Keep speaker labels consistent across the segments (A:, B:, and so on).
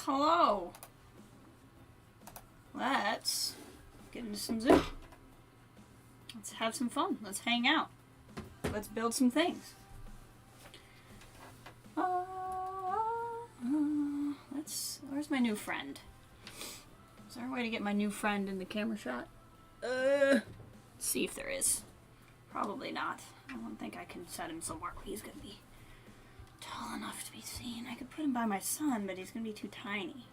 A: Hello. Let's get into some zoo. Let's have some fun. Let's hang out. Let's build some things. Where's my new friend? Is there a way to get my new friend in the camera shot? Let's see if there is. Probably not. I don't think I can set him somewhere where he's going to be tall enough to be seen. I could put him by my son, but he's going to be too tiny.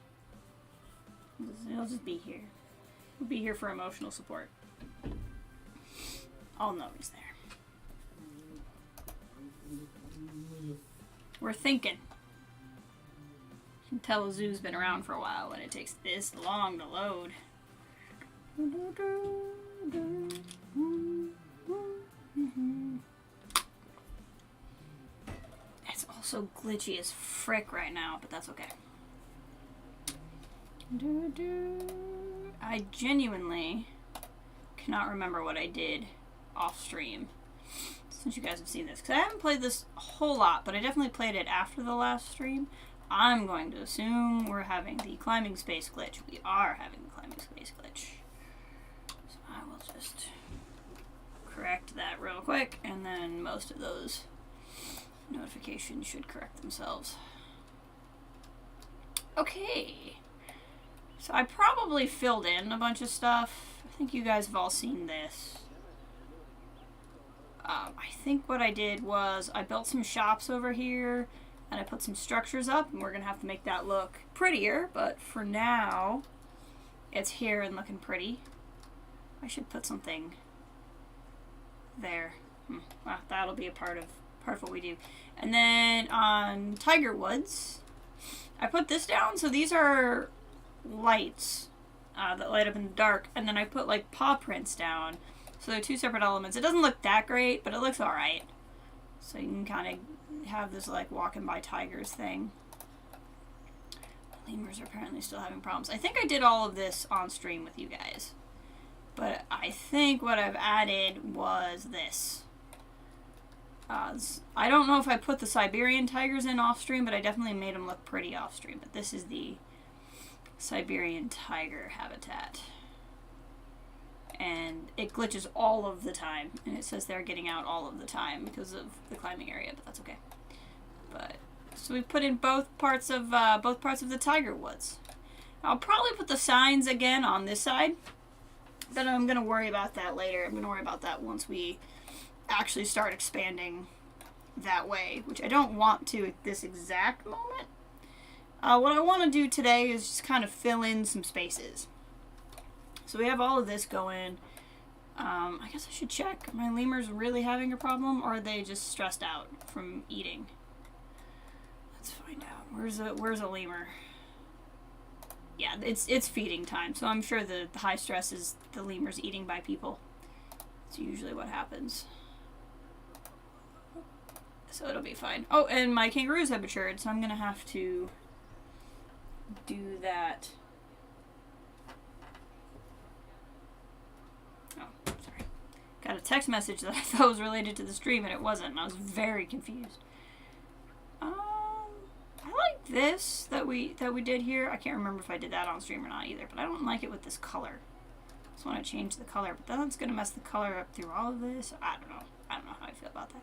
A: He'll just be here. He'll be here for emotional support. I'll know he's there. We're thinking. You can tell a zoo's been around for a while when it takes this long to load. It's also glitchy as frick right now, but that's okay. I genuinely cannot remember what I did off stream since you guys have seen this, because I haven't played this a whole lot, but I definitely played it after the last stream. I'm going to assume we're having the climbing space glitch. We are having the climbing space glitch. So I will just correct that real quick, and then most of those notifications should correct themselves. Okay. So I probably filled in a bunch of stuff. I think you guys have all seen this. I think what I did was I built some shops over here and I put some structures up, and we're going to have to make that look prettier, but for now it's here and looking pretty. I should put something there. Well, that'll be a part of what we do. And then on Tiger Woods, I put this down. So these are lights that light up in the dark, and then I put like paw prints down. So they're two separate elements. It doesn't look that great, but it looks alright. So you can kind of have this like walking by tigers thing. Lemurs are apparently still having problems. I think I did all of this on stream with you guys. But I think what I've added was this. I don't know if I put the Siberian tigers in off stream, but I definitely made them look pretty off stream. But this is the Siberian tiger habitat. And it glitches all of the time, and it says they're getting out all of the time because of the climbing area, but that's okay. But so we put in both parts of the Tiger Woods. I'll probably put the signs again on this side, but I'm gonna worry about that later. I'm gonna worry about that once we actually start expanding that way, which I don't want to at this exact moment. What I want to do today is just kind of fill in some spaces. So we have all of this going. I guess I should check. Are my lemurs really having a problem, or are they just stressed out from eating? Let's find out. Where's a lemur? Yeah, it's feeding time, so I'm sure the high stress is the lemurs eating by people. It's usually what happens. So it'll be fine. Oh, and my kangaroos have matured, so I'm gonna have to do that. Got a text message that I thought was related to the stream, and it wasn't, and I was very confused. I like this that we did here. I can't remember if I did that on stream or not either, but I don't like it with this color. I just want to change the color, but then it's going to mess the color up through all of this. I don't know how I feel about that.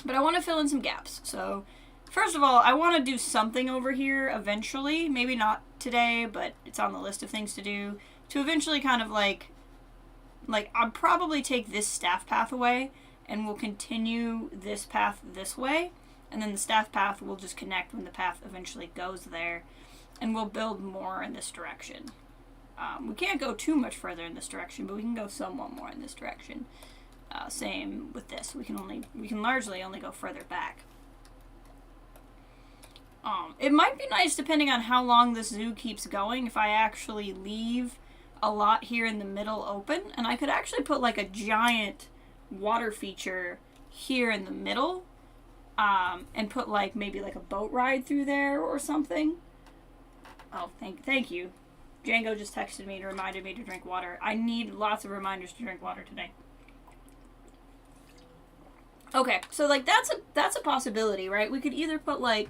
A: But I want to fill in some gaps. So, first of all, I want to do something over here eventually. Maybe not today, but it's on the list of things to do. To eventually kind of like I'll probably take this staff path away, and we'll continue this path this way, and then the staff path will just connect when the path eventually goes there, and we'll build more in this direction. We can't go too much further in this direction, but we can go somewhat more in this direction. Same with this. We can largely only go further back. It might be nice, depending on how long this zoo keeps going, if I actually leave a lot here in the middle open, and I could actually put like a giant water feature here in the middle, and put like maybe like a boat ride through there or something. Oh, thank you. Django just texted me and reminded me to drink water. I need lots of reminders to drink water today. Okay, so like that's a possibility, right? We could either put like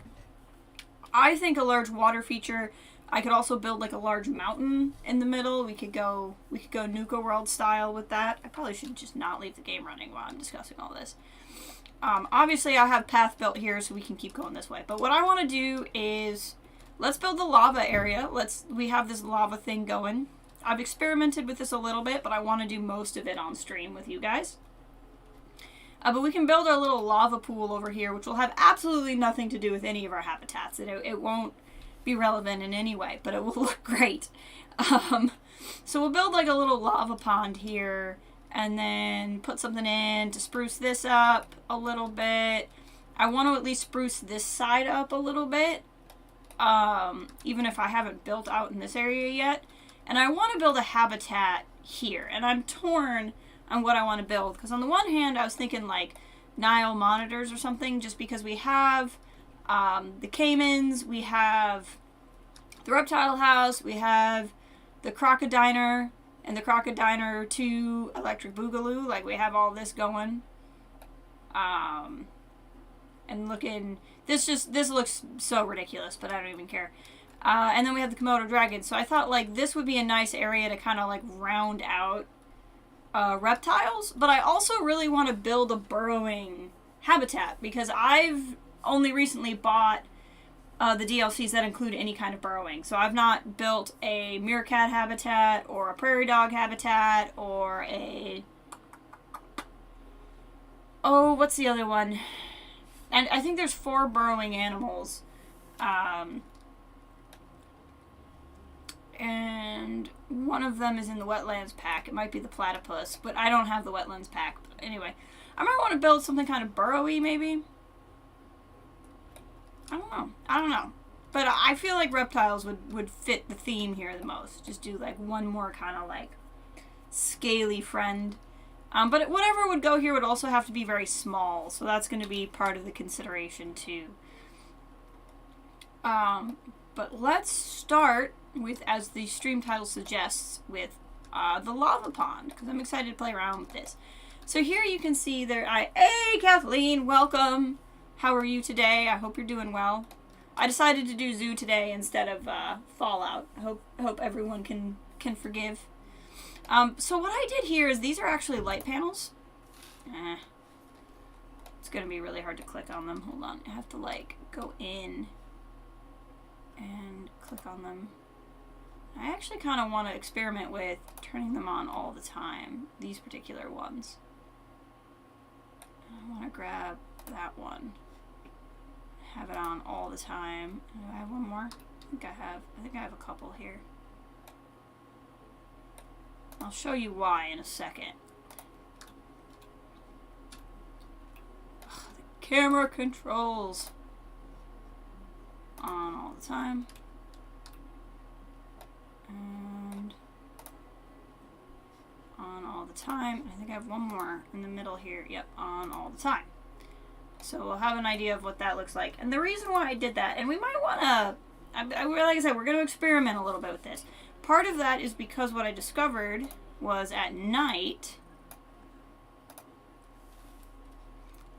A: I think a large water feature. I could also build like a large mountain in the middle. We could go Nuka World style with that. I probably should just not leave the game running while I'm discussing all this. Obviously, I have path built here, so we can keep going this way. But what I want to do is, let's build the lava area. We have this lava thing going. I've experimented with this a little bit, but I want to do most of it on stream with you guys. But we can build our little lava pool over here, which will have absolutely nothing to do with any of our habitats. It won't be relevant in any way, but it will look great. So we'll build like a little lava pond here, and then put something in to spruce this up a little bit. I want to at least spruce this side up a little bit, even if I haven't built out in this area yet. And I want to build a habitat here, and I'm torn on what I want to build, because on the one hand I was thinking like Nile monitors or something, just because we have the caimans, we have the reptile house, we have the crocodiner, and the crocodiner 2 electric boogaloo. Like, we have all this going. And looking, this looks so ridiculous, but I don't even care. And then we have the Komodo Dragon. So I thought like this would be a nice area to kind of like round out reptiles. But I also really want to build a burrowing habitat, because I've only recently bought the DLCs that include any kind of burrowing. So I've not built a meerkat habitat, or a prairie dog habitat, or a... Oh, what's the other one? And I think there's 4 burrowing animals. And one of them is in the wetlands pack. It might be the platypus, but I don't have the wetlands pack. But anyway, I might want to build something kind of burrowy, maybe. I don't know. But I feel like reptiles would fit the theme here the most. Just do like one more kind of like scaly friend. But whatever would go here would also have to be very small. So that's going to be part of the consideration too. But let's start with, as the stream title suggests, with the lava pond, because I'm excited to play around with this. So here you can see there, hey Kathleen, welcome. How are you today? I hope you're doing well. I decided to do Zoo today instead of Fallout. I hope everyone can forgive. So what I did here is, these are actually light panels. It's gonna be really hard to click on them. Hold on, I have to like go in and click on them. I actually kind of want to experiment with turning them on all the time, these particular ones. I want to grab that one, have it on all the time. Do I have one more? I think I have a couple here. I'll show you why in a second. Ugh, the camera controls. On all the time. And on all the time. I think I have one more in the middle here. Yep, on all the time. So we'll have an idea of what that looks like. And the reason why I did that, and we might want to, like I said, we're going to experiment a little bit with this. Part of that is because what I discovered was at night,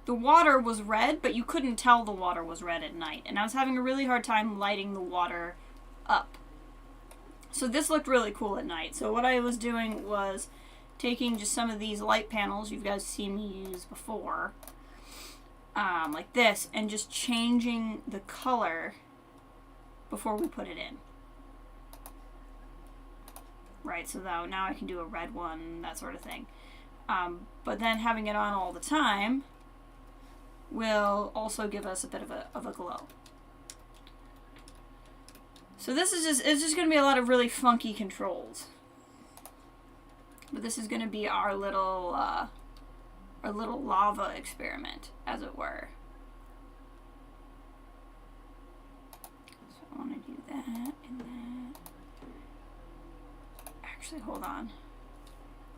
A: the water was red, but you couldn't tell the water was red at night. And I was having a really hard time lighting the water up. So this looked really cool at night. So what I was doing was taking just some of these light panels you guys seen me use before, like this, and just changing the color before we put it in. Right, so now I can do a red one, that sort of thing. But then having it on all the time will also give us a bit of a glow. So this is it's just going to be a lot of really funky controls. But this is going to be our little lava experiment, as it were. So I want to do that and that. Actually, hold on.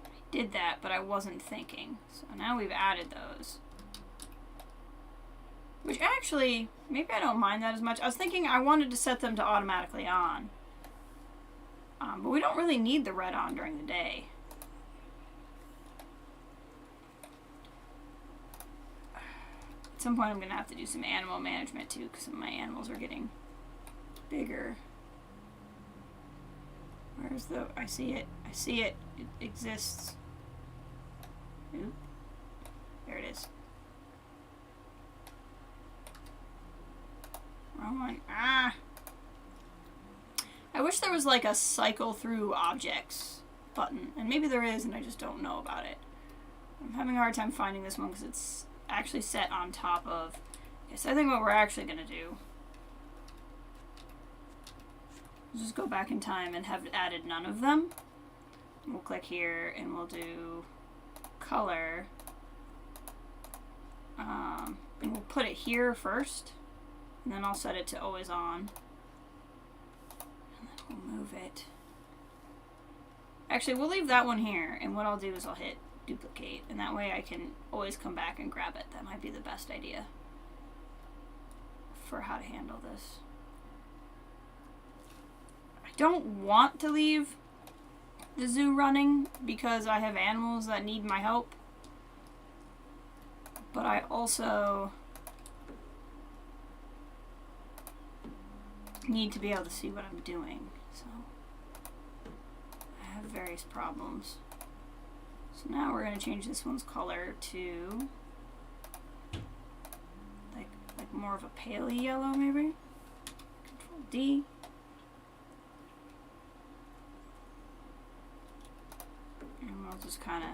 A: I did that, but I wasn't thinking. So now we've added those. Which actually, maybe I don't mind that as much. I was thinking I wanted to set them to automatically on. But we don't really need the red on during the day. At some point I'm going to have to do some animal management too, because some of my animals are getting bigger. Where's the... I see it. I see it. It exists. Oop. There it is. Wrong one. Ah! I wish there was like a cycle through objects button. And maybe there is and I just don't know about it. I'm having a hard time finding this one because it's actually set on top of... Okay, so I think what we're actually going to do... just go back in time and have added none of them. We'll click here and we'll do color. And we'll put it here first. And then I'll set it to always on. And then we'll move it. Actually, we'll leave that one here. And what I'll do is I'll hit duplicate. And that way I can always come back and grab it. That might be the best idea for how to handle this. I don't want to leave the zoo running because I have animals that need my help. But I also need to be able to see what I'm doing. So I have various problems. So now we're going to change this one's color to like more of a paley yellow maybe. Control D. And we'll just kind of...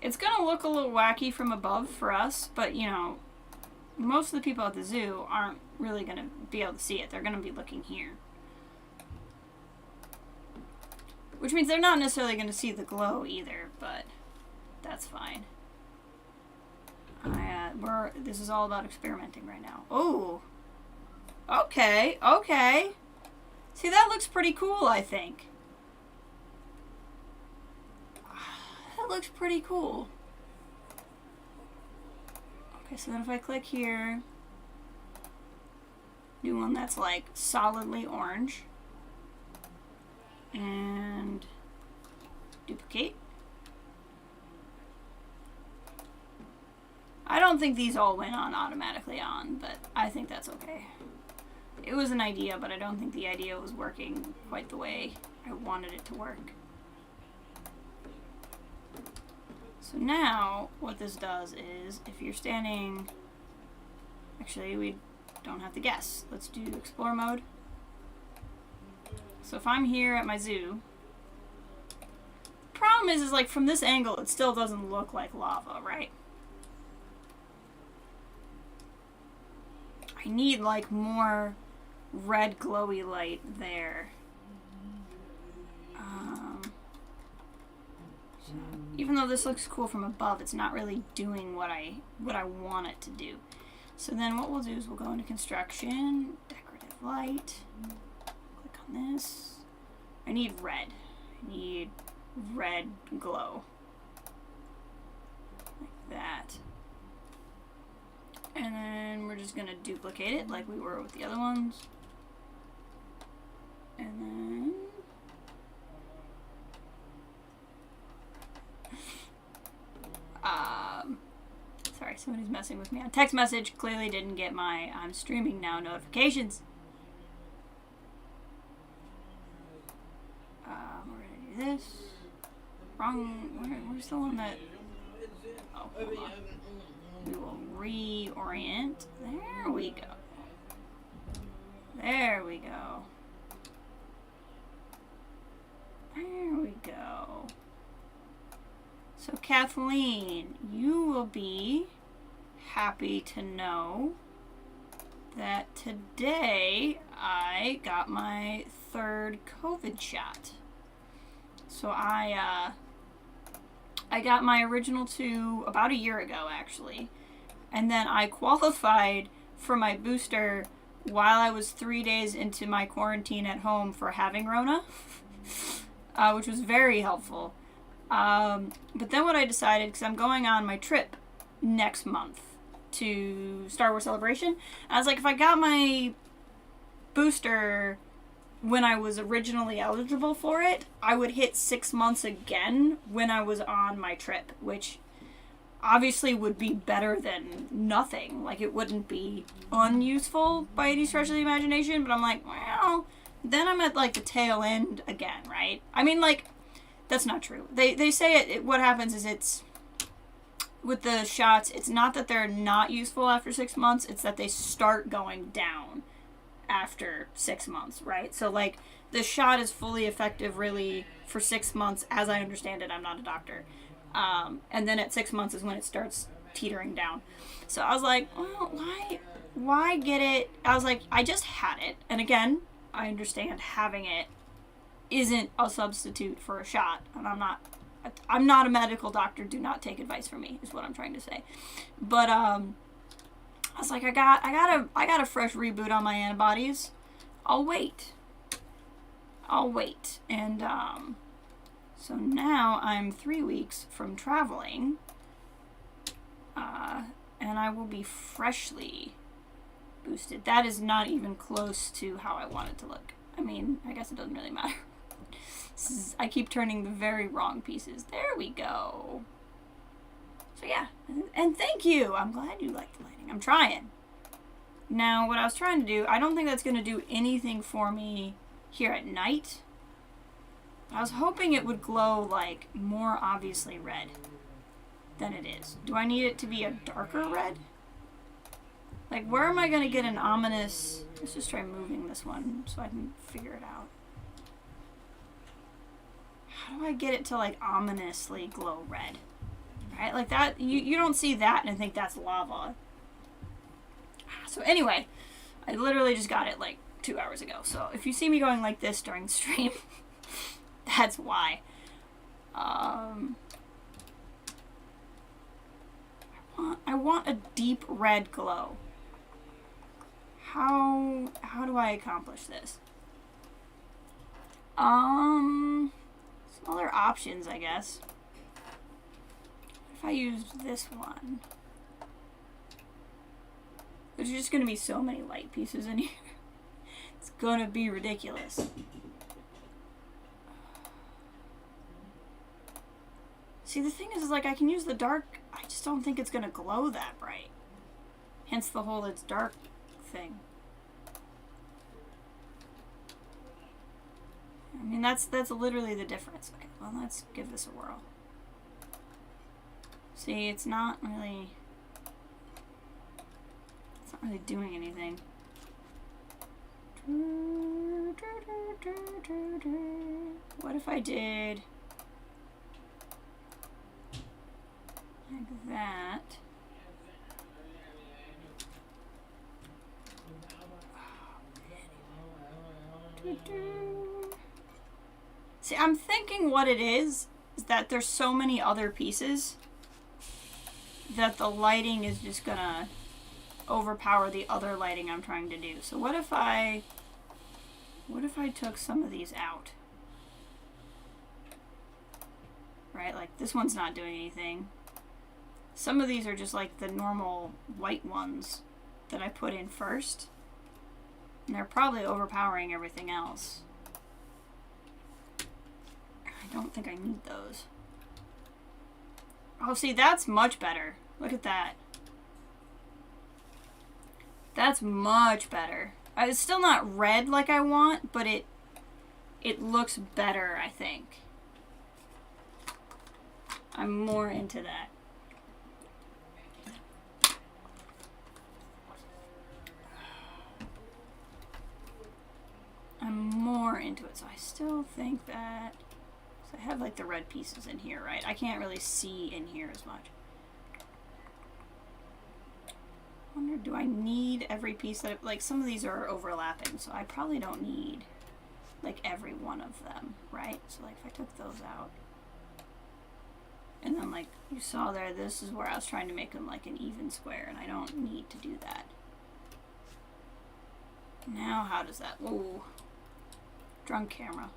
A: It's going to look a little wacky from above for us, but, you know, most of the people at the zoo aren't really going to be able to see it. They're going to be looking here. Which means they're not necessarily going to see the glow either, but that's fine. This is all about experimenting right now. Oh! Okay, okay. See, that looks pretty cool, I think. That looks pretty cool. Okay, so then if I click here, do one that's like solidly orange, and duplicate. I don't think these all went on automatically on, but I think that's okay. It was an idea, but I don't think the idea was working quite the way I wanted it to work. So now, what this does is, if you're standing... Actually, we don't have to guess. Let's do explore mode. So if I'm here at my zoo... The problem is like, from this angle, it still doesn't look like lava, right? I need, like, more red glowy light there. So even though this looks cool from above, it's not really doing what I want it to do. So then what we'll do is we'll go into construction, decorative light, click on this. I need red. I need red glow. Like that. And then we're just gonna duplicate it like we were with the other ones. And then... sorry, somebody's messing with me on text message. Clearly didn't get my I'm streaming now notifications. We're gonna do this. Wrong, where's the one that... Oh, hold on. We will reorient. There we go. There we go. There we go. So Kathleen, you will be happy to know that today I got my 3rd COVID shot. So I got my original 2 about a year ago, actually. And then I qualified for my booster while I was 3 days into my quarantine at home for having Rona, which was very helpful. But then what I decided, because I'm going on my trip next month to Star Wars Celebration, I was like, if I got my booster when I was originally eligible for it, I would hit 6 months again when I was on my trip, which obviously would be better than nothing. Like, it wouldn't be unuseful by any stretch of the imagination, but I'm like, well, then I'm at, like, the tail end again, right? I mean, like, that's not true. They say what happens is it's, with the shots, it's not that they're not useful after 6 months, it's that they start going down after 6 months, right? So, like, the shot is fully effective, really, for 6 months, as I understand it. I'm not a doctor. And then at 6 months is when it starts teetering down. So I was like, well, why get it? I was like, I just had it. And again, I understand having it isn't a substitute for a shot. And I'm not a medical doctor. Do not take advice from me, is what I'm trying to say. But, I was like, I got a fresh reboot on my antibodies. I'll wait. And, so now I'm 3 weeks from traveling, and I will be freshly boosted. That is not even close to how I want it to look. I mean, I guess it doesn't really matter. I keep turning the very wrong pieces. There we go. So yeah, and thank you. I'm glad you like the lighting. I'm trying. Now, what I was trying to do, I don't think that's going to do anything for me here at night. I was hoping it would glow, like, more obviously red than it is. Do I need it to be a darker red? Like, where am I going to get an ominous... Let's just try moving this one so I can figure it out. How do I get it to, like, ominously glow red? Right? Like, that... You don't see that and think that's lava. So anyway, I literally just got it, like, 2 hours ago. So if you see me going like this during the stream... That's why. I want a deep red glow. How do I accomplish this? Some other options, I guess. If I use this one, there's just gonna be so many light pieces in here. It's gonna be ridiculous. See, the thing is, like, I can use the dark, I just don't think it's gonna glow that bright. Hence the whole it's dark thing. I mean, that's literally the difference. Okay, well, let's give this a whirl. See, it's not really doing anything. What if I did... like that. See, I'm thinking what it is that there's so many other pieces that the lighting is just gonna overpower the other lighting I'm trying to do. So what if I took some of these out? Right, like this one's not doing anything. Some of these are just like the normal white ones that I put in first. And they're probably overpowering everything else. I don't think I need those. Oh, see, that's much better. Look at that. That's much better. It's still not red like I want, but it looks better, I think. I'm more into that. I'm more into it, so I still think that... So I have like the red pieces in here, right? I can't really see in here as much. I wonder, do I need every piece that... like, some of these are overlapping, so I probably don't need, like, every one of them, right? So, like, if I took those out... And then, like, you saw there, this is where I was trying to make them, like, an even square, and I don't need to do that. Now, how does that... Ooh. Drunk camera.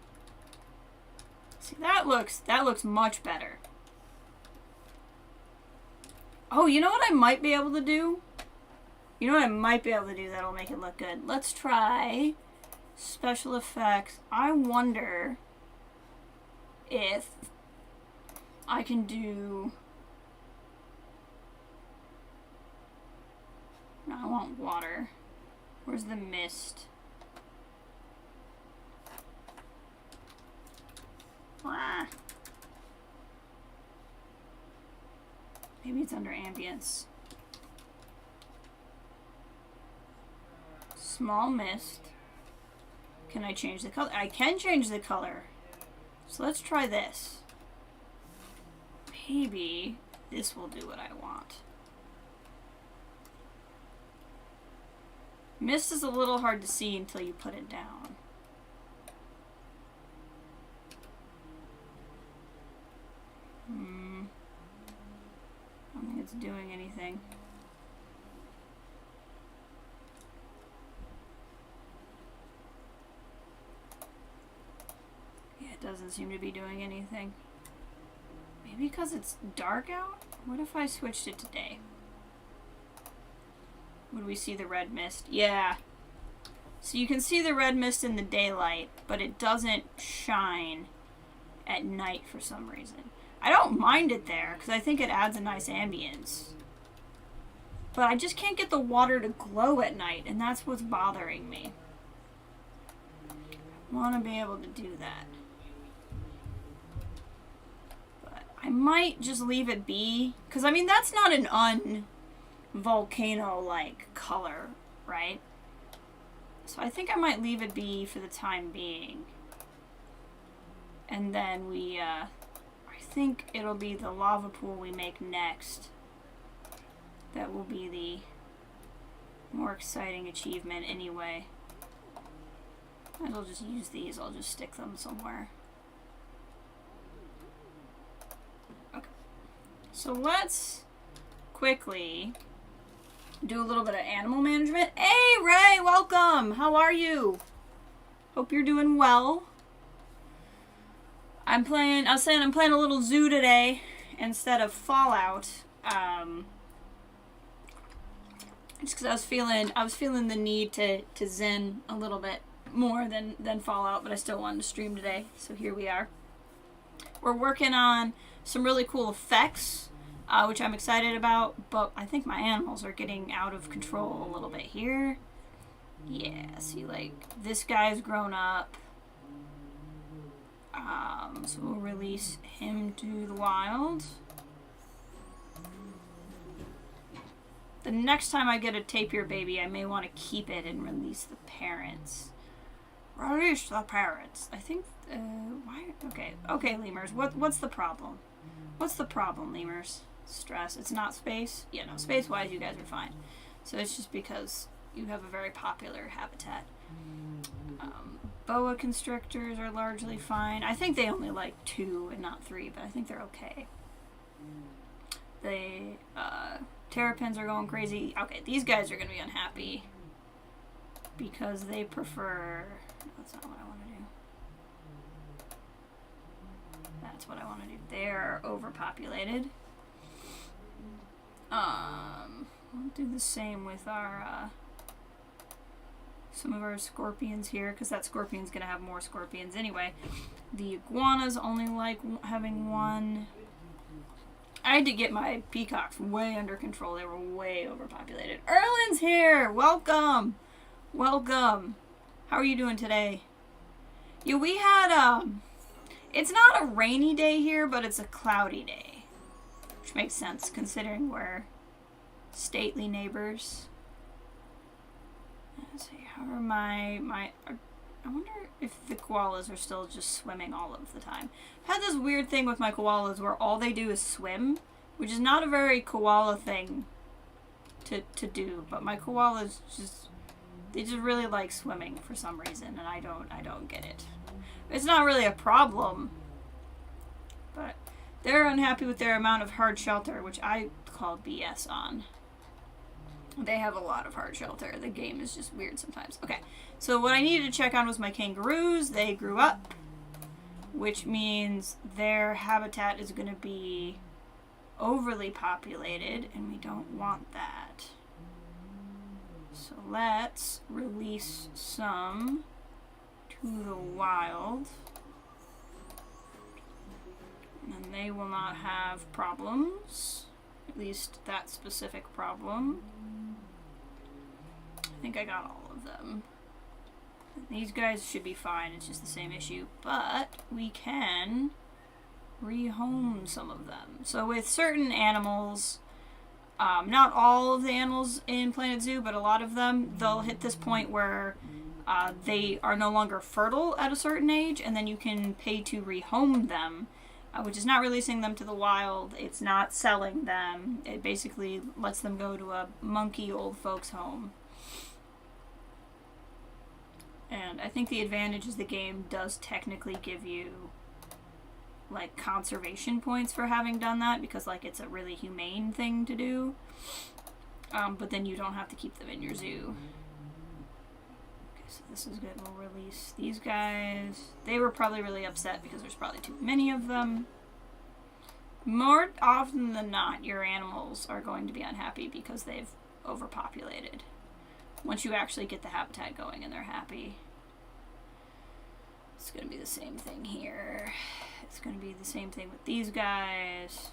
A: See, that looks much better. Oh, you know what I might be able to do? You know what I might be able to do that'll make it look good? Let's try special effects. I wonder if I can do No, I want water. Where's the mist? Ah. Maybe it's under ambience. Small mist. Can I change the color? I can change the color. So let's try this. Maybe this will do what I want. Mist is a little hard to see until you put it down. I don't think it's doing anything. Yeah, it doesn't seem to be doing anything. Maybe because it's dark out? What if I switched it to day? Would we see the red mist? Yeah. So you can see the red mist in the daylight, but it doesn't shine at night for some reason. I don't mind it there, because I think it adds a nice ambience. But I just can't get the water to glow at night, and that's what's bothering me. I want to be able to do that. But I might just leave it be, because I mean, that's not an volcano-like color, right? So I think I might leave it be for the time being. And then we, I think it'll be the lava pool we make next that will be the more exciting achievement anyway. Might as well just use these, I'll just stick them somewhere. Okay. So let's quickly do a little bit of animal management. Hey, Ray, welcome. How are you? Hope you're doing well. I was saying I'm playing a little zoo today instead of Fallout. Just because I was feeling the need to zen a little bit more than Fallout, but I still wanted to stream today. So here we are. We're working on some really cool effects, which I'm excited about, but I think my animals are getting out of control a little bit here. Yeah, see, like, this guy's grown up. So we'll release him to the wild. The next time I get a tapir baby, I may want to keep it and release the parents. Release the parents. I think, why? Okay, lemurs. What's the problem? What's the problem, lemurs? Stress. It's not space? Yeah, no, space-wise, you guys are fine. So it's just because you have a very popular habitat. Boa constrictors are largely fine. I think they only like 2 and not 3, but I think they're okay. The terrapins are going crazy. Okay, these guys are going to be unhappy because they prefer... That's not what I want to do. That's what I want to do. They're overpopulated. We'll do the same with our... some of our scorpions here, because that scorpion's going to have more scorpions anyway. The iguanas only like having 1. I had to get my peacocks way under control. They were way overpopulated. Erlen's here! Welcome! Welcome! How are you doing today? Yeah, we had, it's not a rainy day here, but it's a cloudy day. Which makes sense, considering we're stately neighbors. Let's see, how are I wonder if the koalas are still just swimming all of the time. I've had this weird thing with my koalas where all they do is swim, which is not a very koala thing to do, but my koalas they just really like swimming for some reason, and I don't get it. It's not really a problem, but they're unhappy with their amount of hard shelter, which I call BS on. They have a lot of hard shelter. The game is just weird sometimes. Okay, so what I needed to check on was my kangaroos. They grew up, which means their habitat is going to be overly populated, and we don't want that. So let's release some to the wild. And then they will not have problems. At least that specific problem. think I got all of them. These guys should be fine, it's just the same issue. But we can rehome some of them. So with certain animals, not all of the animals in Planet Zoo, but a lot of them, they'll hit this point where they are no longer fertile at a certain age, and then you can pay to rehome them, which is not releasing them to the wild. It's not selling them. It basically lets them go to a monkey old folks home. And I think the advantage is the game does technically give you like conservation points for having done that, because like it's a really humane thing to do. But then you don't have to keep them in your zoo. Okay, so this is good. We'll release these guys. They were probably really upset because there's probably too many of them. More often than not, your animals are going to be unhappy because they've overpopulated. Once you actually get the habitat going and they're happy. It's going to be the same thing here. It's going to be the same thing with these guys.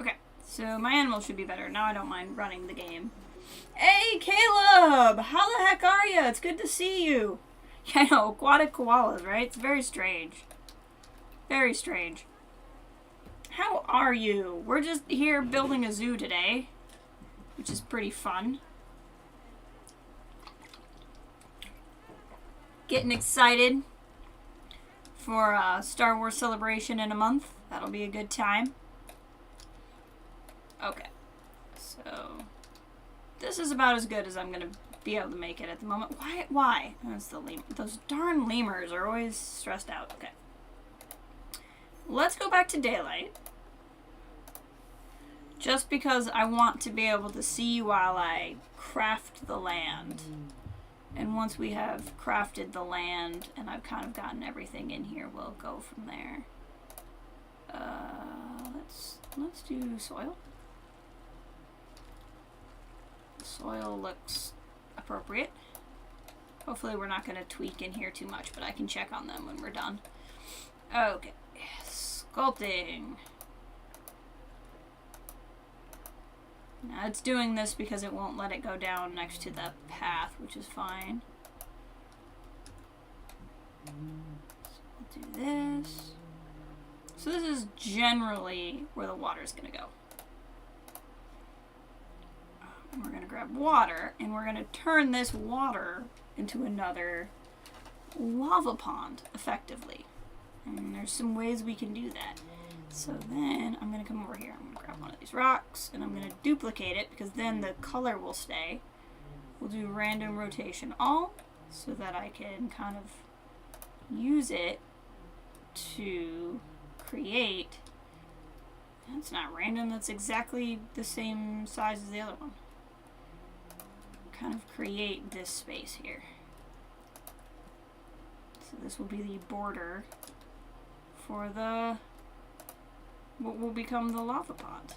A: Okay, so my animals should be better. Now I don't mind running the game. Hey, Caleb! How the heck are you? It's good to see you. Yeah, I know, aquatic koalas, right? It's very strange. Very strange. How are you? We're just here building a zoo today, which is pretty fun. Getting excited for Star Wars Celebration in a month. That'll be a good time. Okay, so this is about as good as I'm gonna be able to make it at the moment. Why? That's the lemur. Those darn lemurs are always stressed out. Okay. Let's go back to daylight. Just because I want to be able to see while I craft the land. And once we have crafted the land and I've kind of gotten everything in here, we'll go from there. Let's do soil. Soil looks appropriate. Hopefully we're not going to tweak in here too much, but I can check on them when we're done. Okay. Sculpting. Now it's doing this because it won't let it go down next to the path, which is fine. So we'll do this. So this is generally where the water's going to go. And we're going to grab water, and we're going to turn this water into another lava pond, effectively. And there's some ways we can do that. So then I'm going to come over here. I'm going to grab one of these rocks, and I'm going to duplicate it, because then the color will stay. We'll do random rotation all, so that I can kind of use it to create. That's not random. That's exactly the same size as the other one. Kind of create this space here. So this will be the border for the what will become the lava pond.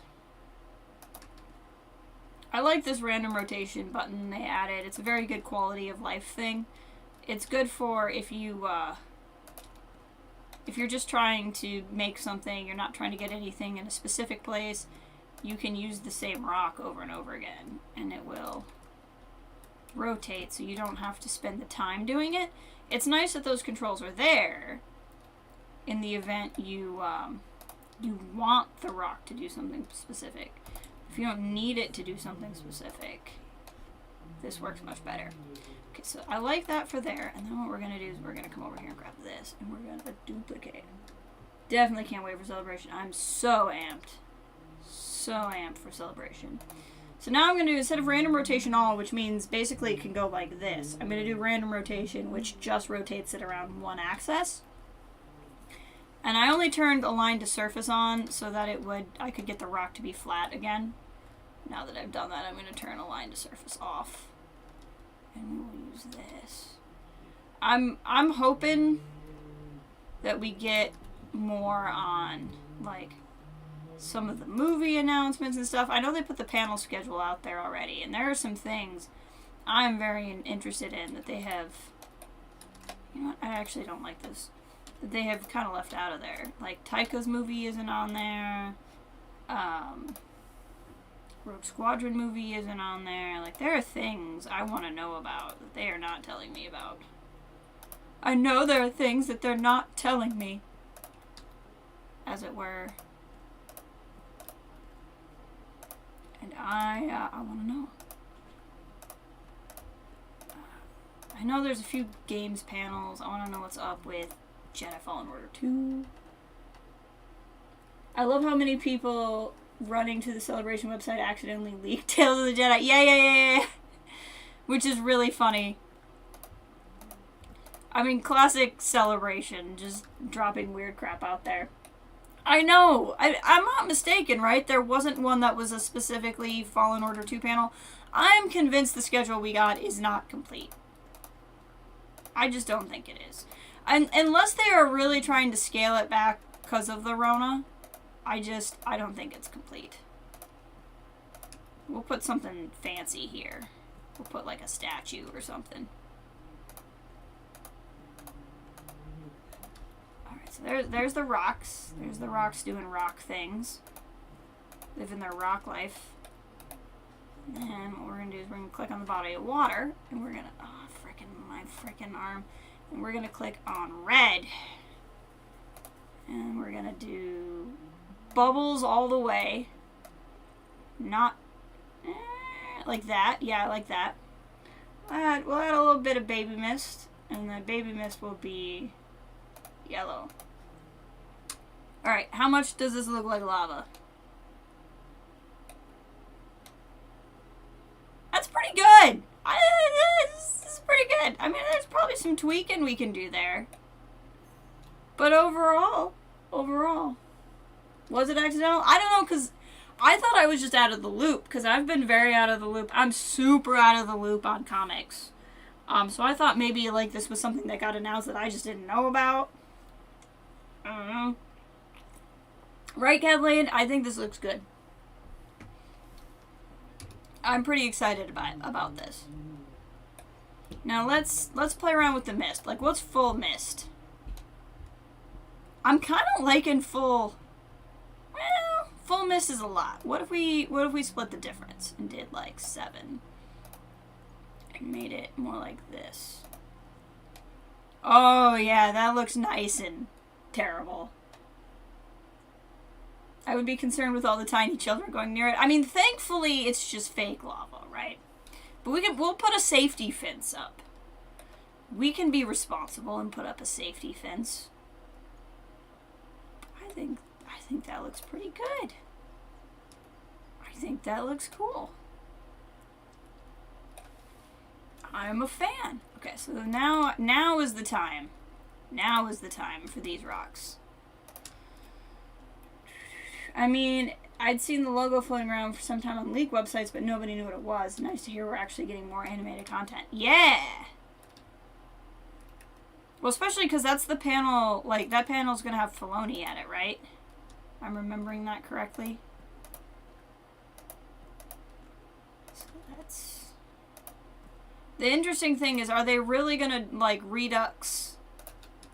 A: I like this random rotation button they added. It's a very good quality of life thing. It's good for if you're just trying to make something, you're not trying to get anything in a specific place, you can use the same rock over and over again, and it will rotate, so you don't have to spend the time doing it. It's nice that those controls are there in the event you want the rock to do something specific. If you don't need it to do something specific, this works much better. Okay, so I like that for there, and then what we're going to do is we're going to come over here and grab this, and we're going to duplicate. Definitely can't wait for Celebration. I'm so amped. So amped for Celebration. So now I'm going to do, instead of random rotation all, which means basically it can go like this, I'm going to do random rotation, which just rotates it around one axis. And I only turned align to surface on so that I could get the rock to be flat again. Now that I've done that, I'm going to turn align to surface off. And we will use this. I'm hoping that we get more on, like, some of the movie announcements and stuff. I know they put the panel schedule out there already, and there are some things I'm very interested in that they have. You know what? I actually don't like this. That they have kind of left out of there. Like, Taika's movie isn't on there. Rogue Squadron movie isn't on there. Like, there are things I want to know about that they are not telling me about. I know there are things that they're not telling me. As it were. And I want to know. I know there's a few games panels. I want to know what's up with Jedi Fallen Order 2. I love how many people running to the Celebration website accidentally leaked Tales of the Jedi. Yeah. Which is really funny. I mean, classic Celebration, just dropping weird crap out there. I know. I'm not mistaken, right? There wasn't one that was a specifically Fallen Order 2 panel. I'm convinced the schedule we got is not complete. I just don't think it is. And unless they are really trying to scale it back because of the Rona, I don't think it's complete. We'll put something fancy here. We'll put like a statue or something. Alright, so there's the rocks. There's the rocks doing rock things. Living their rock life. And what we're going to do is we're going to click on the body of water. And we're going to... Oh, my freaking arm. And we're going to click on red. And we're going to do... bubbles all the way. Not like that. Yeah, like that. We'll add a little bit of baby mist. And the baby mist will be yellow. Alright, how much does this look like lava? That's pretty good! This is pretty good. I mean, there's probably some tweaking we can do there. But overall... Was it accidental? I don't know, because I thought I was just out of the loop, because I've been very out of the loop. I'm super out of the loop on comics. So I thought maybe, like, this was something that got announced that I just didn't know about. I don't know. Right, Kathleen? I think this looks good. I'm pretty excited about this. Now, let's play around with the mist. Like, what's full mist? I'm kind of liking full... Well, full mist is a lot. What if we split the difference and did like 7 and made it more like this? Oh yeah, that looks nice and terrible. I would be concerned with all the tiny children going near it. I mean, thankfully it's just fake lava, right? But we'll put a safety fence up. We can be responsible and put up a safety fence. I think that looks pretty good. I think that looks cool. I'm a fan. Okay, so now is the time. Now is the time for these rocks. I mean, I'd seen the logo floating around for some time on leak websites, but nobody knew what it was. Nice to hear we're actually getting more animated content. Yeah! Well, especially because that's the panel, like, that panel's going to have Filoni at it, right? I'm remembering that correctly. So that's... The interesting thing is, are they really going to, like, redux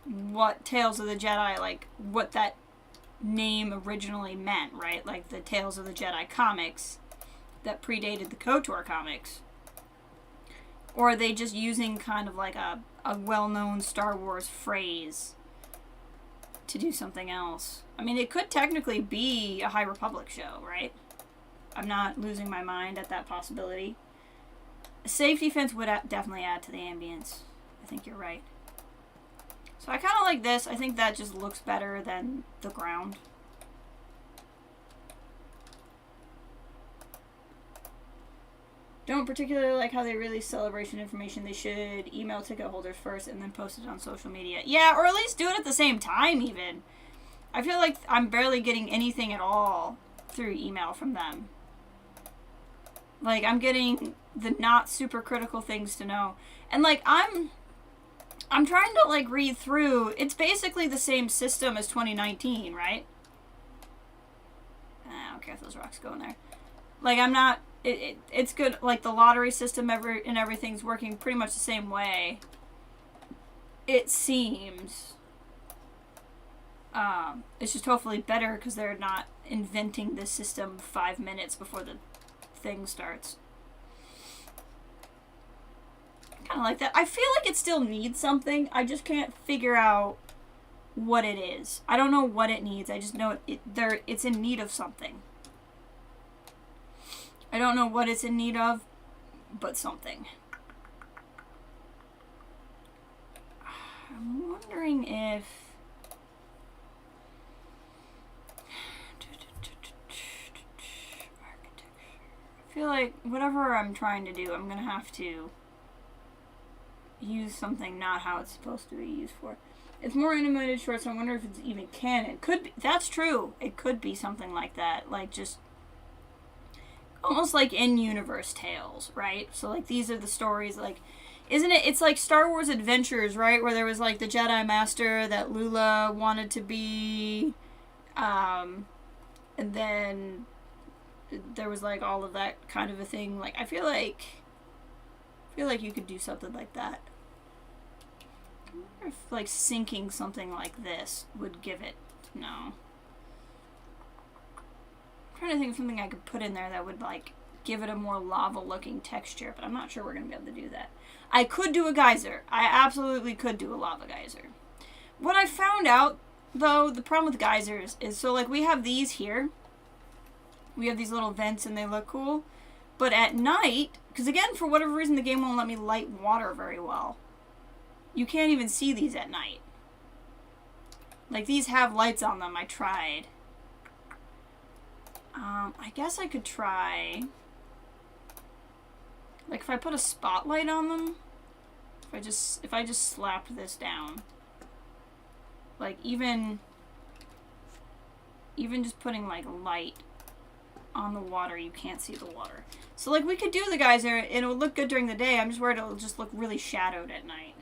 A: what Tales of the Jedi, like, what that name originally meant, right? Like, the Tales of the Jedi comics that predated the KOTOR comics. Or are they just using kind of like a well-known Star Wars phrase to do something else? I mean, it could technically be a High Republic show, right? I'm not losing my mind at that possibility. A safety fence would definitely add to the ambience. I think you're right. So I kind of like this. I think that just looks better than the ground. Don't particularly like how they release Celebration information. They should email ticket holders first and then post it on social media. Yeah, or at least do it at the same time even. I feel like I'm barely getting anything at all through email from them. Like, I'm getting the not super critical things to know. And like, I'm trying to like read through. It's basically the same system as 2019, right? I don't care if those rocks go in there. Like, I'm not... It's good, like, the lottery system and everything's working pretty much the same way. It seems. It's just hopefully better because they're not inventing this system 5 minutes before the thing starts. Kind of like that. I feel like it still needs something. I just can't figure out what it is. I don't know what it needs. I just know it's in need of something. I don't know what it's in need of, but something. I'm wondering if... I feel like whatever I'm trying to do, I'm going to have to use something not how it's supposed to be used for. It's more animated short, so I wonder if it's even canon. Could be. That's true. It could be something like that. Like, just... almost like in-universe tales, right? So, like, these are the stories, like... Isn't it? It's like Star Wars Adventures, right? Where there was, like, the Jedi Master that Lula wanted to be. And then there was, like, all of that kind of a thing. Like, I feel like you could do something like that. I wonder if, like, sinking something like this would give it... No. I'm trying to think of something I could put in there that would, like, give it a more lava-looking texture, but I'm not sure we're going to be able to do that. I could do a geyser. I absolutely could do a lava geyser. What I found out, though, the problem with geysers is, so, like, we have these here. We have these little vents, and they look cool. But at night, because, again, for whatever reason, the game won't let me light water very well. You can't even see these at night. Like, these have lights on them. I tried. I guess I could try... Like, if I put a spotlight on them, if I just slapped this down, like, even just putting, like, light on the water, you can't see the water. So, like, we could do the geyser, and it would look good during the day. I'm just worried it'll just look really shadowed at night.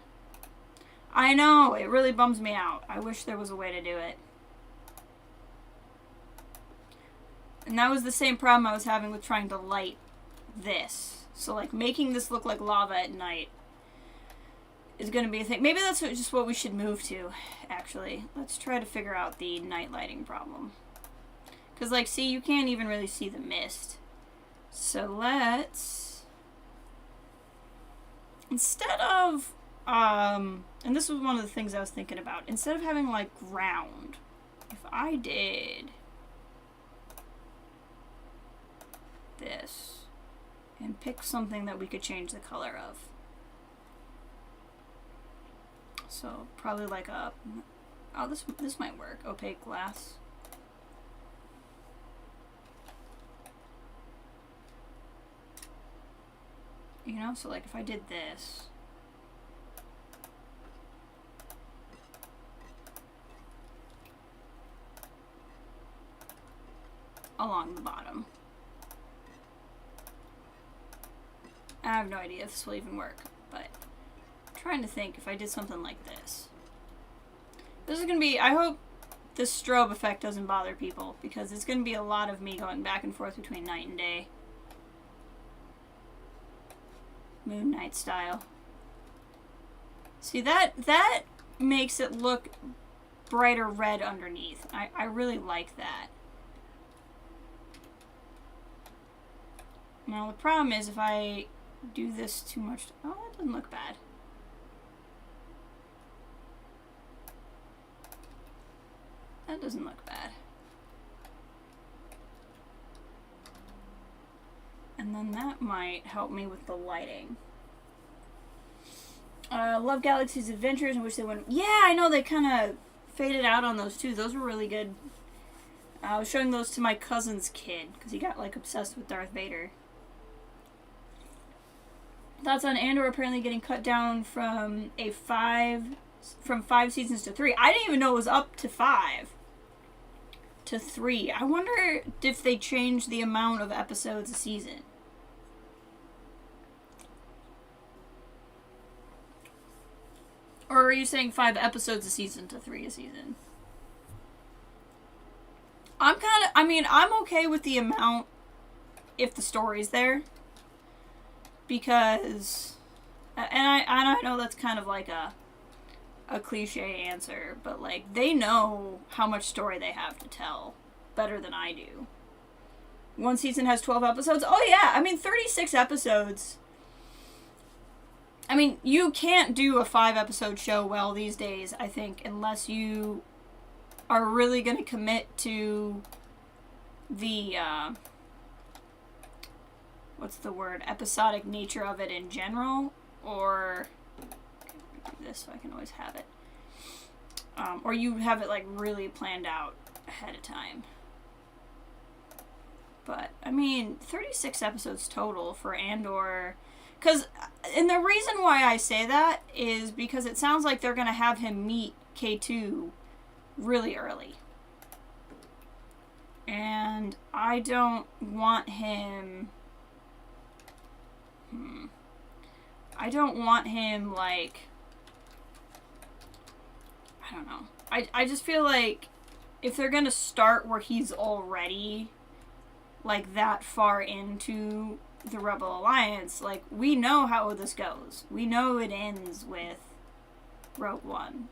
A: I know, it really bums me out. I wish there was a way to do it. And that was the same problem I was having with trying to light this. So, like, making this look like lava at night is going to be a thing. Maybe that's just what we should move to, actually. Let's try to figure out the night lighting problem. Because, like, see, you can't even really see the mist. So let's... Instead of... and this was one of the things I was thinking about. Instead of having, like, ground, if I did this... and pick something that we could change the color of. So, probably like a... Oh, this might work. Opaque glass. You know, so like if I did this... along the bottom. I have no idea if this will even work, but I'm trying to think if I did something like this. This is going to be, I hope this strobe effect doesn't bother people, because it's going to be a lot of me going back and forth between night and day. Moon night style. See, that makes it look brighter red underneath. I really like that. Now the problem is if I do this too much... Oh, that doesn't look bad. That doesn't look bad. And then that might help me with the lighting. Love Galaxy's Adventures. I wish they wouldn't... Yeah, I know, they kind of faded out on those too. Those were really good. I was showing those to my cousin's kid, because he got, like, obsessed with Darth Vader. Thoughts on Andor apparently getting cut down from 5 seasons to 3. I didn't even know it was up to 5 to 3. I wonder if they changed the amount of episodes a season. Or are you saying 5 episodes a season to 3 a season? I'm okay with the amount if the story's there. Because, and I know that's kind of like a cliche answer, but like, they know how much story they have to tell better than I do. One season has 12 episodes. Oh, yeah. I mean, 36 episodes. I mean, you can't do a 5-episode show well these days, I think, unless you are really going to commit to the, what's the word, episodic nature of it in general, or, do this so I can always have it, or you have it, like, really planned out ahead of time. But, I mean, 36 episodes total for Andor, and the reason why I say that is because it sounds like they're going to have him meet K2 really early. And I don't want him... I don't want him, like... I don't know. I just feel like if they're going to start where he's already, like, that far into the Rebel Alliance, like, we know how this goes. We know it ends with Rogue One.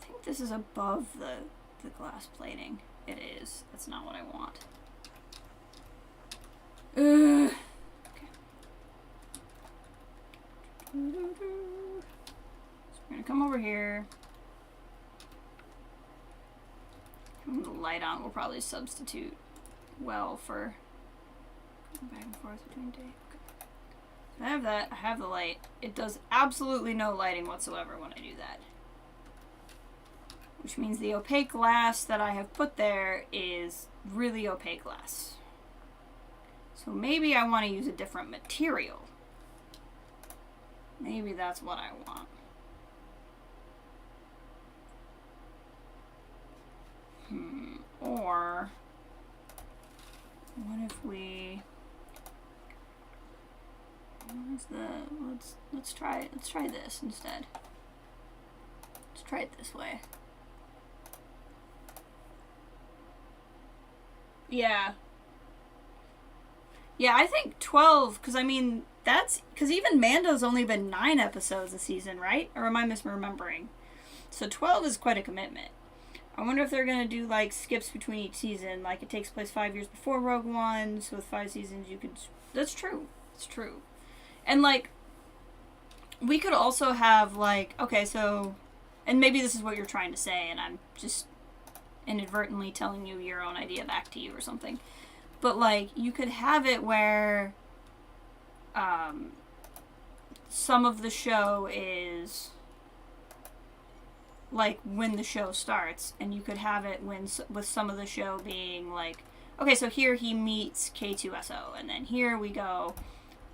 A: I think this is above the glass plating. It is. That's not what I want. Okay. So we're gonna come over here. Having the light on will probably substitute well for back and forth between day. Okay. I have that. I have the light. It does absolutely no lighting whatsoever when I do that. Which means the opaque glass that I have put there is really opaque glass. So maybe I want to use a different material. Maybe that's what I want. Or what if we... What is the... Let's try this instead. Let's try it this way. Yeah. Yeah, I think 12, because I mean, that's... Because even Mando's only been 9 episodes a season, right? Or am I misremembering? So 12 is quite a commitment. I wonder if they're going to do, like, skips between each season. Like, it takes place 5 years before Rogue One, so with 5 seasons you could... That's true. It's true. And, like, we could also have, like... Okay, so... And maybe this is what you're trying to say, and I'm just inadvertently telling you your own idea back to you or something. But, like, you could have it where... some of the show is... like, when the show starts, and you could have it with some of the show being, like, okay, so here he meets K2SO, and then here we go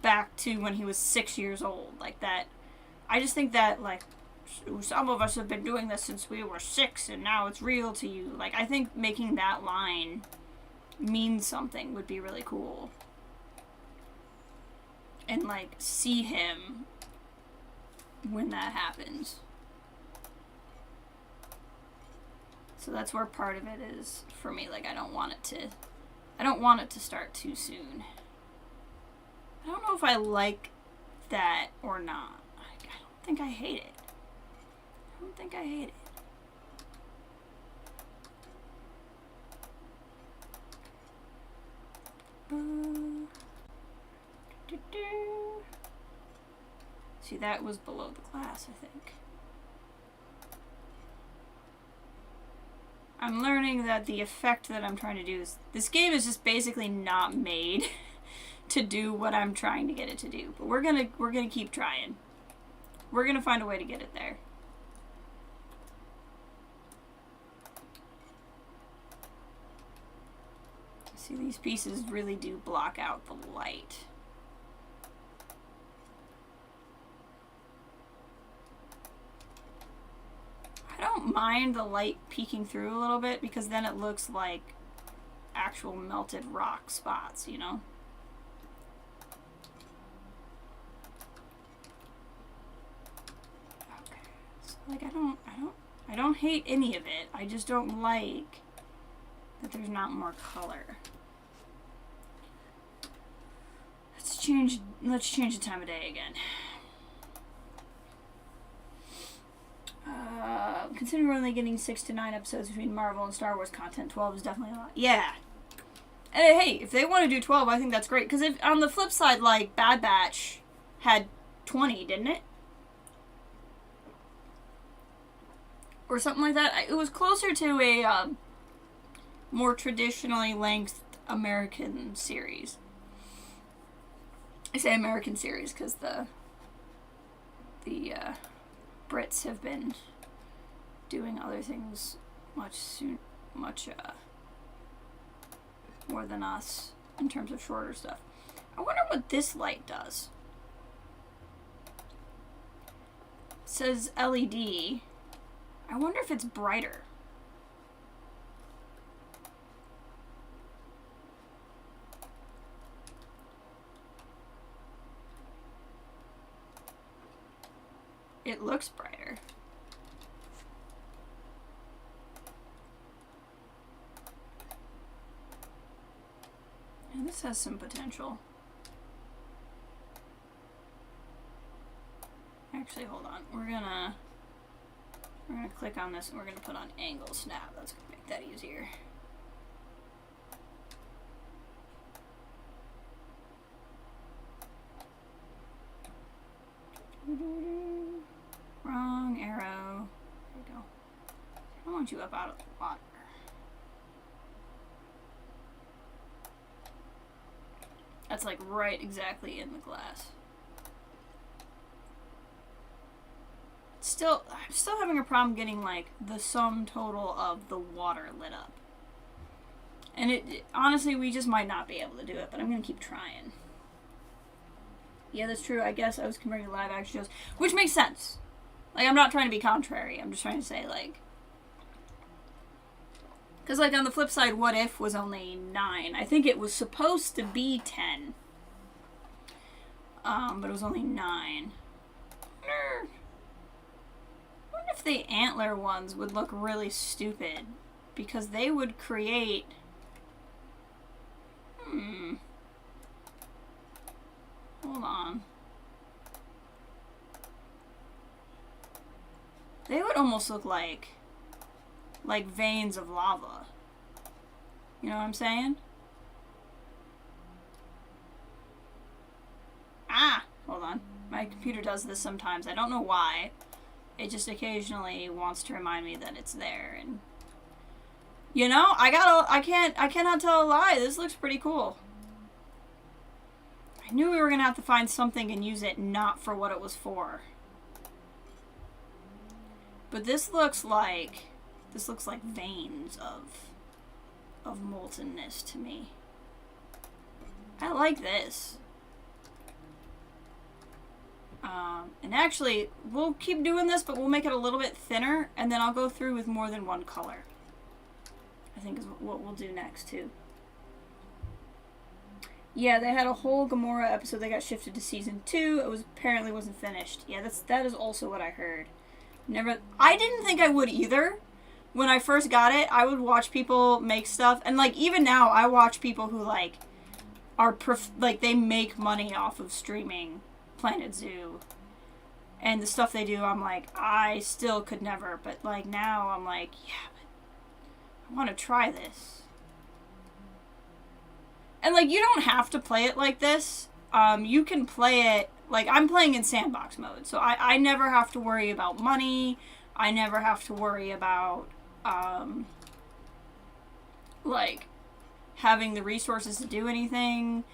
A: back to when he was 6 years old, like that. I just think that, like, some of us have been doing this since we were 6, and now it's real to you. Like, I think making that line mean something would be really cool. And, like, see him when that happens. So that's where part of it is for me. Like, I don't want it to start too soon. I don't know if I like that or not. I don't think I hate it. I don't think I hate it. See, that was below the glass, I think. I'm learning that the effect that I'm trying to do is... This game is just basically not made to do what I'm trying to get it to do. But we're gonna keep trying. We're gonna find a way to get it there. See, these pieces really do block out the light. I don't mind the light peeking through a little bit because then it looks like actual melted rock spots, you know? Okay. So, like, I don't hate any of it. I just don't like that there's not more color. Let's change the time of day again. Considering we're only getting 6 to 9 episodes between Marvel and Star Wars content, 12 is definitely a lot. Yeah. And hey, if they want to do 12, I think that's great. Because if on the flip side, like, Bad Batch had 20, didn't it? Or something like that. It was closer to a more traditionally length American series. I say American series because the Brits have been doing other things much more than us in terms of shorter stuff. I wonder what this light does. It says LED. I wonder if it's brighter. It looks brighter. And this has some potential. Actually, hold on. We're gonna click on this and we're gonna put on angle snap. That's gonna make that easier. Wrong arrow. There we go. I don't want you up out of the water. That's like right exactly in the glass. I'm still having a problem getting like the sum total of the water lit up. And honestly, we just might not be able to do it, but I'm gonna keep trying. Yeah, that's true. I guess I was comparing to live action shows, which makes sense. Like, I'm not trying to be contrary. I'm just trying to say, like... Because, like, on the flip side, What If was only 9. I think it was supposed to be 10. But it was only 9. I wonder if the antler ones would look really stupid. Because they would create... Hold on. They would almost look like veins of lava. You know what I'm saying? Ah! Hold on. My computer does this sometimes. I don't know why. It just occasionally wants to remind me that it's there. And you know, I cannot tell a lie. This looks pretty cool. I knew we were gonna have to find something and use it not for what it was for. But this looks like veins of moltenness to me. I like this. And actually, we'll keep doing this, but we'll make it a little bit thinner, and then I'll go through with more than one color. I think is what we'll do next, too. Yeah, they had a whole Gamora episode that got shifted to season 2. It apparently wasn't finished. Yeah, that is also what I heard. I didn't think I would either. When I first got it, I would watch people make stuff, and like even now, I watch people who like they make money off of streaming Planet Zoo, and the stuff they do. I'm like, I still could never, but like now, I'm like, yeah, but I want to try this. And like, you don't have to play it like this. You can play it. Like, I'm playing in sandbox mode, so I never have to worry about money. I never have to worry about, like, having the resources to do anything.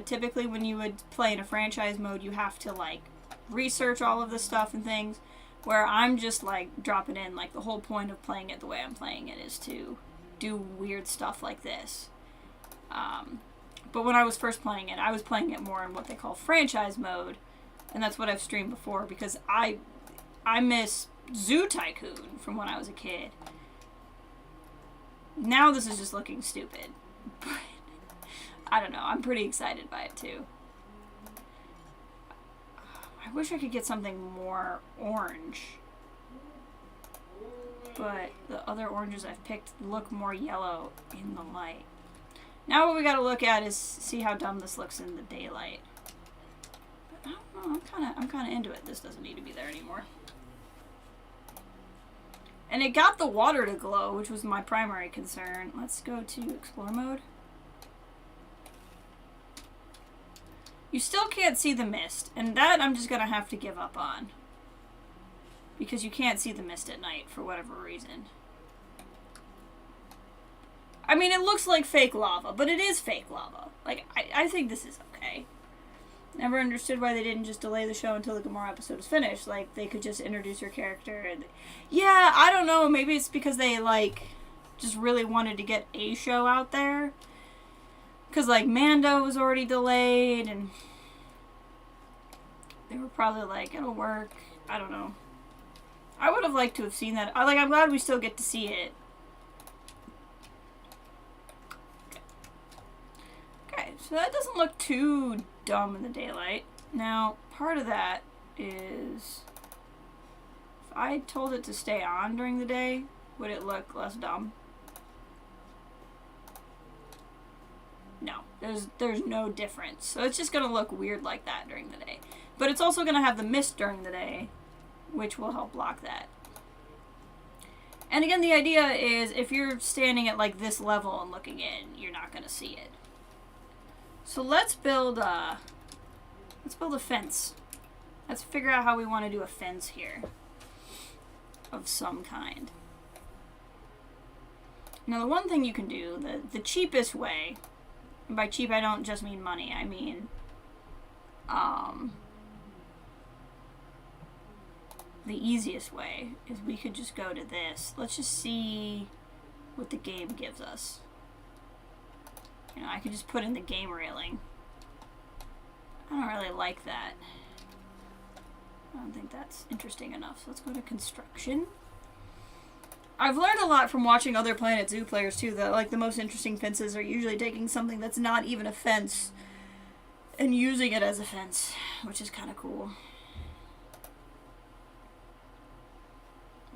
A: Typically, when you would play in a franchise mode, you have to, like, research all of this stuff and things, where I'm just, like, dropping in. Like, the whole point of playing it the way I'm playing it is to do weird stuff like this. But when I was first playing it, I was playing it more in what they call franchise mode, and that's what I've streamed before, because I miss Zoo Tycoon from when I was a kid. Now this is just looking stupid, but I don't know, I'm pretty excited by it too. I wish I could get something more orange, but the other oranges I've picked look more yellow in the light. Now what we gotta look at is see how dumb this looks in the daylight. But I don't know, I'm kinda into it. This doesn't need to be there anymore. And it got the water to glow, which was my primary concern. Let's go to explore mode. You still can't see the mist, and that I'm just gonna have to give up on. Because you can't see the mist at night, for whatever reason. I mean, it looks like fake lava, but it is fake lava. Like, I think this is okay. Never understood why they didn't just delay the show until the Gamora episode is finished. Like, they could just introduce your character and... Yeah, I don't know. Maybe it's because they, like, just really wanted to get a show out there. Because, like, Mando was already delayed, and... They were probably like, it'll work. I don't know. I would have liked to have seen that. I'm glad we still get to see it. Okay, so that doesn't look too dumb in the daylight. Now, part of that is... If I told it to stay on during the day, would it look less dumb? No, there's no difference. So it's just going to look weird like that during the day. But it's also going to have the mist during the day, which will help block that. And again, the idea is if you're standing at like this level and looking in, you're not going to see it. So let's build a fence. Let's figure out how we want to do a fence here of some kind. Now, the one thing you can do, the cheapest way, and by cheap I don't just mean money, I mean the easiest way is we could just go to this. Let's just see what the game gives us. You know, I could just put in the game railing. I don't really like that. I don't think that's interesting enough. So let's go to construction. I've learned a lot from watching other Planet Zoo players too, that like the most interesting fences are usually taking something that's not even a fence and using it as a fence, which is kind of cool.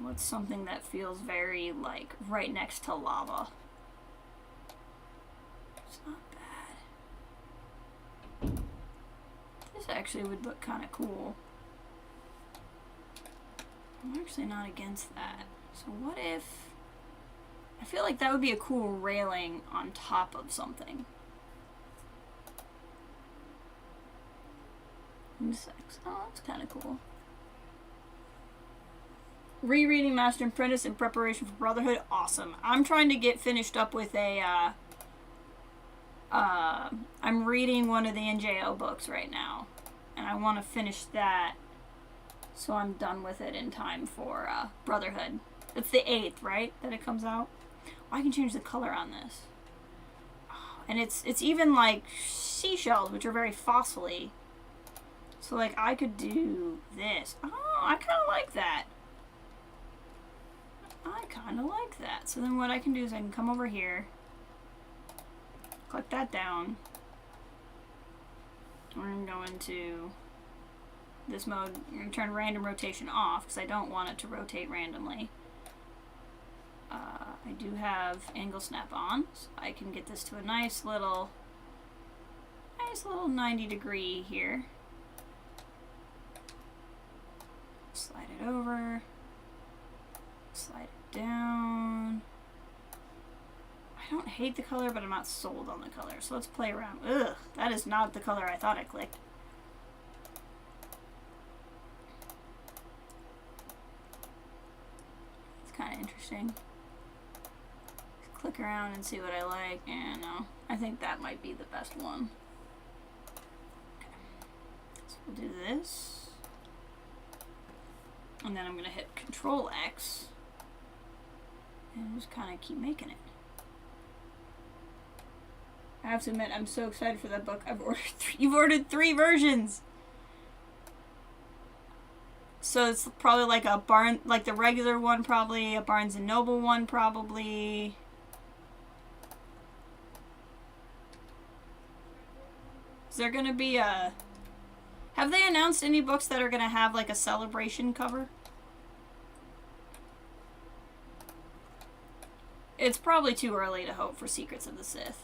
A: What's something that feels very, like, right next to lava? It's not bad. This actually would look kind of cool. I'm actually not against that. So what if... I feel like that would be a cool railing on top of something. Insects. Oh, that's kind of cool. Rereading Master and Apprentice in preparation for Brotherhood. Awesome. I'm trying to get finished up with a, I'm reading one of the NJO books right now. And I want to finish that so I'm done with it in time for, Brotherhood. It's the 8th, right? That it comes out? Oh, I can change the color on this. Oh, and it's even, like, seashells, which are very fossily. So, like, I could do this. Oh, I kind of like that. I kind of like that. So then what I can do is I can come over here, click that down. We're going to go into this mode. We're going to turn random rotation off because I don't want it to rotate randomly. I do have angle snap on, so I can get this to a nice little 90 degree here. Slide it over. Slide it down. I don't hate the color, but I'm not sold on the color. So let's play around. Ugh, that is not the color I thought I clicked. It's kind of interesting. Click around and see what I like. And no, I think that might be the best one. Okay. So we'll do this. And then I'm going to hit Control X. And just kind of keep making it. I have to admit, I'm so excited for that book. You've ordered 3 versions! So it's probably like a like the regular one probably, a Barnes & Noble one probably. Is there going to be a... Have they announced any books that are going to have like a celebration cover? It's probably too early to hope for Secrets of the Sith.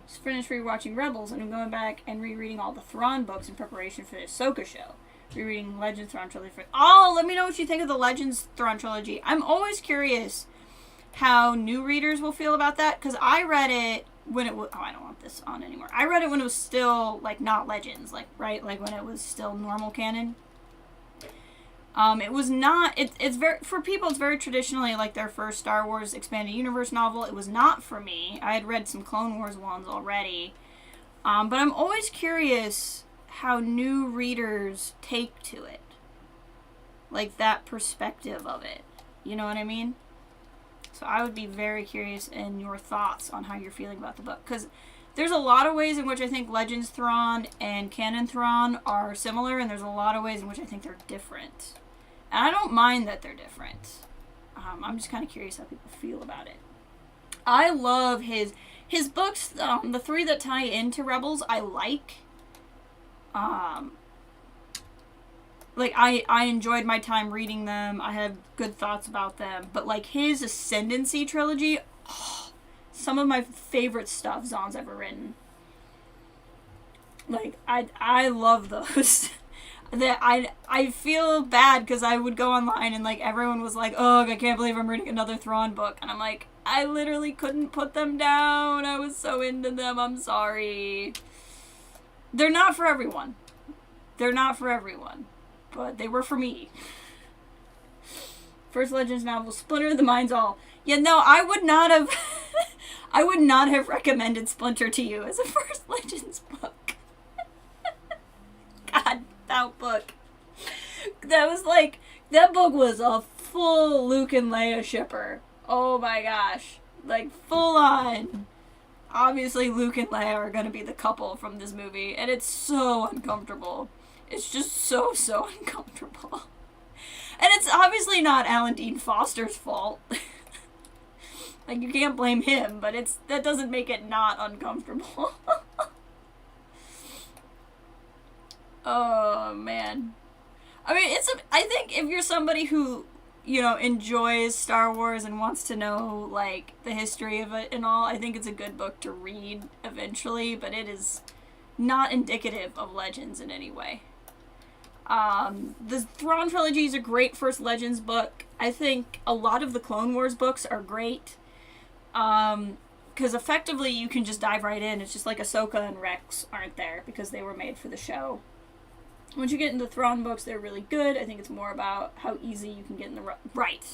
A: Just finished rewatching Rebels and I'm going back and rereading all the Thrawn books in preparation for the Ahsoka show. Rereading Legends Thrawn Trilogy. Oh, let me know what you think of the Legends Thrawn Trilogy. I'm always curious how new readers will feel about that because I read it when it was, oh, I don't want this on anymore. I read it when it was still, like, not Legends, like, right? Like, when it was still normal canon. It was not, it's very, for people, it's very traditionally, like, their first Star Wars Expanded Universe novel. It was not for me. I had read some Clone Wars ones already. But I'm always curious how new readers take to it. Like, that perspective of it. You know what I mean? So I would be very curious in your thoughts on how you're feeling about the book. Because there's a lot of ways in which I think Legends Thrawn and Canon Thrawn are similar, and there's a lot of ways in which I think they're different. And I don't mind that they're different. I'm just kind of curious how people feel about it. I love his books, the three that tie into Rebels, I like. Like, I enjoyed my time reading them. I have good thoughts about them. But, like, his Ascendancy trilogy, oh, some of my favorite stuff Zahn's ever written. Like, I love those. That I feel bad because I would go online and, like, everyone was like, oh, I can't believe I'm reading another Thrawn book. And I'm like, I literally couldn't put them down. I was so into them. I'm sorry. They're not for everyone. They're not for everyone. But they were for me. First Legends novel, Splinter of the Mind's All. Yeah, no, I would not have I would not have recommended Splinter to you as a first Legends book. God, that book. That book was a full Luke and Leia shipper. Oh my gosh. Like, full on. Obviously, Luke and Leia are gonna be the couple from this movie, and it's so uncomfortable. It's just so uncomfortable. And it's obviously not Alan Dean Foster's fault. Like, you can't blame him, but that doesn't make it not uncomfortable. Oh, man. I mean, I think if you're somebody who, you know, enjoys Star Wars and wants to know, like, the history of it and all, I think it's a good book to read eventually, but it is not indicative of Legends in any way. The Thrawn trilogy is a great first Legends book. I think a lot of the Clone Wars books are great. Because effectively you can just dive right in. It's just like Ahsoka and Rex aren't there because they were made for the show. Once you get into Thrawn books, they're really good. I think it's more about how easy you can get in the right.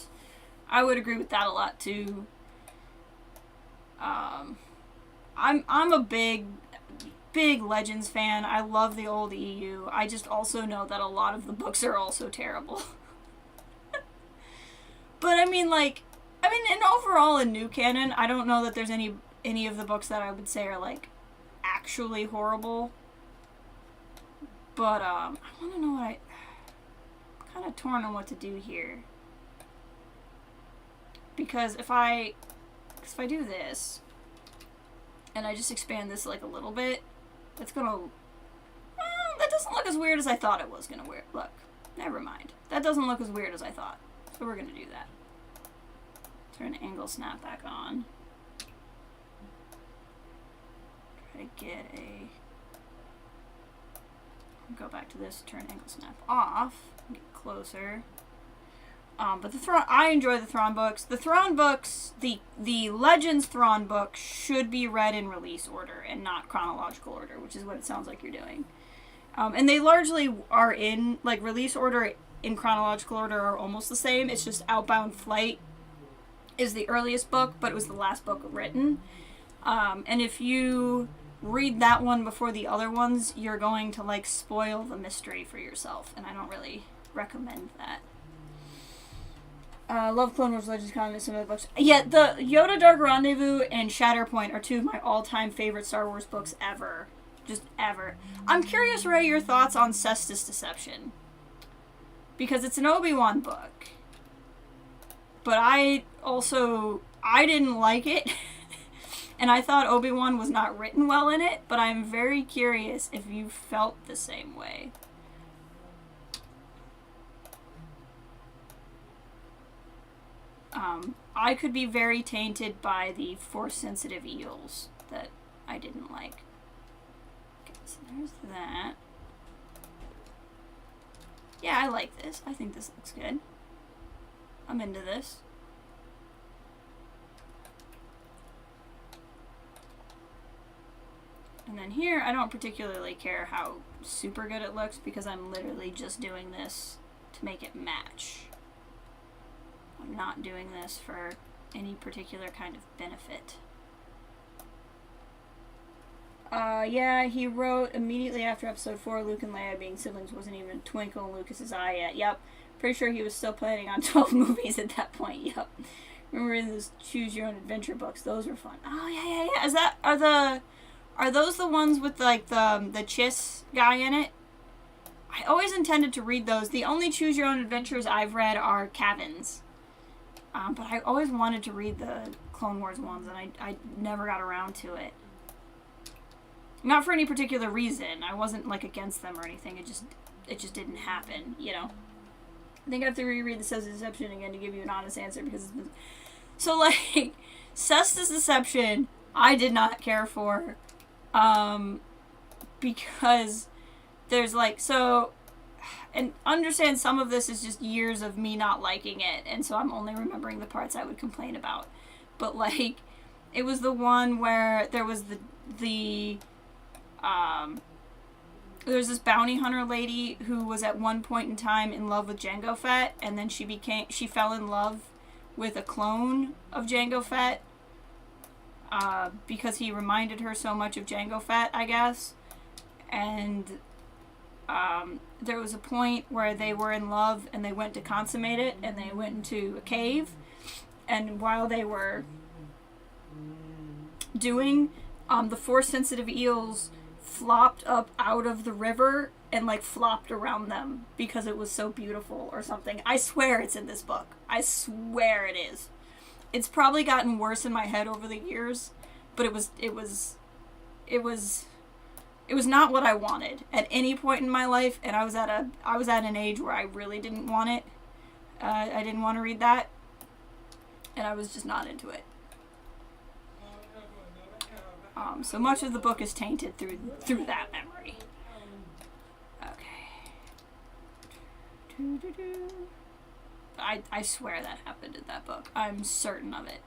A: I would agree with that a lot too. I'm a big Legends fan. I love the old EU. I just also know that a lot of the books are also terrible. But I mean, and overall in new canon, I don't know that there's any of the books that I would say are, like, actually horrible. But, I want to know what I'm kind of torn on what to do here. Because if I do this, and I just expand this, like, a little bit, that's gonna, that doesn't look as weird as I thought it was gonna look. Never mind. That doesn't look as weird as I thought. So we're gonna do that. Turn angle snap back on. Try to get go back to this, turn angle snap off, get closer. But I enjoy the Thrawn books. The Thrawn books, the Legends Thrawn book should be read in release order and not chronological order, which is what it sounds like you're doing. And they largely are in, like, release order in chronological order are almost the same. It's just Outbound Flight is the earliest book, but it was the last book written. And if you read that one before the other ones, you're going to, like, spoil the mystery for yourself, and I don't really recommend that. Love Clone Wars, Legends, Canon, and some of the books. Yeah, the Yoda Dark Rendezvous and Shatterpoint are two of my all-time favorite Star Wars books ever. Just ever. I'm curious, Ray, your thoughts on Cestus Deception. Because it's an Obi-Wan book. But I didn't like it. And I thought Obi-Wan was not written well in it. But I'm very curious if you felt the same way. I could be very tainted by the Force-sensitive eels that I didn't like. Okay, so there's that. Yeah, I like this. I think this looks good. I'm into this. And then here, I don't particularly care how super good it looks because I'm literally just doing this to make it match. I'm not doing this for any particular kind of benefit. Yeah, he wrote immediately after episode 4, Luke and Leia being siblings wasn't even a twinkle in Lucas's eye yet. Yep. Pretty sure he was still planning on 12 movies at that point. Yep. Remember those Choose Your Own Adventure books? Those were fun. Oh, yeah. Is that, are those the ones with, like, the Chiss guy in it? I always intended to read those. The only Choose Your Own Adventures I've read are Cavan's. But I always wanted to read the Clone Wars ones, and I never got around to it. Not for any particular reason. I wasn't, like, against them or anything. It just didn't happen, you know? I think I have to reread the Cestus Deception again to give you an honest answer, because it's been... So, like, Cestus Deception, I did not care for, because there's, like, so... And understand some of this is just years of me not liking it, and so I'm only remembering the parts I would complain about. But, like, it was the one where there was there's this bounty hunter lady who was at one point in time in love with Jango Fett, and then she fell in love with a clone of Jango Fett, because he reminded her so much of Jango Fett, I guess. And there was a point where they were in love and they went to consummate it, and they went into a cave, and while they were doing, the Force-sensitive eels flopped up out of the river and, like, flopped around them because it was so beautiful or something. I swear it's in this book. I swear it is. It's probably gotten worse in my head over the years, but it was not what I wanted at any point in my life, and I was at an age where I really didn't want it. I didn't want to read that, and I was just not into it. So much of the book is tainted through that memory. Okay. I swear that happened in that book. I'm certain of it.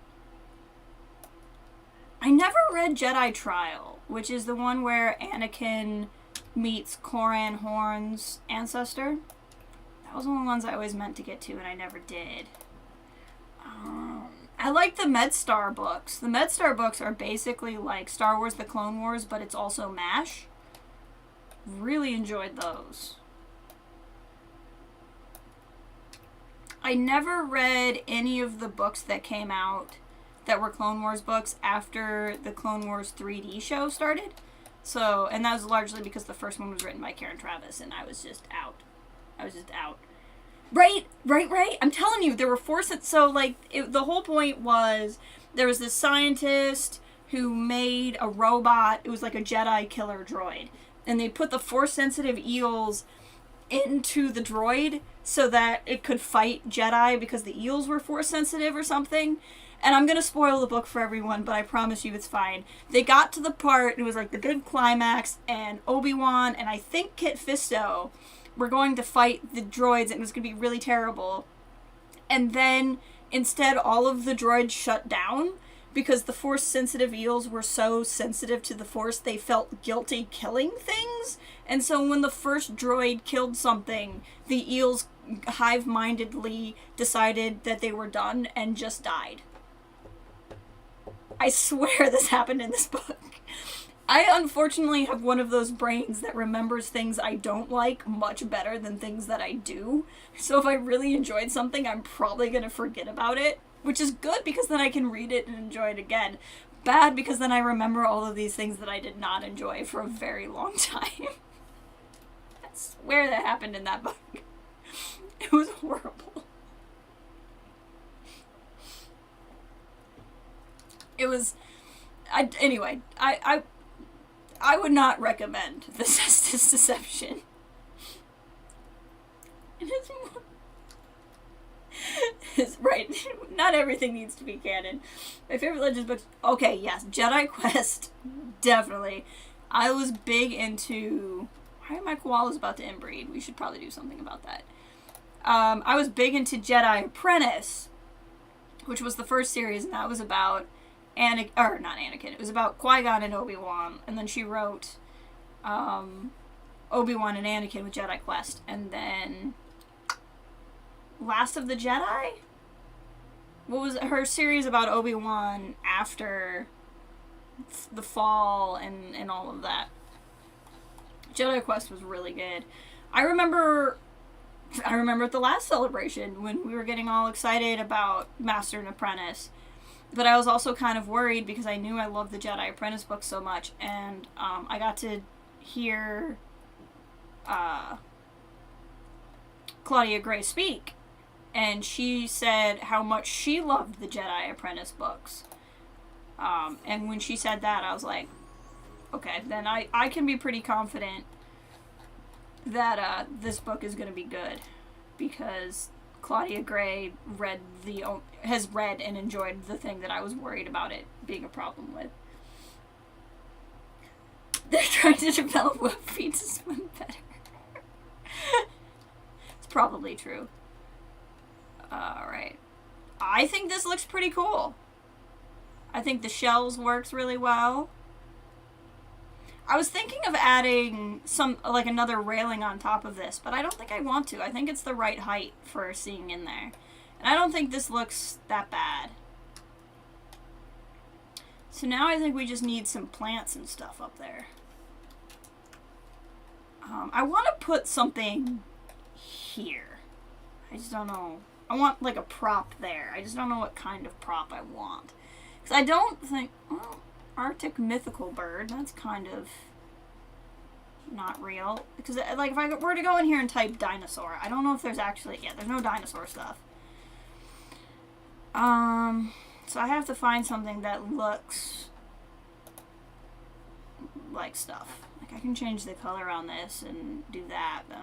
A: I never read Jedi Trial, which is the one where Anakin meets Koran Horn's ancestor. That was one of the ones I always meant to get to, and I never did. I like the MedStar books. The MedStar books are basically like Star Wars The Clone Wars, but it's also MASH. Really enjoyed those. I never read any of the books that came out that were Clone Wars books after the Clone Wars 3D show started. So, and that was largely because the first one was written by Karen Traviss, and I was just out. Right. I'm telling you, there were so, like, the whole point was there was this scientist who made a robot. It was like a Jedi killer droid. And they put the Force-sensitive eels into the droid so that it could fight Jedi because the eels were Force-sensitive or something. And I'm going to spoil the book for everyone, but I promise you it's fine. They got to the part, it was like the big climax, and Obi-Wan and I think Kit Fisto were going to fight the droids, and it was going to be really terrible. And then, instead, all of the droids shut down because the Force-sensitive eels were so sensitive to the Force, they felt guilty killing things. And so when the first droid killed something, the eels hive-mindedly decided that they were done and just died. I swear this happened in this book. I unfortunately have one of those brains that remembers things I don't like much better than things that I do. So if I really enjoyed something, I'm probably going to forget about it. Which is good because then I can read it and enjoy it again. Bad because then I remember all of these things that I did not enjoy for a very long time. I swear that happened in that book. It was horrible. It was... Anyway, I would not recommend the Cestus Deception. It's right. Not everything needs to be canon. My favorite Legends books... Okay, yes. Jedi Quest. Definitely. I was big into... Why are my koalas about to inbreed? We should probably do something about that. I was big into Jedi Apprentice, which was the first series, and that was about Anakin, or not Anakin, it was about Qui-Gon and Obi-Wan, and then she wrote Obi-Wan and Anakin with Jedi Quest, and then Last of the Jedi? What was her series about Obi-Wan after the fall and all of that? Jedi Quest was really good. I remember at the last celebration when we were getting all excited about Master and Apprentice, but I was also kind of worried because I knew I loved the Jedi Apprentice books so much, and I got to hear Claudia Gray speak, and she said how much she loved the Jedi Apprentice books. And when she said that, I was like, okay, then I can be pretty confident that this book is going to be good, because Claudia Gray has read and enjoyed the thing that I was worried about it being a problem with. They're trying to develop web feet to swim better. It's probably true. Alright. I think this looks pretty cool. I think the shells works really well. I was thinking of adding another railing on top of this, but I don't think I want to. I think it's the right height for seeing in there. And I don't think this looks that bad. So now I think we just need some plants and stuff up there. I want to put something here. I just don't know. I want like a prop there. I just don't know what kind of prop I want. Because I don't think... Well, Arctic mythical bird. That's kind of not real. Because, like, if I were to go in here and type dinosaur, I don't know if there's actually... Yeah, there's no dinosaur stuff. So I have to find something that looks like stuff. Like, I can change the color on this and do that, but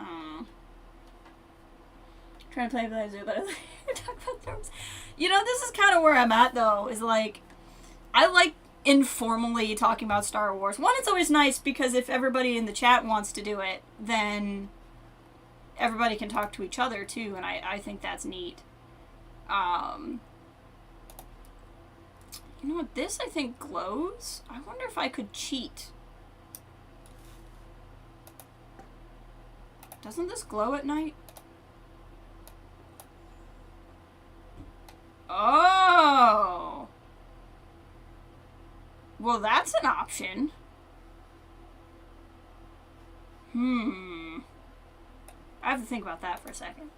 A: trying to play with Zoo, but I talk about terms. You know, this is kind of where I'm at, though, is like, I like informally talking about Star Wars. One, it's always nice because if everybody in the chat wants to do it, then everybody can talk to each other too, and I think that's neat. You know what, this I think glows? I wonder if I could cheat. Doesn't this glow at night? Oh! Well, that's an option. I have to think about that for a second.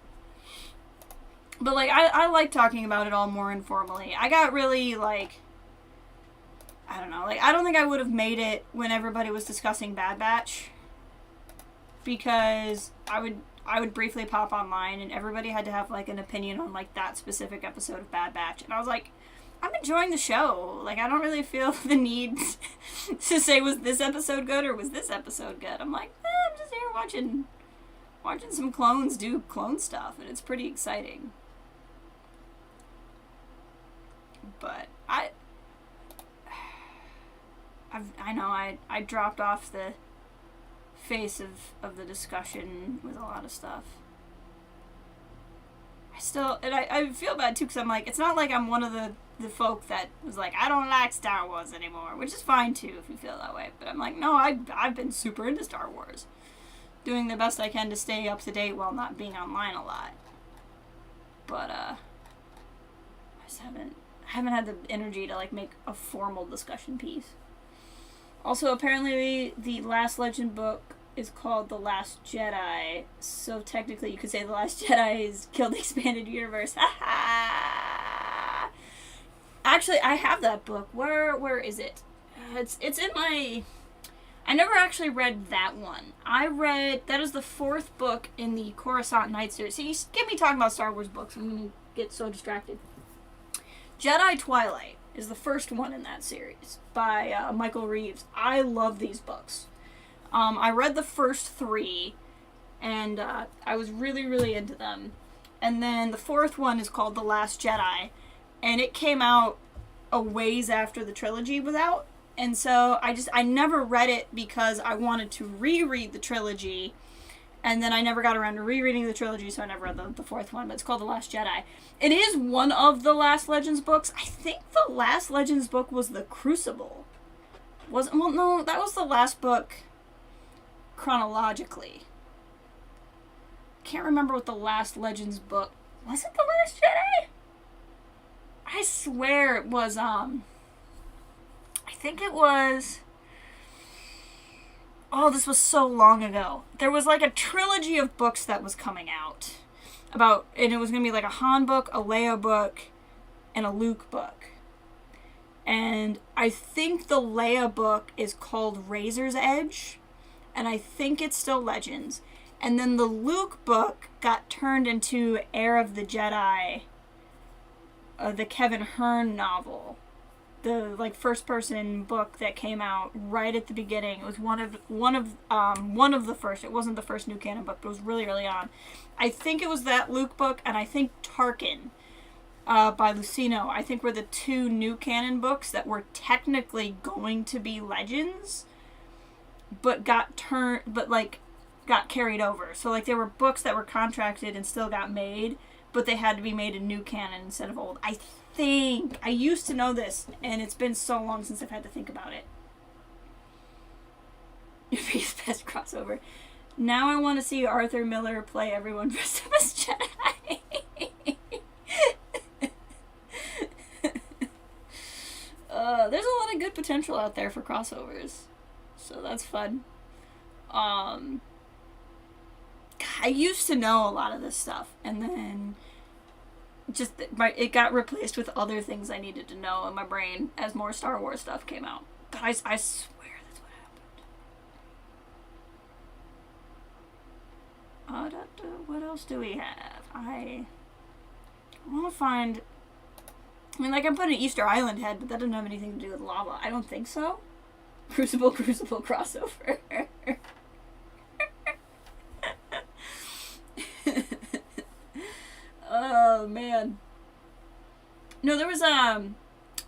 A: But, like, I like talking about it all more informally. I got really, like... I don't know. Like, I don't think I would have made it when everybody was discussing Bad Batch. Because I would briefly pop online and everybody had to have, like, an opinion on, like, that specific episode of Bad Batch. And I was like... I'm enjoying the show. Like, I don't really feel the need to say, was this episode good or was this episode good? I'm like, I'm just here watching some clones do clone stuff, and it's pretty exciting. But I know I dropped off the face of the discussion with a lot of stuff. I feel bad too, because I'm like, it's not like I'm one of the folk that was like, I don't like Star Wars anymore, which is fine too if you feel that way. But I'm like, no, I've been super into Star Wars, doing the best I can to stay up to date while not being online a lot. But I just haven't had the energy to like make a formal discussion piece. Also, apparently the Last Legend book is called The Last Jedi, so technically you could say The Last Jedi is killed the expanded universe. Actually, I have that book. Where is it? It's in my... I never actually read that one. That is the 4th book in the Coruscant Night series. See, you get me talking about Star Wars books, I'm going to get so distracted. Jedi Twilight is the first one in that series by Michael Reeves. I love these books. I read the first 3, and I was really, really into them. And then the 4th one is called The Last Jedi, and it came out a ways after the trilogy was out. And so I never read it because I wanted to reread the trilogy And then I never got around to rereading the trilogy, so I never read the fourth one, but it's called The Last Jedi. It is one of the Last Legends books. I think the last Legends book was The Crucible. Well, no, that was the last book chronologically. Can't remember what the last Legends book... Was it The Last Jedi? I swear it was, I think it was... Oh, this was so long ago. There was like a trilogy of books that was coming out. And it was going to be like a Han book, a Leia book, and a Luke book. And I think the Leia book is called Razor's Edge. And I think it's still Legends. And then the Luke book got turned into Heir of the Jedi, the Kevin Hearn novel. The like first person book that came out right at the beginning. It was one of the first. It wasn't the first new canon book, but it was really early on. I think it was that Luke book, and I think Tarkin by Lucino, I think were the two new canon books that were technically going to be Legends, but got carried over. So like there were books that were contracted and still got made, but they had to be made in new canon instead of old. I used to know this, and it's been so long since I've had to think about it. Your biggest best crossover. Now I want to see Arthur Miller play everyone dressed up as Jedi. There's a lot of good potential out there for crossovers, so that's fun. I used to know a lot of this stuff, and then it got replaced with other things I needed to know in my brain as more Star Wars stuff came out. But I swear that's what happened. What else do we have? I want to find... I mean, like, I'm putting an Easter Island head, but that doesn't have anything to do with lava. I don't think so. Crucible crossover. Oh, man. No, there was,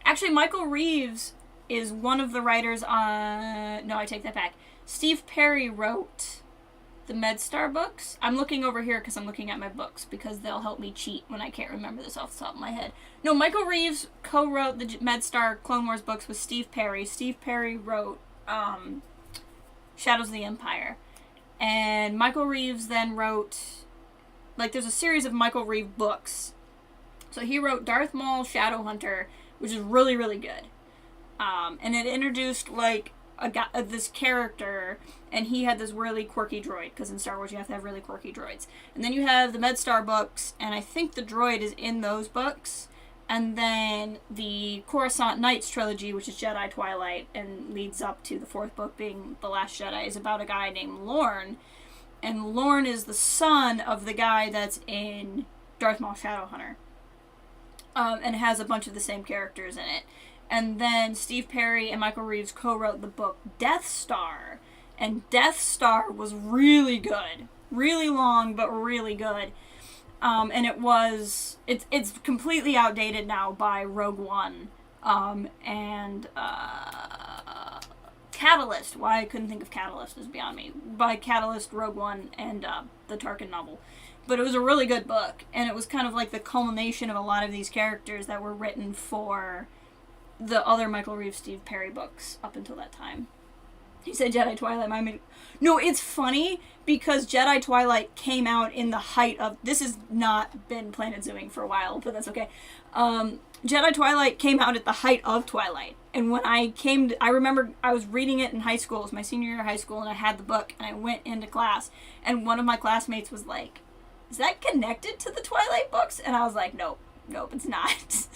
A: actually, Michael Reeves is one of the writers on... No, I take that back. Steve Perry wrote the MedStar books. I'm looking over here because I'm looking at my books, because they'll help me cheat when I can't remember this off the top of my head. No, Michael Reeves co-wrote the MedStar Clone Wars books with Steve Perry. Steve Perry wrote, Shadows of the Empire. And Michael Reeves then wrote... Like, there's a series of Michael Reeves books. So he wrote Darth Maul Shadowhunter, which is really, really good. And it introduced, like, this character, and he had this really quirky droid, because in Star Wars you have to have really quirky droids. And then you have the MedStar books, and I think the droid is in those books. And then the Coruscant Nights trilogy, which is Jedi Twilight, and leads up to the fourth book being The Last Jedi, is about a guy named Lorne. And Lorne is the son of the guy that's in Darth Maul Shadowhunter. And has a bunch of the same characters in it. And then Steve Perry and Michael Reeves co-wrote the book Death Star. And Death Star was really good. Really long, but really good. And it's completely outdated now by Rogue One. And Catalyst. Why I couldn't think of Catalyst is beyond me. By Catalyst, Rogue One, and the Tarkin novel. But it was a really good book. And it was kind of like the culmination of a lot of these characters that were written for the other Michael Reeves, Steve Perry books up until that time. He said Jedi Twilight. No, it's funny because Jedi Twilight came out in the height of... This has not been Planet Zooing for a while, but that's okay. Jedi Twilight came out at the height of Twilight. And when I remember I was reading it in high school. It was my senior year of high school, and I had the book, and I went into class. And one of my classmates was like, is that connected to the Twilight books? And I was like, nope, it's not.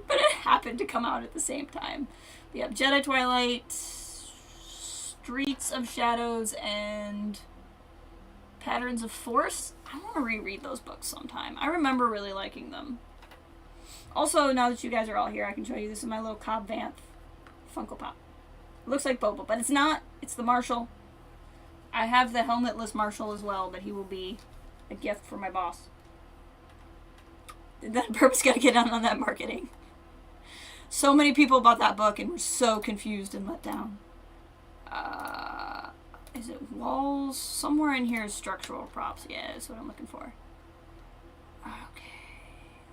A: But it happened to come out at the same time. Yeah, Jedi Twilight, Streets of Shadows, and Patterns of Force. I want to reread those books sometime. I remember really liking them. Also, now that you guys are all here, I can show you. This is my little Cobb Vanth Funko Pop. It looks like Boba, but it's not. It's the Marshal. I have the helmetless Marshal as well, but he will be a gift for my boss. Did that on purpose, gotta get on that marketing. So many people bought that book and were so confused and let down. Is it walls. Somewhere in here is structural props. Yeah, that's what I'm looking for. Okay.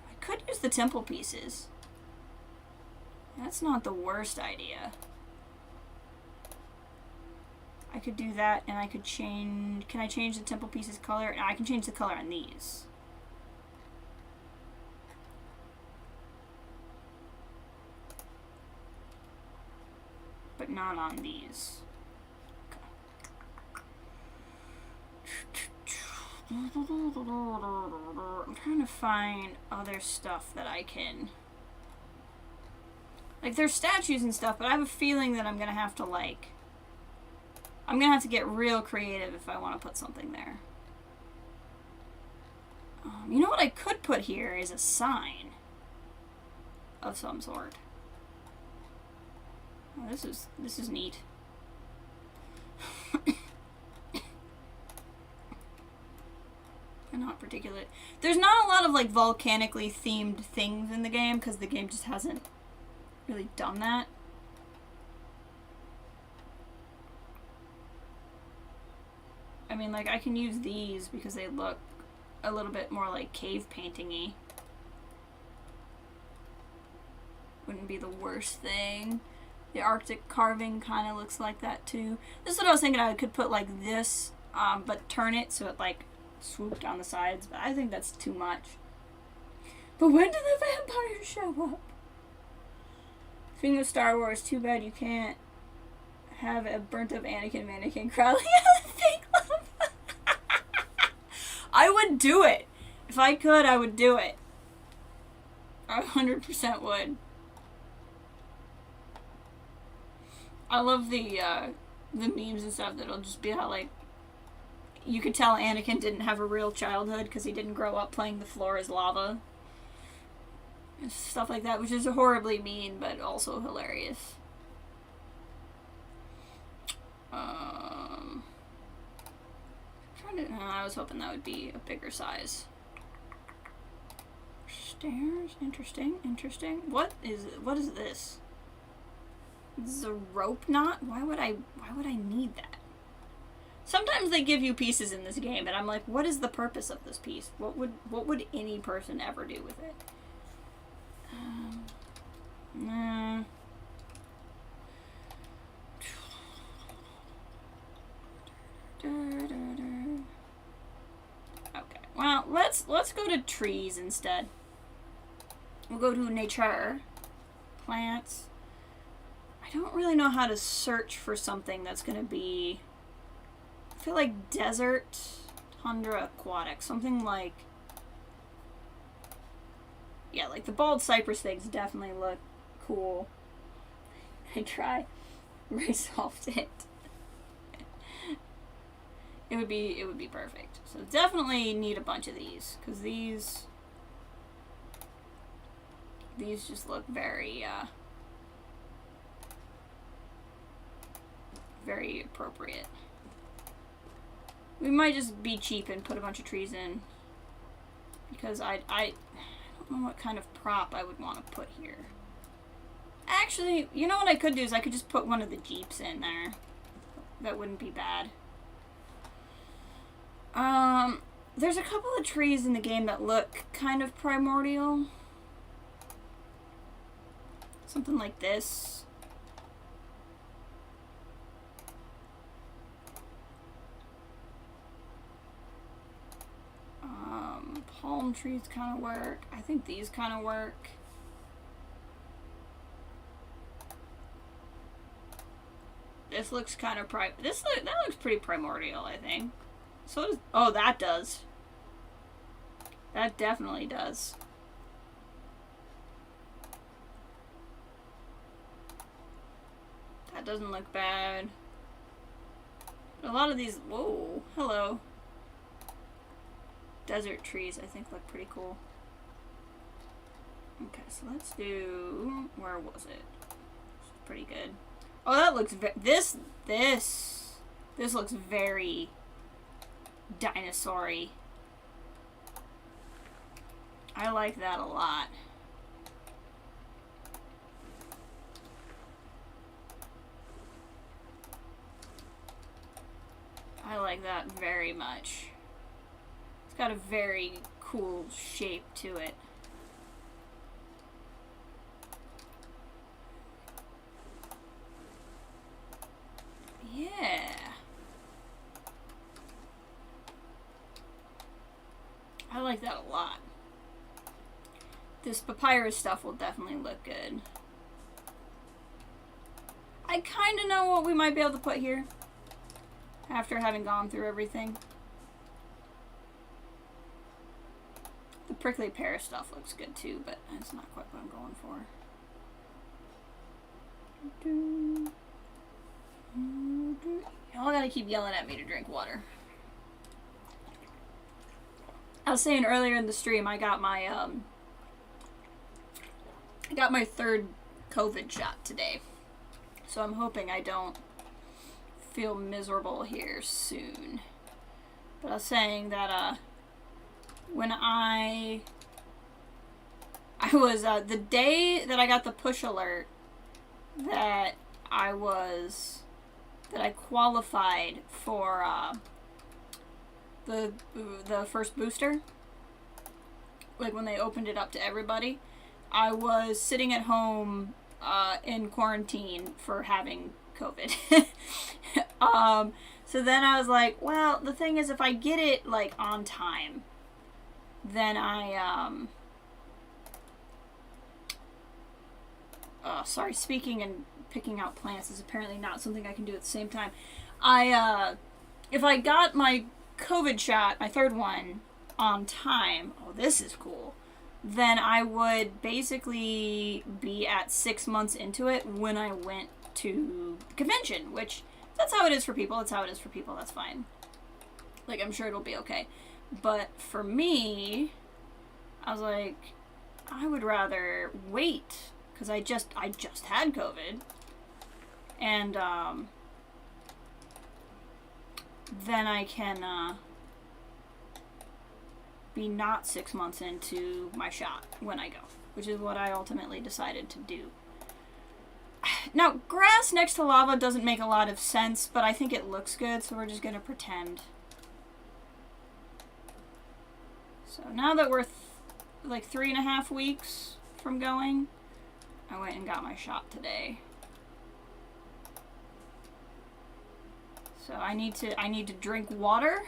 A: I could use the temple pieces. That's not the worst idea. I could do that, and I could change... Can I change the temple pieces color? No, I can change the color on these. But not on these. Okay. I'm trying to find other stuff that I can... Like, there's statues and stuff, but I have a feeling that I'm gonna have to, like... I'm gonna have to get real creative if I want to put something there. You know what I could put here is a sign of some sort. Oh, this is neat. Not particularly. There's not a lot of like volcanically themed things in the game because the game just hasn't really done that. I mean, like, I can use these because they look a little bit more like cave painting-y. Wouldn't be the worst thing. The Arctic carving kind of looks like that too. This is what I was thinking. I could put like this, but turn it so it like swooped down the sides. But I think that's too much. But when do the vampires show up? Speaking of Star Wars, too bad you can't have a burnt up Anakin crawling out of the thing. I would do it. If I could, I would do it. I 100% would. I love the memes and stuff that'll just be how, like, you could tell Anakin didn't have a real childhood because he didn't grow up playing the floor as lava. Stuff like that, which is horribly mean, but also hilarious. I was hoping that would be a bigger size. Stairs? Interesting. What is this? This is a rope knot? Why would I need that? Sometimes they give you pieces in this game, and I'm like, what is the purpose of this piece? What would any person ever do with it? Nah. Okay. Well, let's go to trees instead. We'll go to nature. Plants. I don't really know how to search for something that's gonna be... I feel like desert, tundra, aquatic. Something like... Yeah, like the bald cypress things definitely look cool. I try. Very soft it. It would be perfect. So definitely need a bunch of these, because these just look very very appropriate. We might just be cheap and put a bunch of trees in, because I don't know what kind of prop I would want to put here. Actually, you know what I could do is I could just put one of the Jeeps in there. That wouldn't be bad. There's a couple of trees in the game that look kind of primordial. Something like this. Palm trees kind of work. I think these kind of work. This looks kind of that looks pretty primordial, I think. So does, oh, that does. That definitely does. That doesn't look bad. A lot of these, whoa, hello. Desert trees, I think, look pretty cool. Okay, so let's do, where was it? It's pretty good. Oh, that looks, this looks very dinosaur-y. I like that a lot. like that very much. It's got a very cool shape to it. Yeah. I like that a lot. This papyrus stuff will definitely look good. I kind of know what we might be able to put here after having gone through everything. The prickly pear stuff looks good too, but that's not quite what I'm going for. Y'all gotta keep yelling at me to drink water. I was saying earlier in the stream, I got my third COVID shot today. So I'm hoping I don't feel miserable here soon. But I was saying that when I was the day that I got the push alert that I qualified for the first booster, like when they opened it up to everybody, I was sitting at home in quarantine for having COVID. So then I was like, well, the thing is, if I get it like on time, then sorry, speaking and picking out plants is apparently not something I can do at the same time. If I got my COVID shot, my third one, on time, oh, this is cool, then I would basically be at 6 months into it when I went to the convention, which, that's how it is for people, that's fine. Like, I'm sure it'll be okay. But for me, I was like, I would rather wait, because I just had COVID, and then I can be not 6 months into my shot when I go, which is what I ultimately decided to do. Now, grass next to lava doesn't make a lot of sense, but I think it looks good, so we're just gonna pretend. So now that we're like 3.5 weeks from going, I went and got my shot today. So I need to drink water,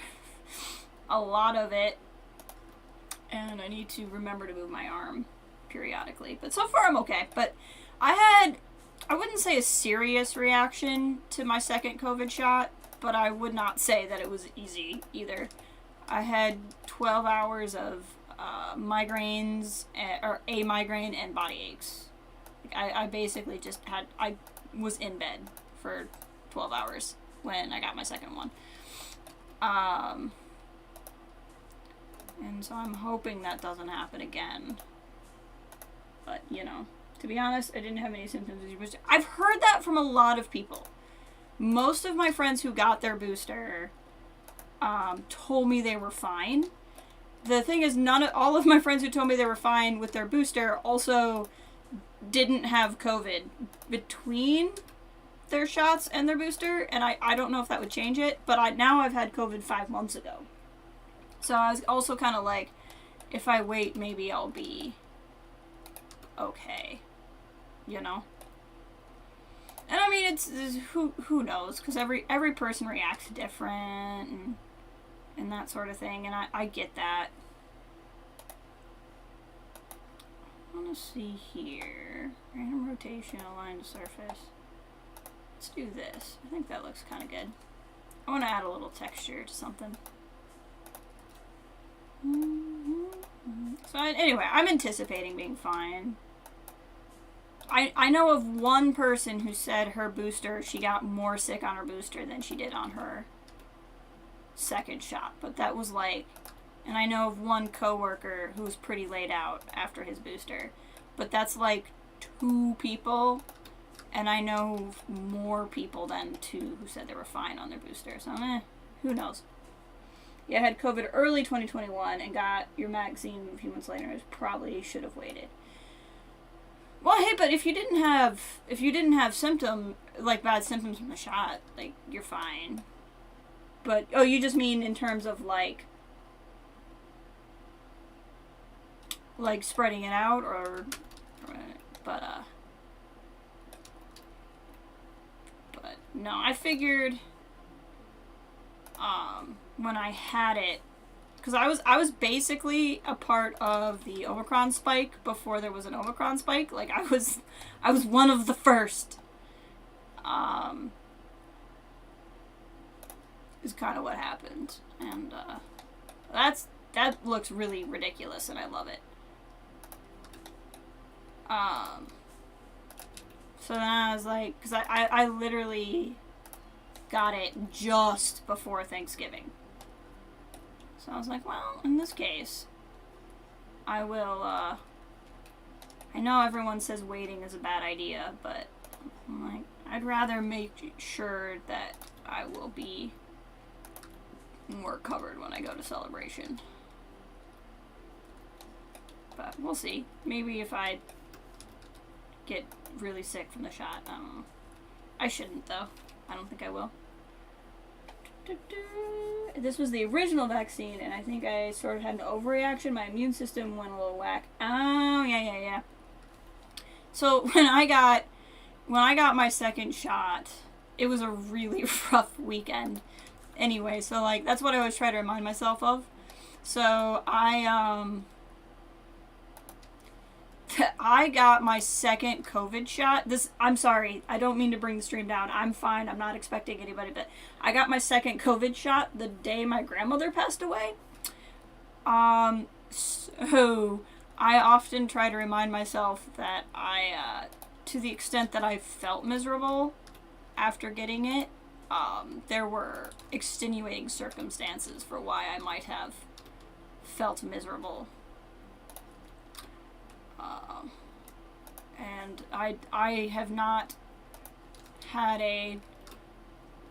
A: a lot of it, and I need to remember to move my arm periodically. But so far I'm okay. But I wouldn't say a serious reaction to my second COVID shot, but I would not say that it was easy either. I had 12 hours of migraines, or a migraine and body aches. I basically just had, I was in bed for 12 hours when I got my second one. And so I'm hoping that doesn't happen again. But, you know, to be honest, I didn't have any symptoms as your booster. I've heard that from a lot of people. Most of my friends who got their booster told me they were fine. The thing is, all of my friends who told me they were fine with their booster also didn't have COVID between their shots and their booster, and I don't know if that would change it, but now I've had COVID 5 months ago. So I was also kind of like, if I wait, maybe I'll be okay, you know? And I mean, it's who knows, because every person reacts different, and that sort of thing, and I get that. I want to see here. Random rotation, align to surface. Let's do this. I think that looks kind of good. I want to add a little texture to something. So anyway, I'm anticipating being fine. I know of one person who said her booster, she got more sick on her booster than she did on her second shot. But that was like, and I know of one coworker who was pretty laid out after his booster. But that's like 2 people. And I know more people than 2 who said they were fine on their booster. So, who knows. Yeah, I had COVID early 2021 and got your vaccine a few months later. I probably should have waited. Well, hey, but if you didn't have symptoms, like bad symptoms from the shot, like, you're fine. But, oh, you just mean in terms of, like spreading it out, or, but no, I figured, when I had it, because I was basically a part of the Omicron spike before there was an Omicron spike. Like, I was one of the first, is kind of what happened, and, that looks really ridiculous, and I love it. So then I was like, because I literally got it just before Thanksgiving. So I was like, well, in this case, I will, I know everyone says waiting is a bad idea, but I'm like, I'd rather make sure that I will be more covered when I go to Celebration. But we'll see. Maybe if I get really sick from the shot, I don't know. I shouldn't, though. I don't think I will. This was the original vaccine, and I think I sort of had an overreaction. My immune system went a little whack. Oh, yeah. So when I got my second shot, it was a really rough weekend. Anyway, so like that's what I always try to remind myself of. So I got my second COVID shot. I'm sorry, I don't mean to bring the stream down. I'm fine. I'm not expecting anybody, but I got my second COVID shot the day my grandmother passed away. So I often try to remind myself that to the extent that I felt miserable after getting it, there were extenuating circumstances for why I might have felt miserable. And I have not had a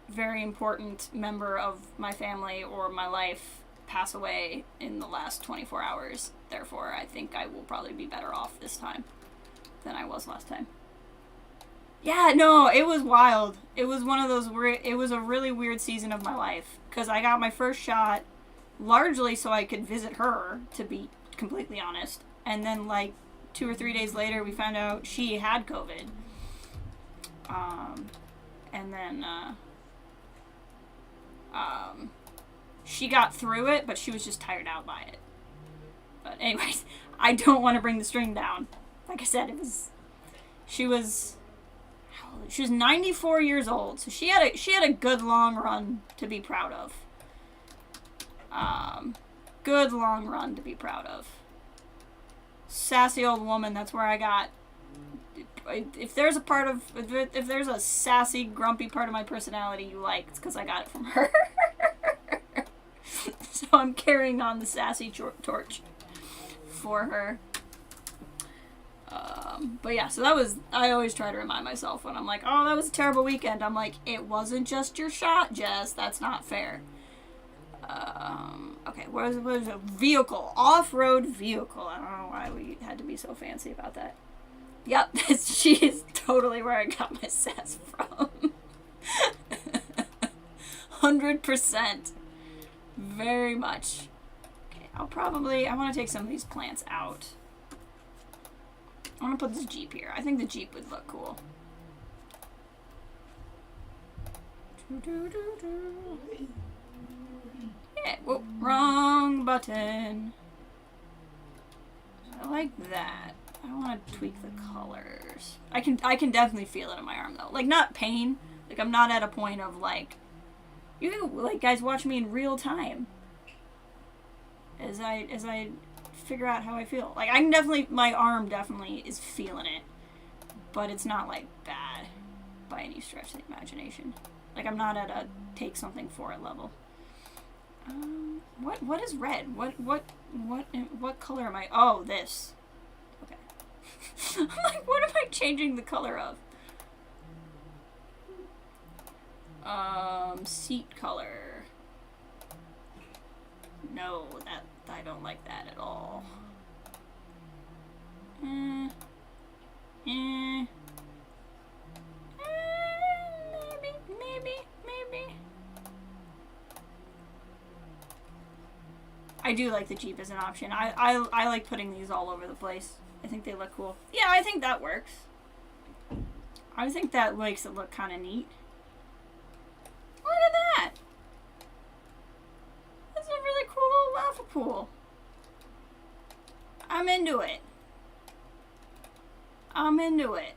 A: very important member of my family or my life pass away in the last 24 hours. Therefore, I think I will probably be better off this time than I was last time. Yeah, no, it was wild. It was one of those it was a really weird season of my life, because I got my first shot largely so I could visit her, to be completely honest. And then, like, 2 or 3 days later, we found out she had COVID. And then, she got through it, but she was just tired out by it. But anyways, I don't want to bring the string down. Like I said, she was 94 years old, so she had a good long run to be proud of. Good long run to be proud of. Sassy old woman, that's where I got. If there's a sassy, grumpy part of my personality you like, it's because I got it from her. So I'm carrying on the sassy torch for her. But yeah, so I always try to remind myself when I'm like, oh, that was a terrible weekend. I'm like, it wasn't just your shot, Jess. That's not fair. Okay, what is a vehicle? Off-road vehicle. I don't know why we had to be so fancy about that. Yep, she is totally where I got my sass from. 100%. Very much. Okay, I want to take some of these plants out. I want to put this Jeep here. I think the Jeep would look cool. Yeah, whoop, wrong button. I like that. I want to tweak the colors. I can definitely feel it in my arm though. Like, not pain. Like, I'm not at a point of like, you can, like, guys watch me in real time as I figure out how I feel. Like, my arm definitely is feeling it, but it's not like bad by any stretch of the imagination. Like, I'm not at a take something for it level. What is red? What color am I? Oh, this. Okay. I'm like, what am I changing the color of? Seat color. No, I don't like that at all. Maybe. I do like the Jeep as an option. I like putting these all over the place. I think they look cool. Yeah, I think that works. I think that makes it look kind of neat. Look at that! That's a really cool little lava pool. I'm into it. I'm into it.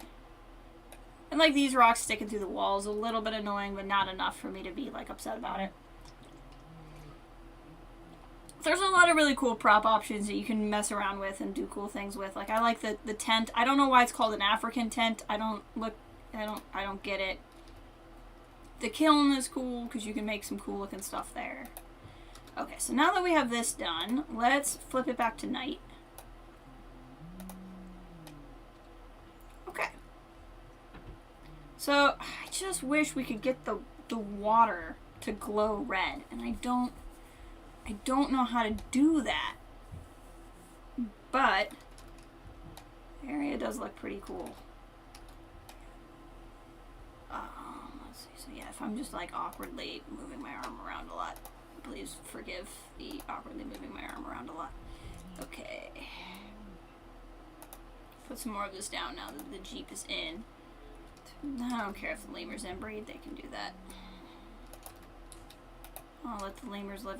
A: And like these rocks sticking through the walls, a little bit annoying, but not enough for me to be like upset about it. There's a lot of really cool prop options that you can mess around with and do cool things with. Like I like the tent. I don't know why it's called an African tent. I don't get it. The kiln is cool because you can make some cool looking stuff there. Okay, so now that we have this done, let's flip it back to night. Okay. So I just wish we could get the water to glow red, and I don't know how to do that. But the area does look pretty cool. Let's see. So yeah, if I'm just like awkwardly moving my arm around a lot, please forgive the awkwardly moving my arm around a lot. Okay. Put some more of this down now that the Jeep is in. I don't care if the lemurs inbreed, they can do that. I'll let the lemurs live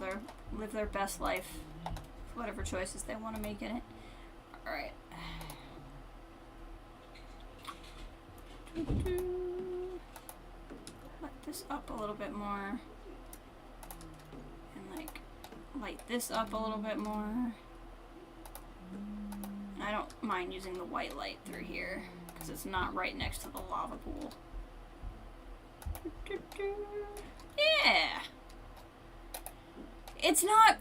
A: their best life, whatever choices they want to make in it. All right. Light this up a little bit more, and like light this up a little bit more. I don't mind using the white light through here because it's not right next to the lava pool. Yeah. It's not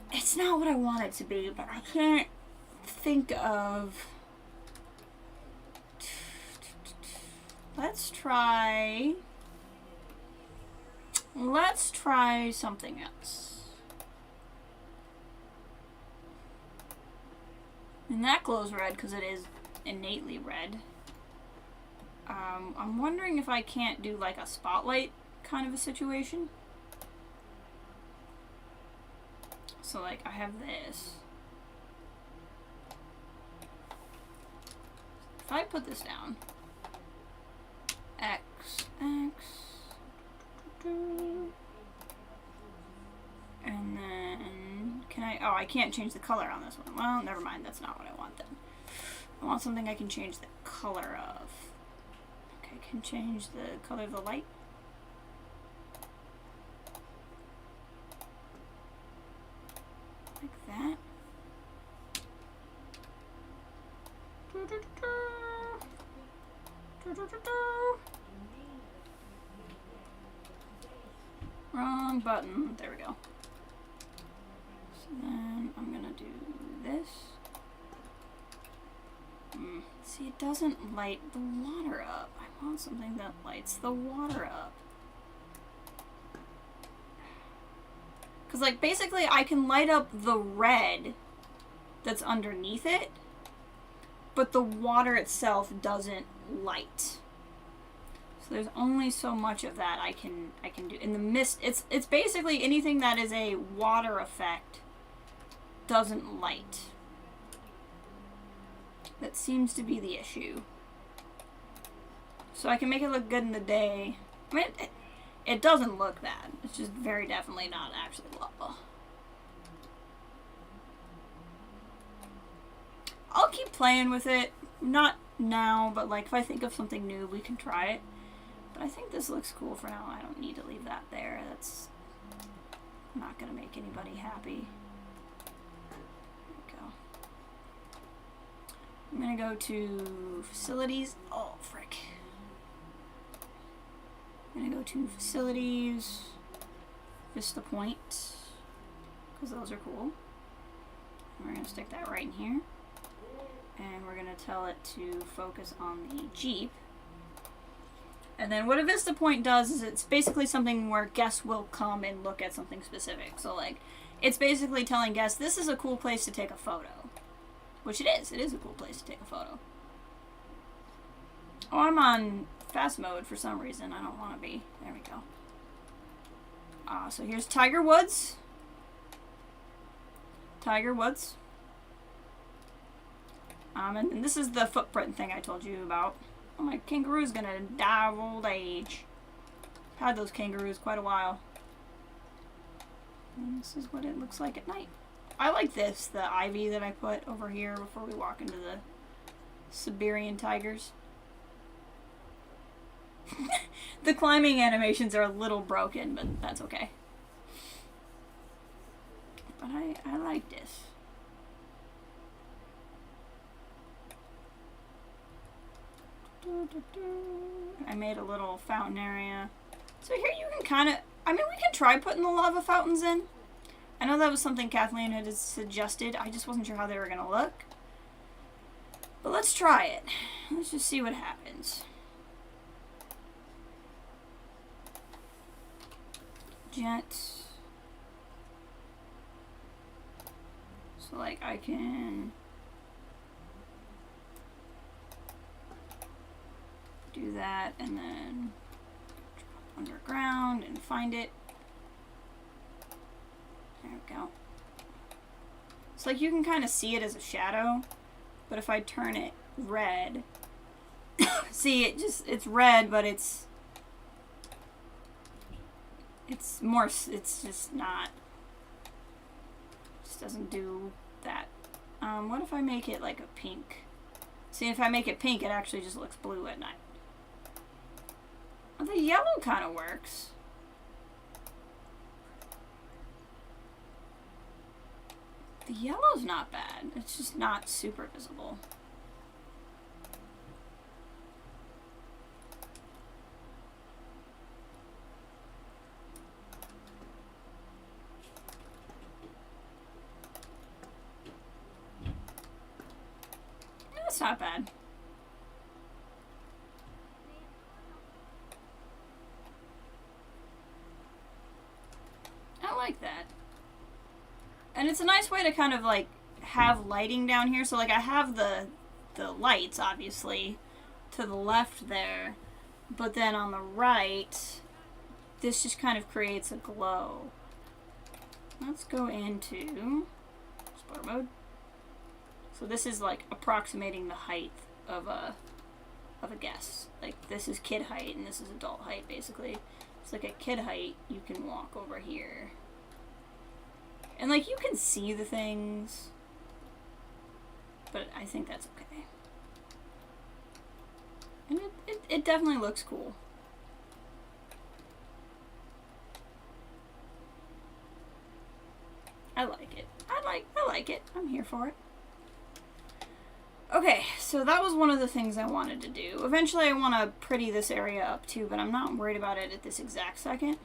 A: what I want it to be, but I can't think of... Let's try something else. And that glows red because it is innately red. I'm wondering if I can't do like a spotlight kind of a situation. So like I have this. If I put this down, X, and then I can't change the color on this one. Well, never mind, that's not what I want then. I want something I can change the color of. Okay, I can change the color of the light. Like that. Wrong button. There we go. So then I'm gonna do this. See, it doesn't light the water up. I want something that lights the water up. Because, like, basically I can light up the red that's underneath it, but the water itself doesn't light. So there's only so much of that I can do. In the mist, it's basically anything that is a water effect doesn't light. That seems to be the issue. So I can make it look good in the day. I mean, it doesn't look bad. It's just very definitely not actually lava. I'll keep playing with it. Not now, but like if I think of something new, we can try it. But I think this looks cool for now. I don't need to leave that there. That's not going to make anybody happy. There we go. I'm going to go to facilities. Oh, frick. I'm going to go to facilities, Vista Point, because those are cool. And we're going to stick that right in here. And we're going to tell it to focus on the Jeep. And then what a Vista Point does is it's basically something where guests will come and look at something specific. So like, it's basically telling guests, this is a cool place to take a photo. Which it is. It is a cool place to take a photo. Oh, I'm on fast mode for some reason. I don't want to be. There we go. So here's Tiger Woods. Tiger Woods. And this is the footprint thing I told you about. Oh, my kangaroo's gonna die of old age. I've had those kangaroos quite a while. And this is what it looks like at night. I like this, the ivy that I put over here before we walk into the Siberian tigers. The climbing animations are a little broken, but that's okay. But I like this. I made a little fountain area. So here you can kind of, I mean, we can try putting the lava fountains in. I know that was something Kathleen had suggested. I just wasn't sure how they were going to look. But let's try it. Let's just see what happens. Jets. So like I can do that and then drop underground and find it. There we go. It's like you can kind of see it as a shadow, but if I turn it red, see it's red, but it's more, it's just not, just doesn't do that. What if I make it like a pink? See, if I make it pink, it actually just looks blue at night. Well, the yellow kind of works. The yellow's not bad. It's just not super visible. That's not bad. I like that. And it's a nice way to kind of like have lighting down here. So like I have the lights obviously to the left there, but then on the right this just kind of creates a glow. Let's go into explore mode. So this is like approximating the height of a guess. Like this is kid height and this is adult height basically. It's like at kid height you can walk over here. And like you can see the things, but I think that's okay. And it definitely looks cool. I like it. I like it. I'm here for it. Okay, so that was one of the things I wanted to do. Eventually I want to pretty this area up too, but I'm not worried about it at this exact second.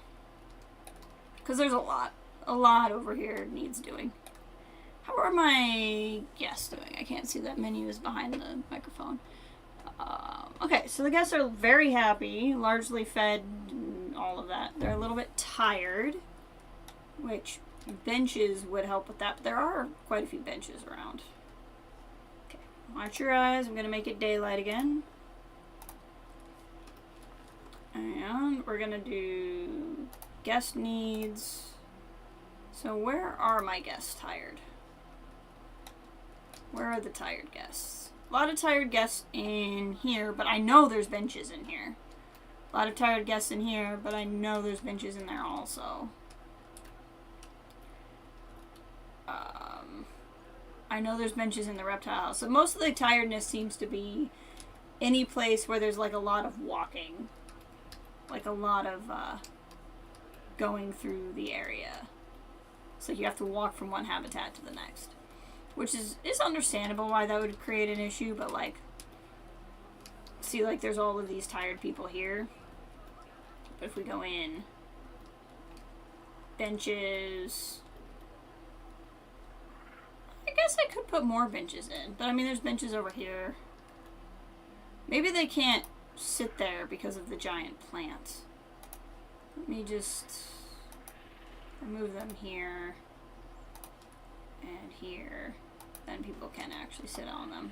A: Because there's a lot over here needs doing. How are my guests doing? I can't see that menu is behind the microphone. Okay, so the guests are very happy, largely fed, and all of that. They're a little bit tired, which benches would help with that, but there are quite a few benches around. Okay, watch your eyes. I'm going to make it daylight again. And we're going to do guest needs. So where are my guests tired? Where are the tired guests? A lot of tired guests in here, but I know there's benches in here. A lot of tired guests in here, but I know there's benches in there also. I know there's benches in the reptile house. So most of the tiredness seems to be any place where there's like a lot of walking. Like a lot of going through the area. So you have to walk from one habitat to the next. Which is understandable why that would create an issue, but like, see, like there's all of these tired people here. But if we go in, benches, I guess I could put more benches in, but I mean there's benches over here. Maybe they can't sit there because of the giant plants. Let me just remove them here and here. Then people can actually sit on them.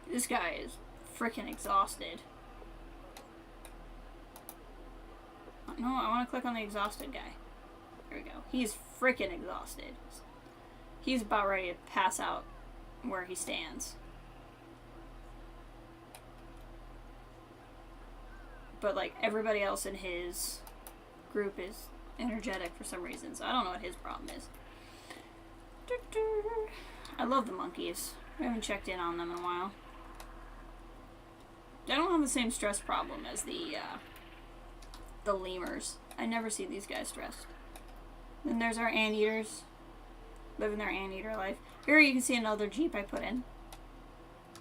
A: This guy is freaking exhausted. No, I want to click on the exhausted guy. There we go. He's freaking exhausted. He's about ready to pass out where he stands. But, like, everybody else in his group is energetic for some reason, so I don't know what his problem is. I love the monkeys. I haven't checked in on them in a while. They don't have the same stress problem as the lemurs. I never see these guys stressed. Then there's our anteaters. Living their anteater life. Here you can see another jeep I put in.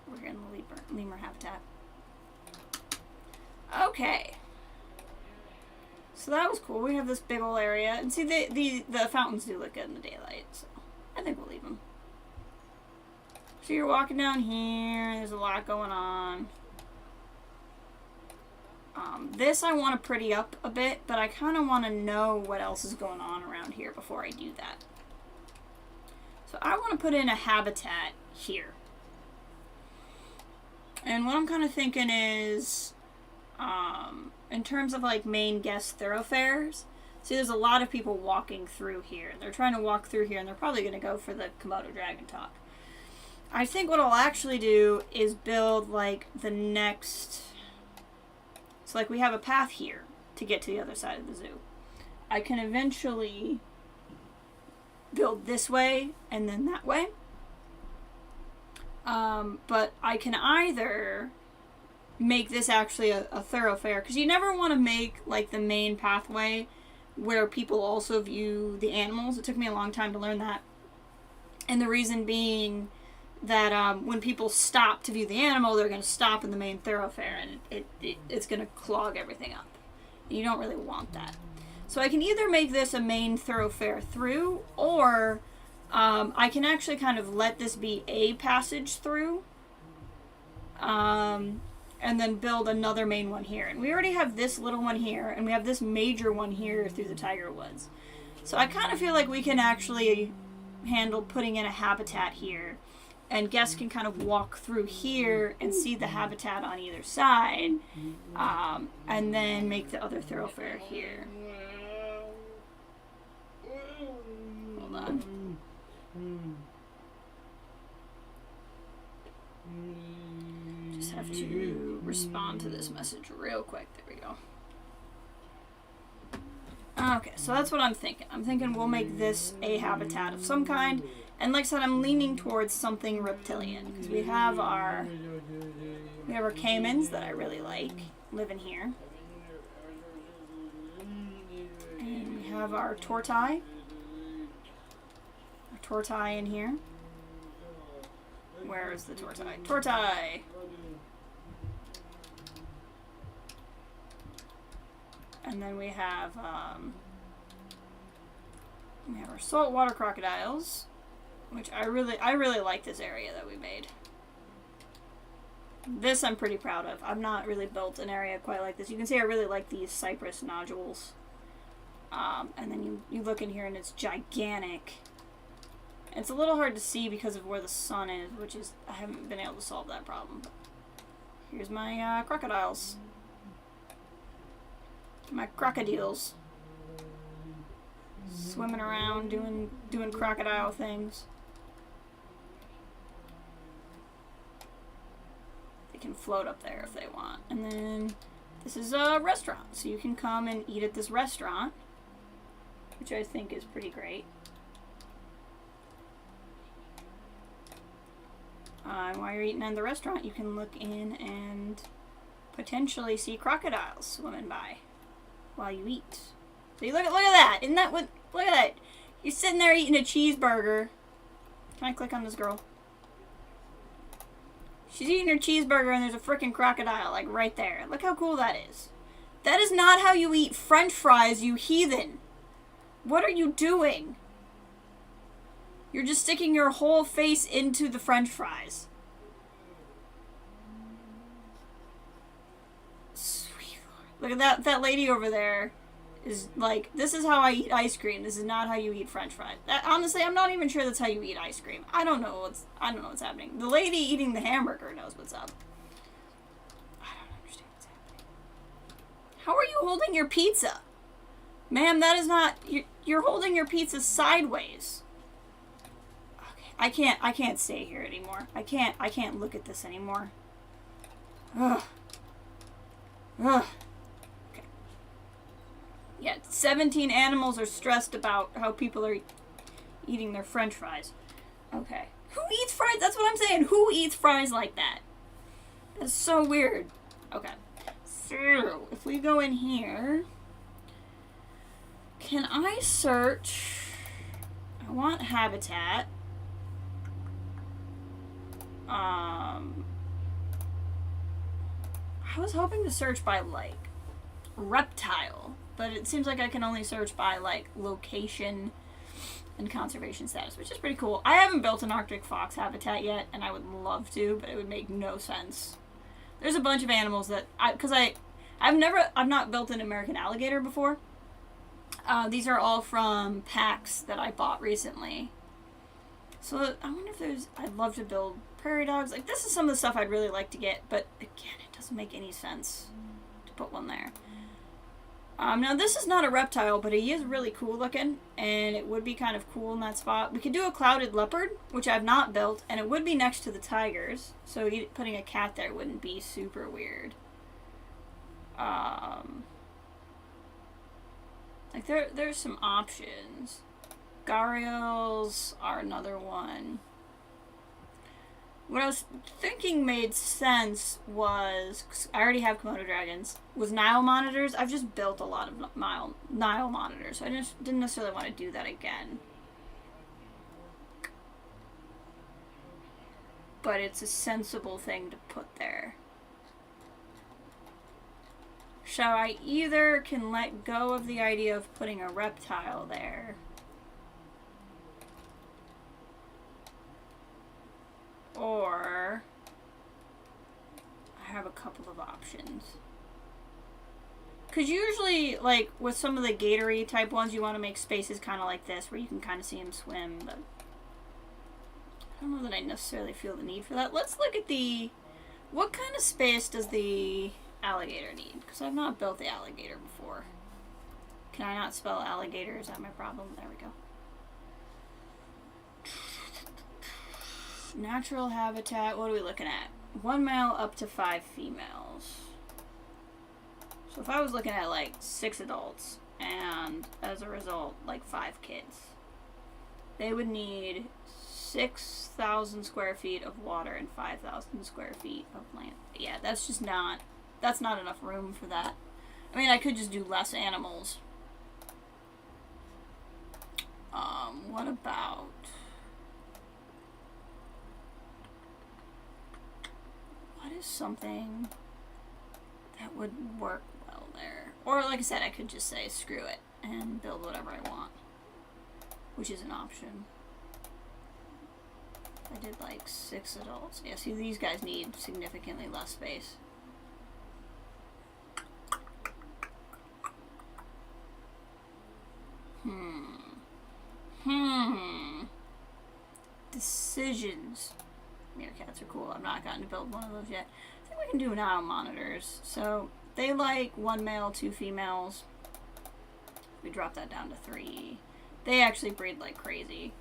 A: We're here in the lemur habitat. Okay. So that was cool. We have this big old area. And see, the fountains do look good in the daylight. So I think we'll leave them. So you're walking down here. There's a lot going on. This I want to pretty up a bit, but I kind of want to know what else is going on around here before I do that. So I want to put in a habitat here. And what I'm kind of thinking is, in terms of like main guest thoroughfares, see there's a lot of people walking through here. They're trying to walk through here and they're probably going to go for the Komodo Dragon talk. I think what I'll actually do is build like the next... So like we have a path here to get to the other side of the zoo. I can eventually build this way and then that way. But I can either make this actually a thoroughfare, because you never want to make like the main pathway where people also view the animals. It took me a long time to learn that. And the reason being that when people stop to view the animal, they're going to stop in the main thoroughfare, and it's going to clog everything up. You don't really want that. So I can either make this a main thoroughfare through, or I can actually kind of let this be a passage through, and then build another main one here. And we already have this little one here, and we have this major one here through the Tiger Woods. So I kind of feel like we can actually handle putting in a habitat here. And guests can kind of walk through here and see the habitat on either side, and then make the other thoroughfare here. Hold on. Just have to respond to this message real quick. There we go. Okay, so that's what I'm thinking. I'm thinking we'll make this a habitat of some kind. And like I said, I'm leaning towards something reptilian, because we have our caimans that I really like living here. And we have our tortoise. Our tortoise in here. Where is the tortoise? Tortoise! And then we have our saltwater crocodiles, which I really like this area that we made. This I'm pretty proud of. I've not really built an area quite like this. You can see I really like these cypress nodules. And then you look in here and it's gigantic. It's a little hard to see because of where the sun is, which is, I haven't been able to solve that problem. Here's my crocodiles. My crocodiles. Swimming around, doing crocodile things. They can float up there if they want. And then this is a restaurant, so you can come and eat at this restaurant, which I think is pretty great. And while you're eating at the restaurant, you can look in and potentially see crocodiles swimming by while you eat. So you look at that. Isn't that what? Look at that. You're sitting there eating a cheeseburger. Can I click on this girl? She's eating her cheeseburger and there's a freaking crocodile, like, right there. Look how cool that is. That is not how you eat French fries, you heathen. What are you doing? You're just sticking your whole face into the French fries. Sweet Lord. Look at that lady over there. Is like, this is how I eat ice cream. This is not how you eat French fries. Honestly, I'm not even sure that's how you eat ice cream. I don't know what's happening. The lady eating the hamburger knows what's up. I don't understand what's happening. How are you holding your pizza? Ma'am, that is not... You're holding your pizza sideways. Okay, I can't stay here anymore. I can't look at this anymore. Ugh. Ugh. Okay. Yeah, 17 animals are stressed about how people are eating their french fries. Okay. Who eats fries? That's what I'm saying. Who eats fries like that? That's so weird. Okay. So, if we go in here... Can I search... I want habitat. I was hoping to search by, like, reptile. But it seems like I can only search by, like, location and conservation status, which is pretty cool. I haven't built an Arctic fox habitat yet, and I would love to, but it would make no sense. There's a bunch of animals that... I've not built an American alligator before. These are all from packs that I bought recently. So I wonder if there's... I'd love to build prairie dogs. Like, this is some of the stuff I'd really like to get, but again, it doesn't make any sense to put one there. Now, this is not a reptile, but he is really cool looking, and it would be kind of cool in that spot. We could do a clouded leopard, which I've not built, and it would be next to the tigers, so putting a cat there wouldn't be super weird. Like, there's some options. Gharials are another one. What I was thinking made sense was, 'cause I already have Komodo Dragons, was Nile monitors. I've just built a lot of Nile monitors, so I just didn't necessarily want to do that again. But it's a sensible thing to put there. So I either can let go of the idea of putting a reptile there, or I have a couple of options. Because usually, like, with some of the gatory type ones, you want to make spaces kind of like this, where you can kind of see them swim, but I don't know that I necessarily feel the need for that. Let's look at what kind of space does the alligator need? Because I've not built the alligator before. Can I not spell alligator? Is that my problem? There we go. Natural habitat. What are we looking at? 1 male up to 5 females. So if I was looking at like 6 adults and as a result like 5 kids, they would need 6,000 square feet of water and 5,000 square feet of land. Yeah, that's not enough room for that. I mean, I could just do less animals. What about... What is something that would work well there? Or, like I said, I could just say, screw it, and build whatever I want. Which is an option. I did like 6 adults. Yeah, see, these guys need significantly less space. Decisions. Meerkats are cool. I've not gotten to build one of those yet. I think we can do Nile monitors. So, they like 1 male, 2 females. We drop that down to 3. They actually breed like crazy.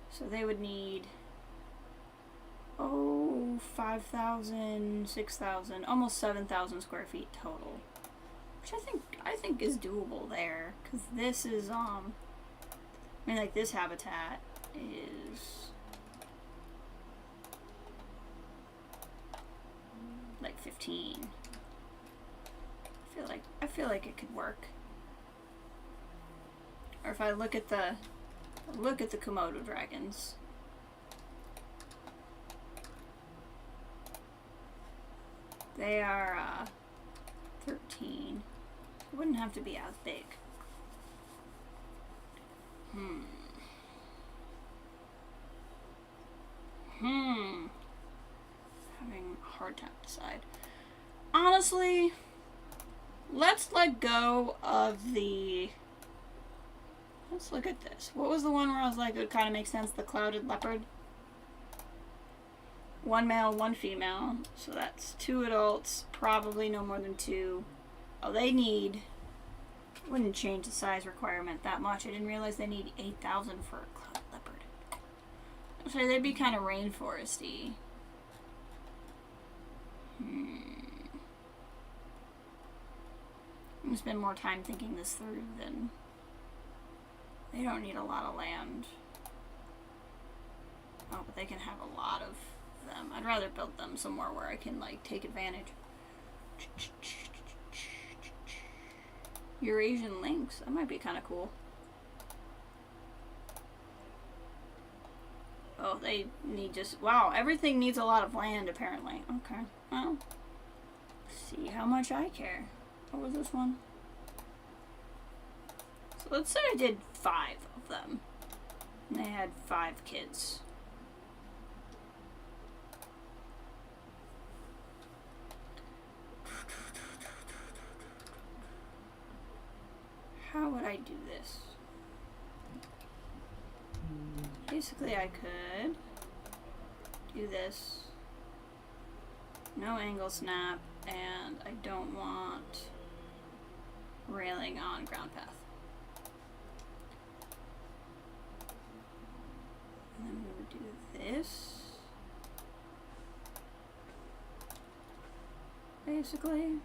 A: So they would need... 5,000, 6,000, almost 7,000 square feet total. Which I think is doable there. Because this is, I mean, like, this habitat is... like 15. I feel like it could work. Or if I look at the Komodo Dragons. They are 13. It wouldn't have to be as big. Having a hard time to decide. Honestly, let's let go of the... Let's look at this. What was the one where I was like, it would kind of make sense? The clouded leopard. 1 male, 1 female. So that's 2 adults. Probably no more than 2. Oh, they need Wouldn't change the size requirement that much. I didn't realize they need 8,000 for a cloud leopard. So they'd be kind of rainforesty. I'm gonna spend more time thinking this through than... They don't need a lot of land. Oh, but they can have a lot of them. I'd rather build them somewhere where I can, like, take advantage. Eurasian lynx. That might be kind of cool. Oh, they need just... Wow, everything needs a lot of land, apparently. Okay. Well, see how much I care. What was this one? So let's say I did 5 of them. And they had 5 kids. How would I do this? Basically, I could do this. No angle snap, and I don't want railing on ground path. And then we would do this. Basically.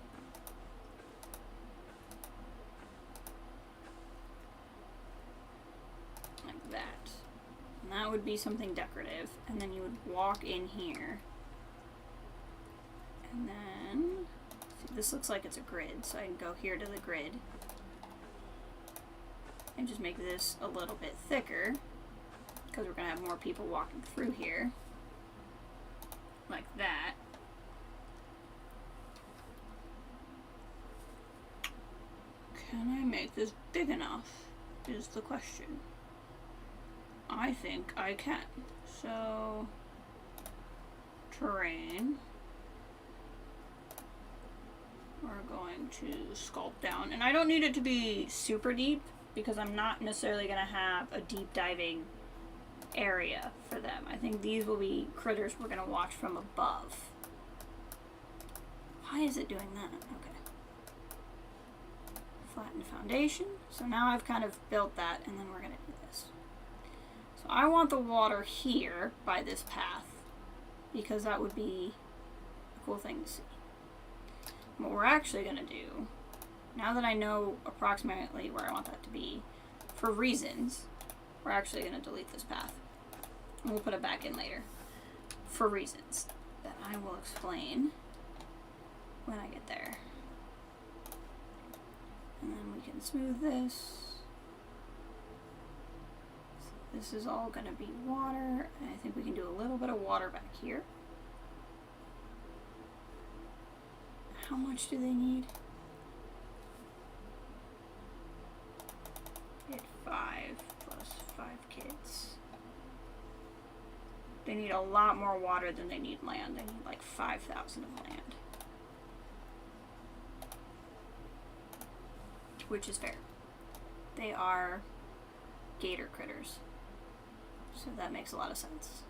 A: Like that. And that would be something decorative. And then you would walk in here. And then, see, this looks like it's a grid, so I can go here to the grid. And just make this a little bit thicker. Because we're going to have more people walking through here. Like that. Can I make this big enough? Is the question. I think I can. So, terrain. We're going to sculpt down. And I don't need it to be super deep because I'm not necessarily going to have a deep diving area for them. I think these will be critters we're going to watch from above. Why is it doing that? Okay. Flatten foundation. So now I've kind of built that, and then we're going to do this. So I want the water here by this path because that would be a cool thing to see. What we're actually going to do, now that I know approximately where I want that to be, for reasons, we're actually going to delete this path. And we'll put it back in later. For reasons that I will explain when I get there. And then we can smooth this. So this is all going to be water. And I think we can do a little bit of water back here. How much do they need? Get 5 plus 5 kids. They need a lot more water than they need land. They need like 5,000 of land. Which is fair. They are gator critters. So that makes a lot of sense.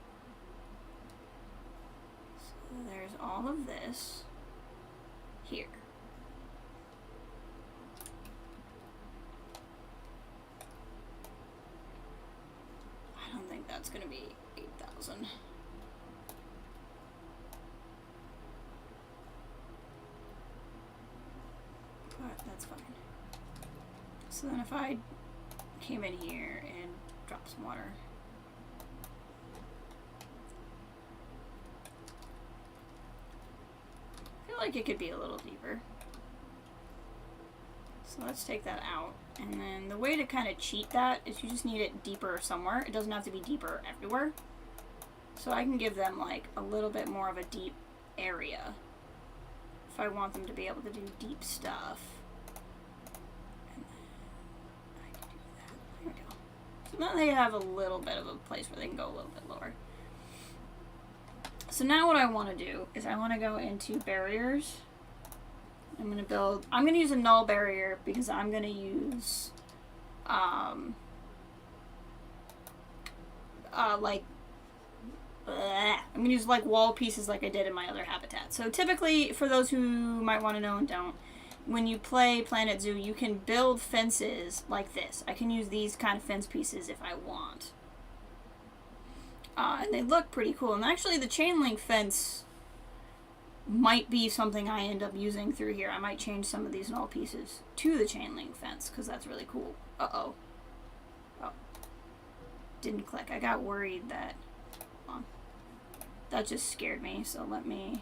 A: So there's all of this here. I don't think that's going to be 8,000. But that's fine. So then if I came in here and dropped some water. I feel like it could be a little deeper. So let's take that out. And then the way to kind of cheat that is you just need it deeper somewhere. It doesn't have to be deeper everywhere. So I can give them like a little bit more of a deep area if I want them to be able to do deep stuff. And then I can do that. There we go. So now they have a little bit of a place where they can go a little bit lower. So now what I want to do is I want to go into barriers. I'm going to use a null barrier because I'm going to use, I'm going to use like wall pieces like I did in my other habitat. So typically, for those who might want to know and don't, when you play Planet Zoo, you can build fences like this. I can use these kind of fence pieces if I want. And they look pretty cool. And actually the chain link fence might be something I end up using through here. I might change some of these null pieces to the chain link fence, because that's really cool. Uh-oh. Oh. Didn't click. I got worried that... Hold on. That just scared me, so let me...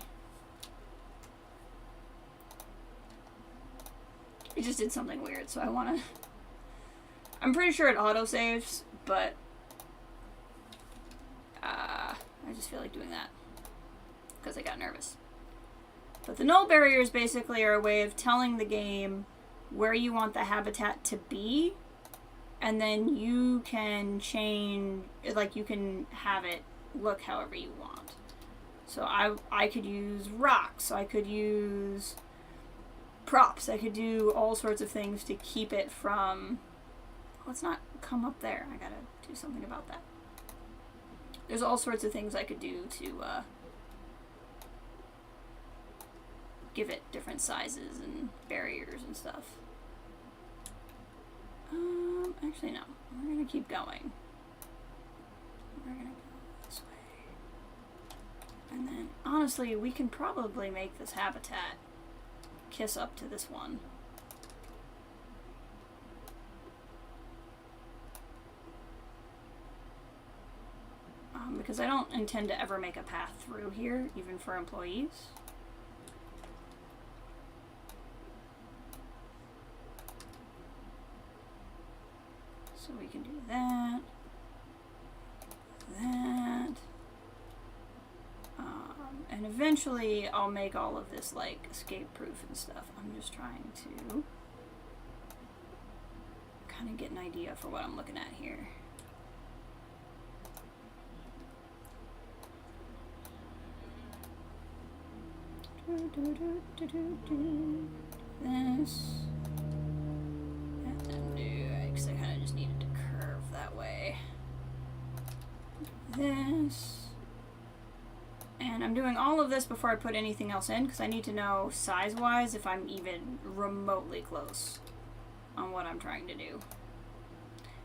A: It just did something weird, so I want to... I'm pretty sure it autosaves, but... I just feel like doing that. Because I got nervous. But the null barriers basically are a way of telling the game where you want the habitat to be, and then you can change, like you can have it look however you want. So I could use rocks, I could use props, I could do all sorts of things to keep it from, let's not come up there, I gotta do something about that. There's all sorts of things I could do to give it different sizes and barriers and stuff. Actually no, we're gonna keep going. We're gonna go this way. And then, honestly, we can probably make this habitat kiss up to this one. Because I don't intend to ever make a path through here, even for employees. So we can do that, and eventually I'll make all of this like escape proof and stuff. I'm just trying to kind of get an idea for what I'm looking at here. This. That didn't do, because I kind of just needed to curve that way. This. And I'm doing all of this before I put anything else in, because I need to know size-wise if I'm even remotely close on what I'm trying to do.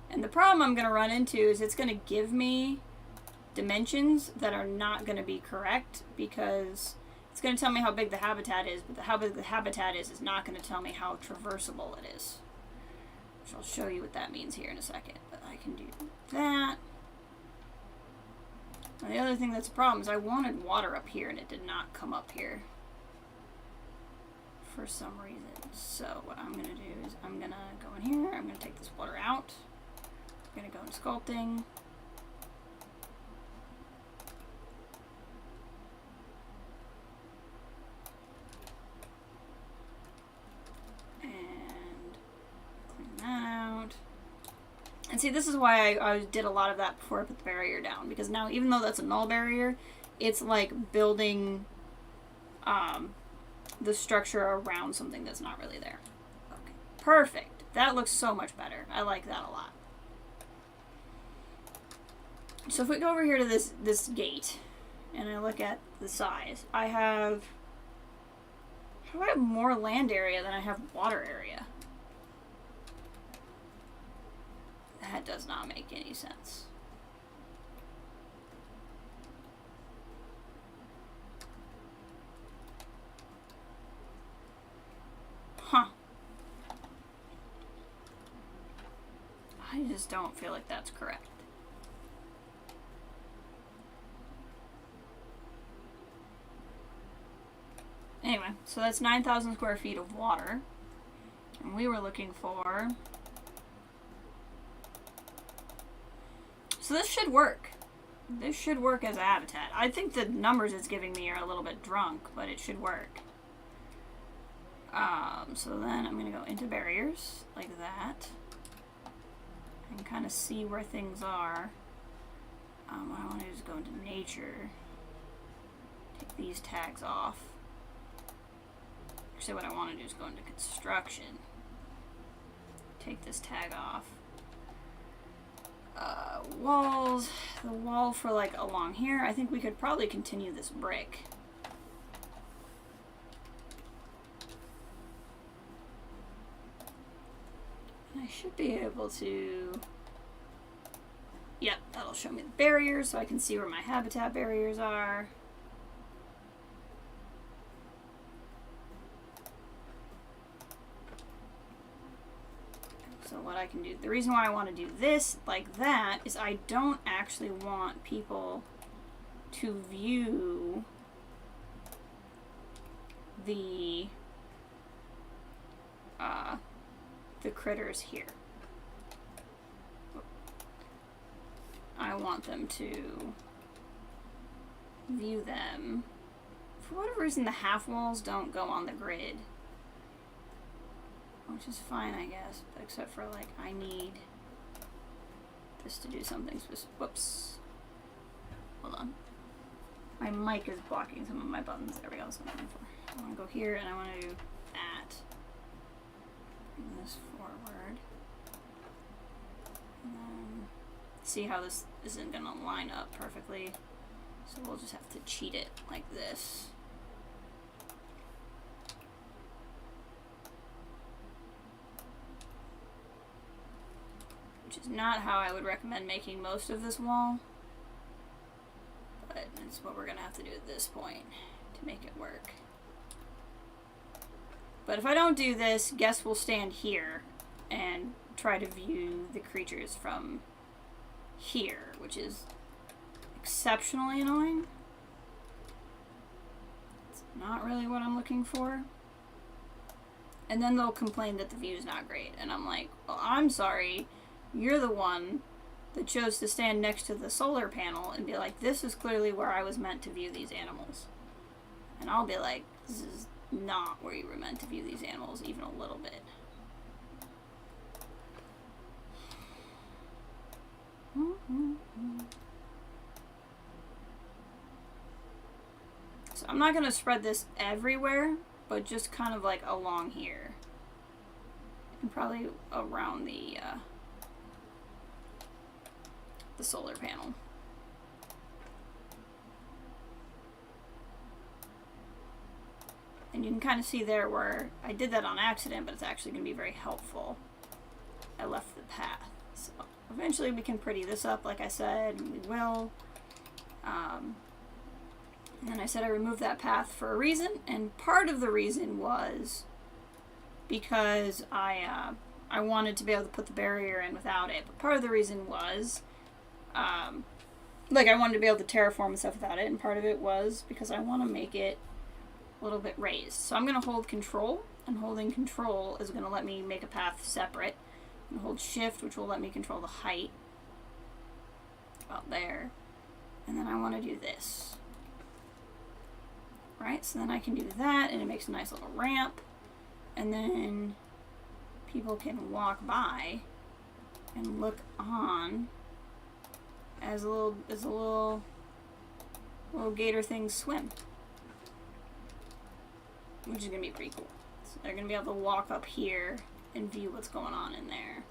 A: And the problem I'm going to run into is it's going to give me dimensions that are not going to be correct, because it's going to tell me how big the habitat is, but how big the habitat is not going to tell me how traversable it is. Which I'll show you what that means here in a second. But I can do that. And the other thing that's a problem is I wanted water up here and it did not come up here for some reason. So what I'm going to do is I'm going to go in here, I'm going to take this water out. I'm going to go into sculpting. Out. And see, this is why I did a lot of that before I put the barrier down, because now even though that's a null barrier, it's like building the structure around something that's not really there. Okay, perfect. That looks so much better. I like that a lot. So if we go over here to this gate and I look at the size, I have more land area than I have water area. That does not make any sense. Huh. I just don't feel like that's correct. Anyway, so that's 9,000 square feet of water. And we were looking for... So this should work. This should work as a habitat. I think the numbers it's giving me are a little bit drunk, but it should work. So then I'm going to go into barriers, like that. And kind of see where things are. What I want to do is go into nature. Take these tags off. Actually, what I want to do is go into construction. Take this tag off. Walls. The wall for like along here. I think we could probably continue this brick. I should be able to... Yep, that'll show me the barriers so I can see where my habitat barriers are. So what I can do, the reason why I want to do this like that is I don't actually want people to view the critters here. I want them to view them. For whatever reason, the half walls don't go on the grid. Which is fine, I guess, except for, like, I need this to do something specific. Whoops. Hold on. My mic is blocking some of my buttons. There we go, that's what I'm looking for. I want to go here, and I want to do that. Bring this forward. And then see how this isn't going to line up perfectly. So we'll just have to cheat it like this. Which is not how I would recommend making most of this wall. But it's what we're going to have to do at this point to make it work. But if I don't do this, guests will stand here and try to view the creatures from here, which is exceptionally annoying. It's not really what I'm looking for. And then they'll complain that the view is not great. And I'm like, well, I'm sorry. You're the one that chose to stand next to the solar panel and be like, this is clearly where I was meant to view these animals. And I'll be like, this is not where you were meant to view these animals, even a little bit. So I'm not going to spread this everywhere, but just kind of like along here. And probably around the solar panel. And you can kind of see there where I did that on accident, but it's actually going to be very helpful. I left the path. So eventually we can pretty this up, like I said, and we will. And then I said I removed that path for a reason, and part of the reason was because I wanted to be able to put the barrier in without it. But part of the reason was like I wanted to be able to terraform and stuff without it, and part of it was because I want to make it a little bit raised. So I'm going to hold control, and holding control is going to let me make a path separate. And hold shift, which will let me control the height about there. And then I want to do this. Right, so then I can do that, and it makes a nice little ramp. And then people can walk by and look on as a little gator things swim. Which is going to be pretty cool. So they're going to be able to walk up here and view what's going on in there.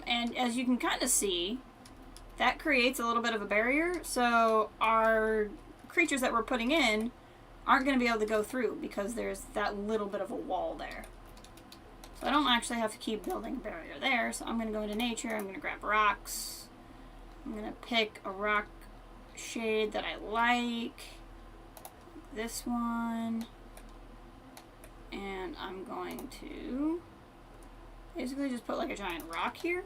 A: And as you can kind of see, that creates a little bit of a barrier. So our creatures that we're putting in aren't going to be able to go through because there's that little bit of a wall there. So I don't actually have to keep building a barrier there. So I'm going to go into nature. I'm going to grab rocks. I'm going to pick a rock shade that I like. This one. And I'm going to basically just put like a giant rock here.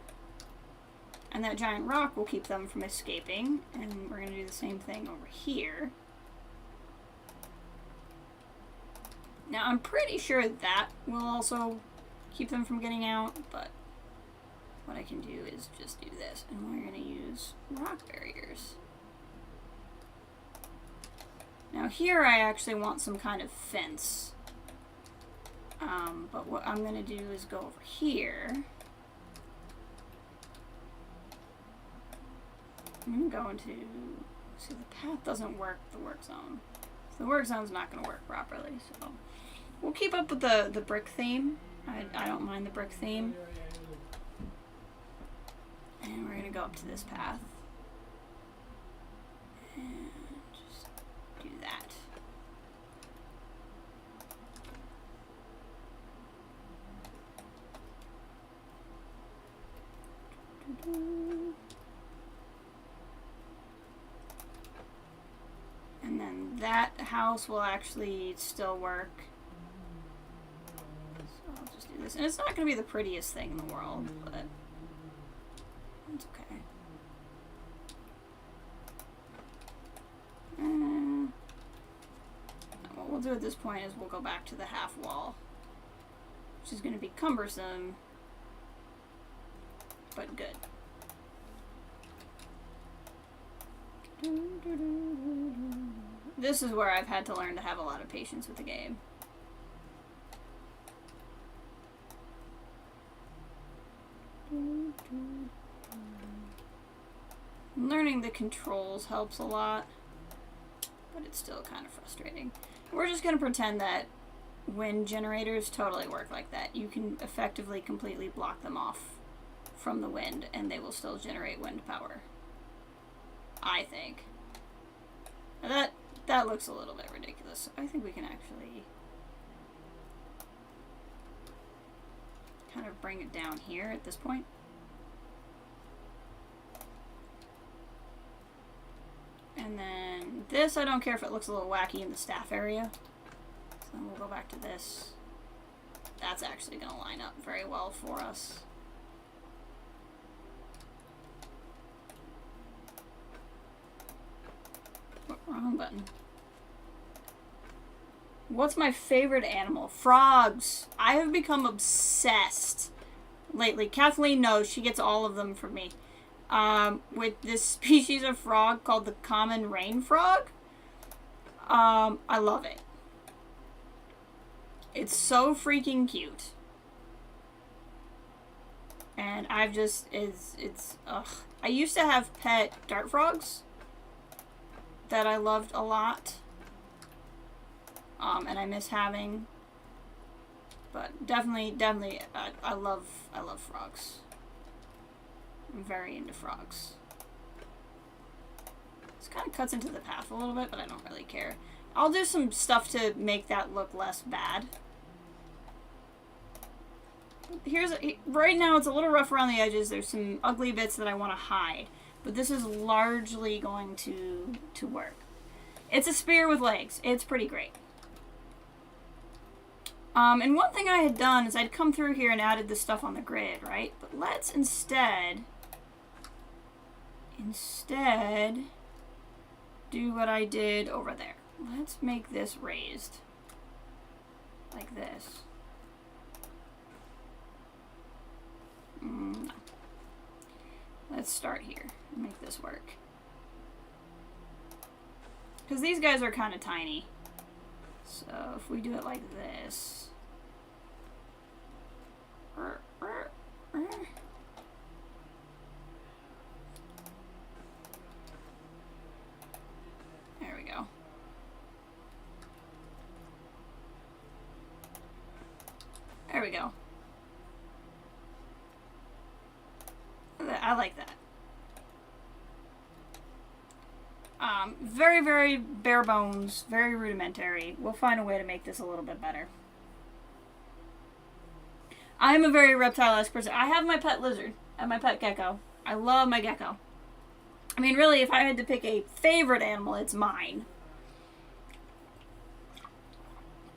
A: And that giant rock will keep them from escaping. And we're going to do the same thing over here. Now I'm pretty sure that will also keep them from getting out, but what I can do is just do this. And we're going to use rock barriers. Now here I actually want some kind of fence. But what I'm going to do is go over here. I'm going to go into... See, the path doesn't work the work zone. So the work zone's not going to work properly, so... We'll keep up with the brick theme. I don't mind the brick theme. And we're going to go up to this path. And just do that. And that house will actually still work. So I'll just do this. And it's not going to be the prettiest thing in the world, but it's okay. What we'll do at this point is we'll go back to the half wall, which is going to be cumbersome, but good. This is where I've had to learn to have a lot of patience with the game. Learning the controls helps a lot, but it's still kind of frustrating. We're just going to pretend that wind generators totally work like that. You can effectively completely block them off from the wind and they will still generate wind power. I think. Now that looks a little bit ridiculous. I think we can actually kind of bring it down here at this point. And then this, I don't care if it looks a little wacky in the staff area. So then we'll go back to this. That's actually going to line up very well for us. Wrong button. What's my favorite animal? Frogs. I have become obsessed lately. Kathleen knows. She gets all of them from me. With this species of frog called the common rain frog. I love it. It's so freaking cute. And I've just, ugh. I used to have pet dart frogs that I loved a lot. And I miss having. But definitely, I love frogs. I'm very into frogs. This kind of cuts into the path a little bit, but I don't really care. I'll do some stuff to make that look less bad. Right now it's a little rough around the edges. There's some ugly bits that I want to hide. But this is largely going to work. It's a spear with legs. It's pretty great. And one thing I had done is I'd come through here and added this stuff on the grid, right? But let's instead do what I did over there. Let's make this raised. Like this. No. Let's start here and make this work. Because these guys are kind of tiny. So if we do it like this. There we go. There we go. I like that. Very, very bare bones, very rudimentary. We'll find a way to make this a little bit better. I'm a very reptile-esque person. I have my pet lizard and my pet gecko. I love my gecko. I mean, really, if I had to pick a favorite animal, it's mine.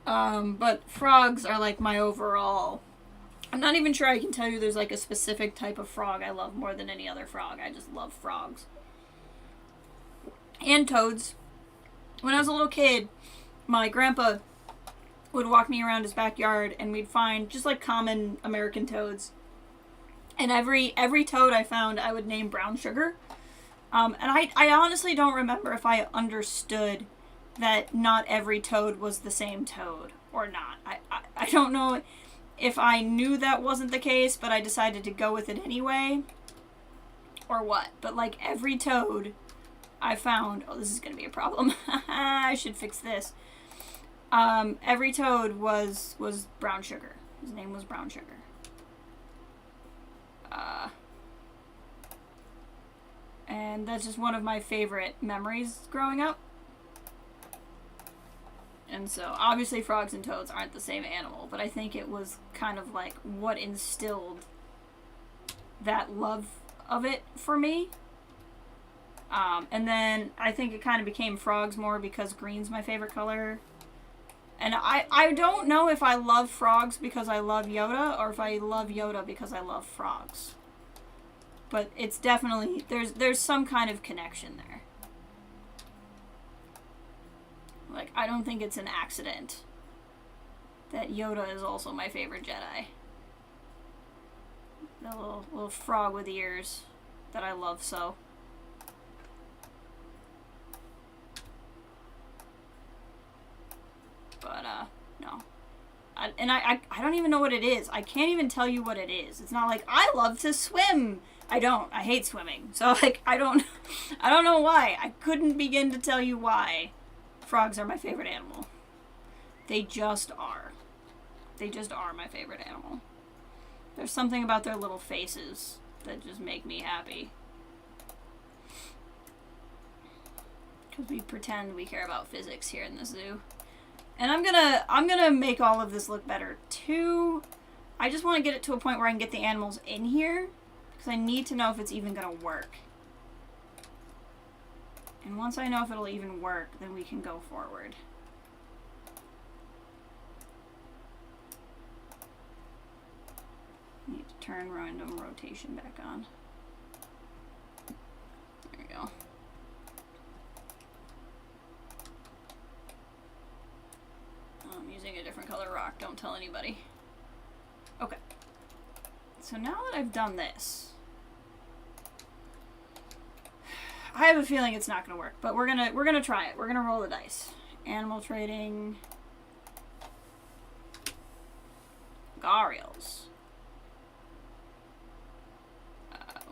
A: But frogs are like my overall... I'm not even sure I can tell you there's like a specific type of frog I love more than any other frog. I just love frogs. And toads. When I was a little kid, my grandpa would walk me around his backyard and we'd find just like common American toads. And every toad I found, I would name Brown Sugar. And I honestly don't remember if I understood that not every toad was the same toad or not. I don't know if I knew that wasn't the case, but I decided to go with it anyway, or what. But like every toad I found, oh, this is going to be a problem. I should fix this. Every toad was Brown Sugar. His name was Brown Sugar. And that's just one of my favorite memories growing up. And so, obviously frogs and toads aren't the same animal, but I think it was kind of like what instilled that love of it for me. And then I think it kind of became frogs more because green's my favorite color. And I don't know if I love frogs because I love Yoda or if I love Yoda because I love frogs. But it's definitely, there's some kind of connection there. Like, I don't think it's an accident that Yoda is also my favorite Jedi. The little frog with ears that I love so. But, no. I don't even know what it is. I can't even tell you what it is. It's not like, I love to swim. I don't. I hate swimming. So, like, I don't know why. I couldn't begin to tell you why frogs are my favorite animal. They just are. They just are my favorite animal. There's something about their little faces that just make me happy. Because we pretend we care about physics here in the zoo. And I'm gonna make all of this look better too. I just want to get it to a point where I can get the animals in here, because I need to know if it's even gonna work. And once I know if it'll even work, then we can go forward. Need to turn random rotation back on. There we go. I'm using a different color rock, don't tell anybody. Okay. So now that I've done this, I have a feeling it's not gonna work, but we're gonna try it. We're gonna roll the dice. Animal trading. Garials.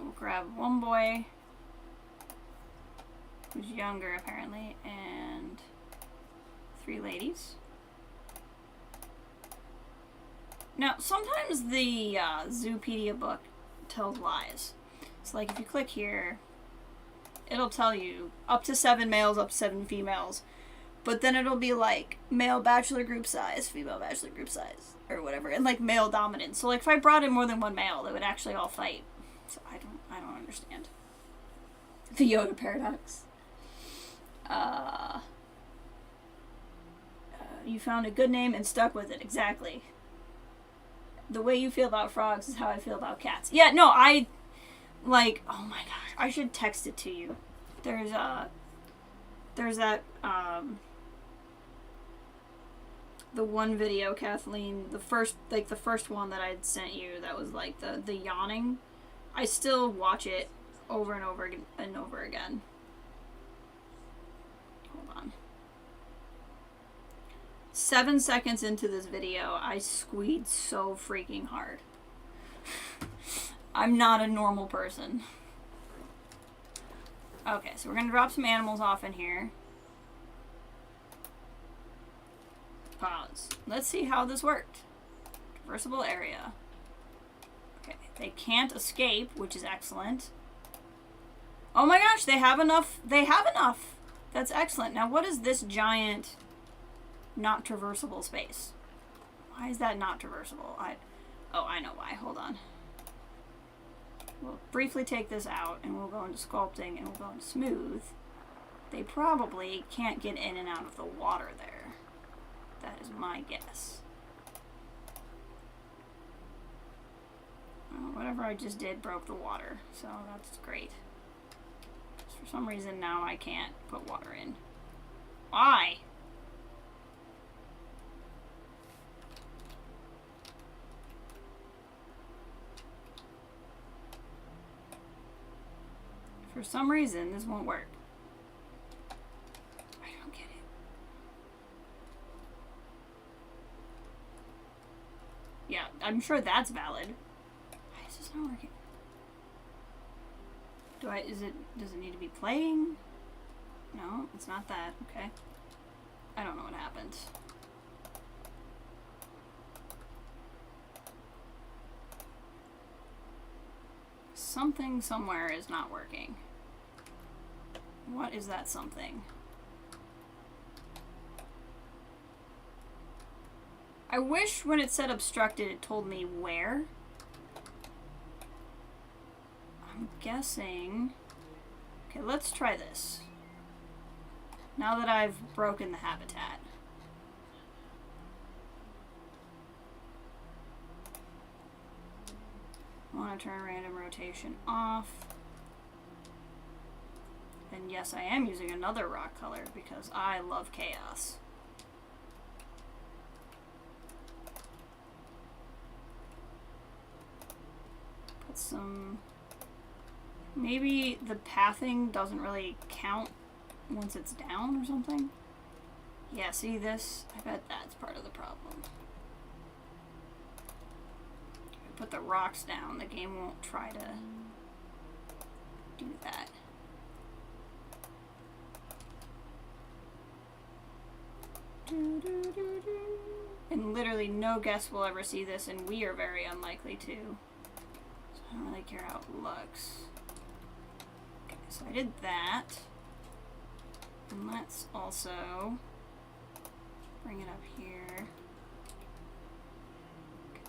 A: We'll grab one boy who's younger apparently, and 3 ladies. Now, sometimes the Zoopedia book tells lies. So, like, if you click here, it'll tell you up to 7 males, up to 7 females. But then it'll be, like, male bachelor group size, female bachelor group size, or whatever. And, like, male dominant. So, like, if I brought in more than one male, they would actually all fight. So, I don't understand. The Yoda paradox. You found a good name and stuck with it. Exactly. The way you feel about frogs is how I feel about cats. Yeah, no, oh my gosh, I should text it to you. There's that, the one video, Kathleen, the first one that I'd sent you, that was like the yawning. I still watch it over and over and over again. Hold on. 7 seconds into this video, I squeed so freaking hard. I'm not a normal person. Okay, so we're gonna drop some animals off in here. Pause. Let's see how this worked. Traversable area. Okay, they can't escape, which is excellent. Oh my gosh, they have enough. They have enough. That's excellent. Now, what is this giant not traversable space? Why is that not traversable? Oh, I know why. Hold on. We'll briefly take this out, and we'll go into sculpting, and we'll go into smooth. They probably can't get in and out of the water there. That is my guess. Whatever I just did broke the water, so that's great. For some reason now I can't put water in. Why? For some reason this won't work. I don't get it. Yeah, I'm sure that's valid. Why is this not working? Does it need to be playing? No, it's not that. Okay. I don't know what happened. Something somewhere is not working. What is that something? I wish when it said obstructed it told me where. I'm guessing Okay, let's try this. Now that I've broken the habitat. I want to turn random rotation off. And yes, I am using another rock color because I love chaos. Put some... Maybe the pathing doesn't really count once it's down or something. Yeah, see this? I bet that's part of the problem. If I put the rocks down, the game won't try to do that. And literally no guest will ever see this, and we are very unlikely to. So I don't really care how it looks. Okay, so I did that. And let's also bring it up here. Okay.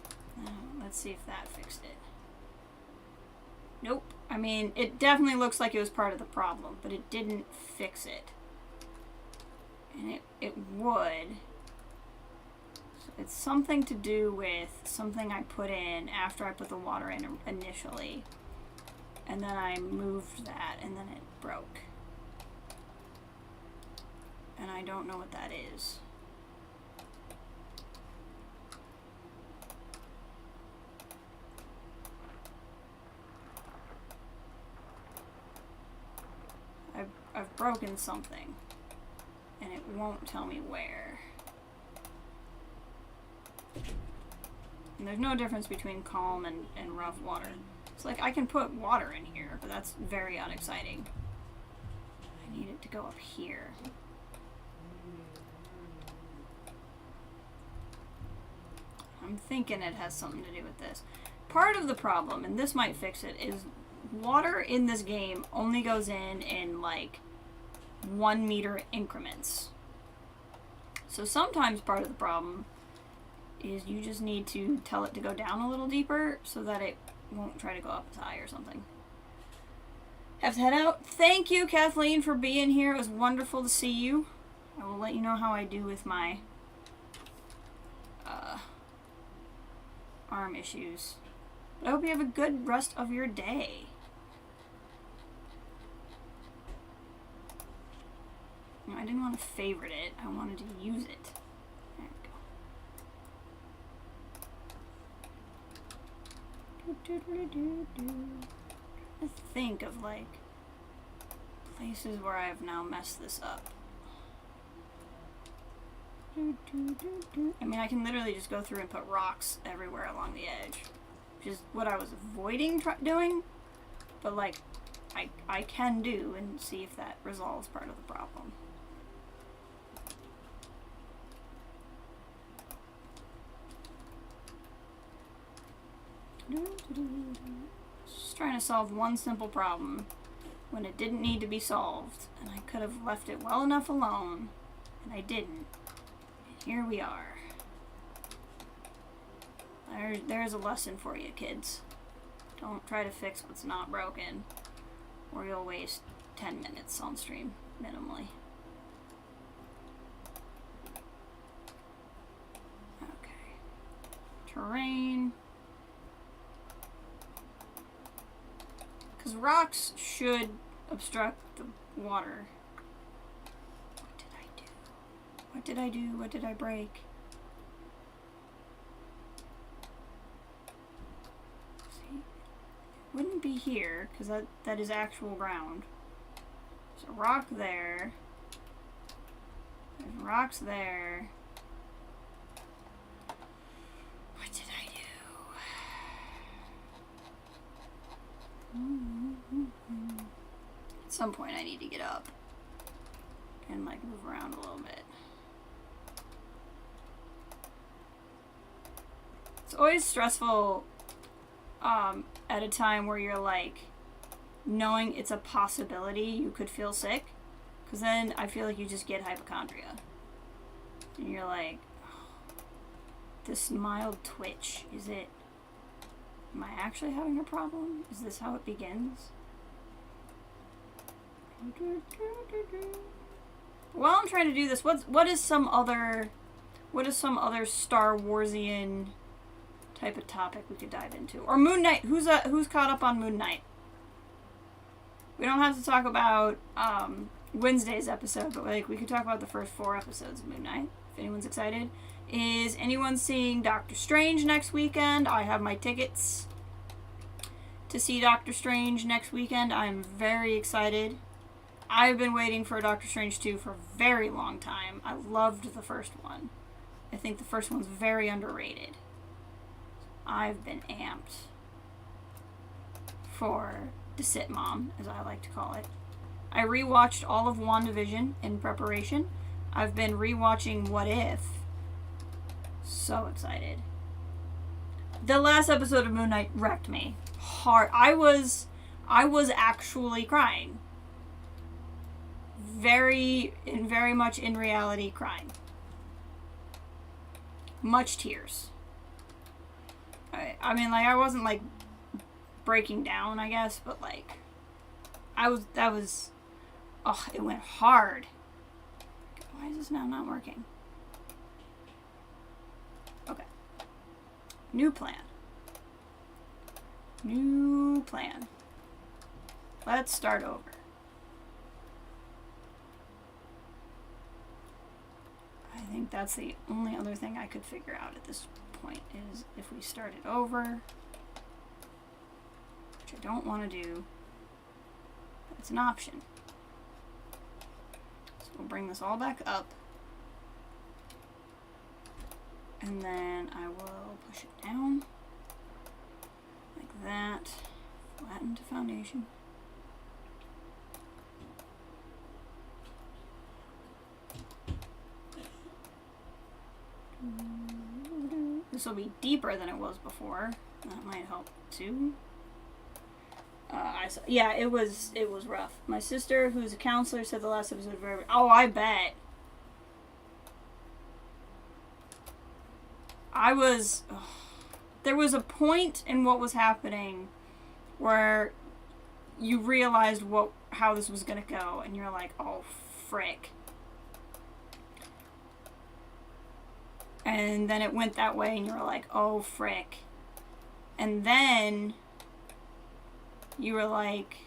A: Now, let's see if that fixed it. Nope. I mean, it definitely looks like it was part of the problem, but it didn't fix it. And it would. So it's something to do with something I put in after I put the water in initially. And then I moved that, and then it broke. And I don't know what that is. I've broken something. And it won't tell me where. And there's no difference between calm and rough water. It's like I can put water in here, but that's very unexciting. I need it to go up here. I'm thinking it has something to do with this. Part of the problem, and this might fix it, is water in this game only goes in like 1 meter increments. So sometimes part of the problem is you just need to tell it to go down a little deeper so that it won't try to go up as high or something. Have to head out. Thank you, Kathleen, for being here. It was wonderful to see you. I will let you know how I do with my arm issues. But I hope you have a good rest of your day. I didn't want to favorite it. I wanted to use it. There we go. I think of like places where I have now messed this up. I mean, I can literally just go through and put rocks everywhere along the edge, which is what I was avoiding doing, but like I can do and see if that resolves part of the problem. Just trying to solve one simple problem when it didn't need to be solved, and I could have left it well enough alone, and I didn't. And here we are. There's a lesson for you, kids. Don't try to fix what's not broken, or you'll waste 10 minutes on stream, minimally. Okay. Terrain. Because rocks should obstruct the water. What did I do? What did I do? What did I break? See? It wouldn't be here, because that is actual ground. There's a rock there. There's rocks there. What did I do? At some point I need to get up and like move around a little bit. It's always stressful at a time where you're like knowing it's a possibility you could feel sick, because then I feel like you just get hypochondria and you're like, oh, this mild twitch, am I actually having a problem? Is this how it begins? While I'm trying to do this, what is some other Star Warsian type of topic we could dive into? Or Moon Knight. Who's caught up on Moon Knight? We don't have to talk about Wednesday's episode, but like we could talk about the first 4 episodes of Moon Knight if anyone's excited. Is anyone seeing Doctor Strange next weekend? I have my tickets to see Doctor Strange next weekend. I'm very excited. I've been waiting for Doctor Strange 2 for a very long time. I loved the first one. I think the first one's very underrated. I've been amped for the sitmom, as I like to call it. I rewatched all of WandaVision in preparation. I've been rewatching What If. So excited. The last episode of Moon Knight wrecked me hard. I was actually crying. Very much in reality crying. Much tears. I mean, like, I wasn't like breaking down, I guess, but like it went hard. Why is this now not working? Okay. New plan. Let's start over. I think that's the only other thing I could figure out at this point is if we started over, which I don't want to do, but it's an option. So we'll bring this all back up, and then I will push it down like that, flatten to foundation. This will be deeper than it was before. That might help too. Yeah, it was rough. My sister, who's a counselor, said the last episode was very. Oh, I bet. There was a point in what was happening where you realized how this was gonna go, and you're like, oh frick. And then it went that way, and you were like, oh, frick. And then you were like,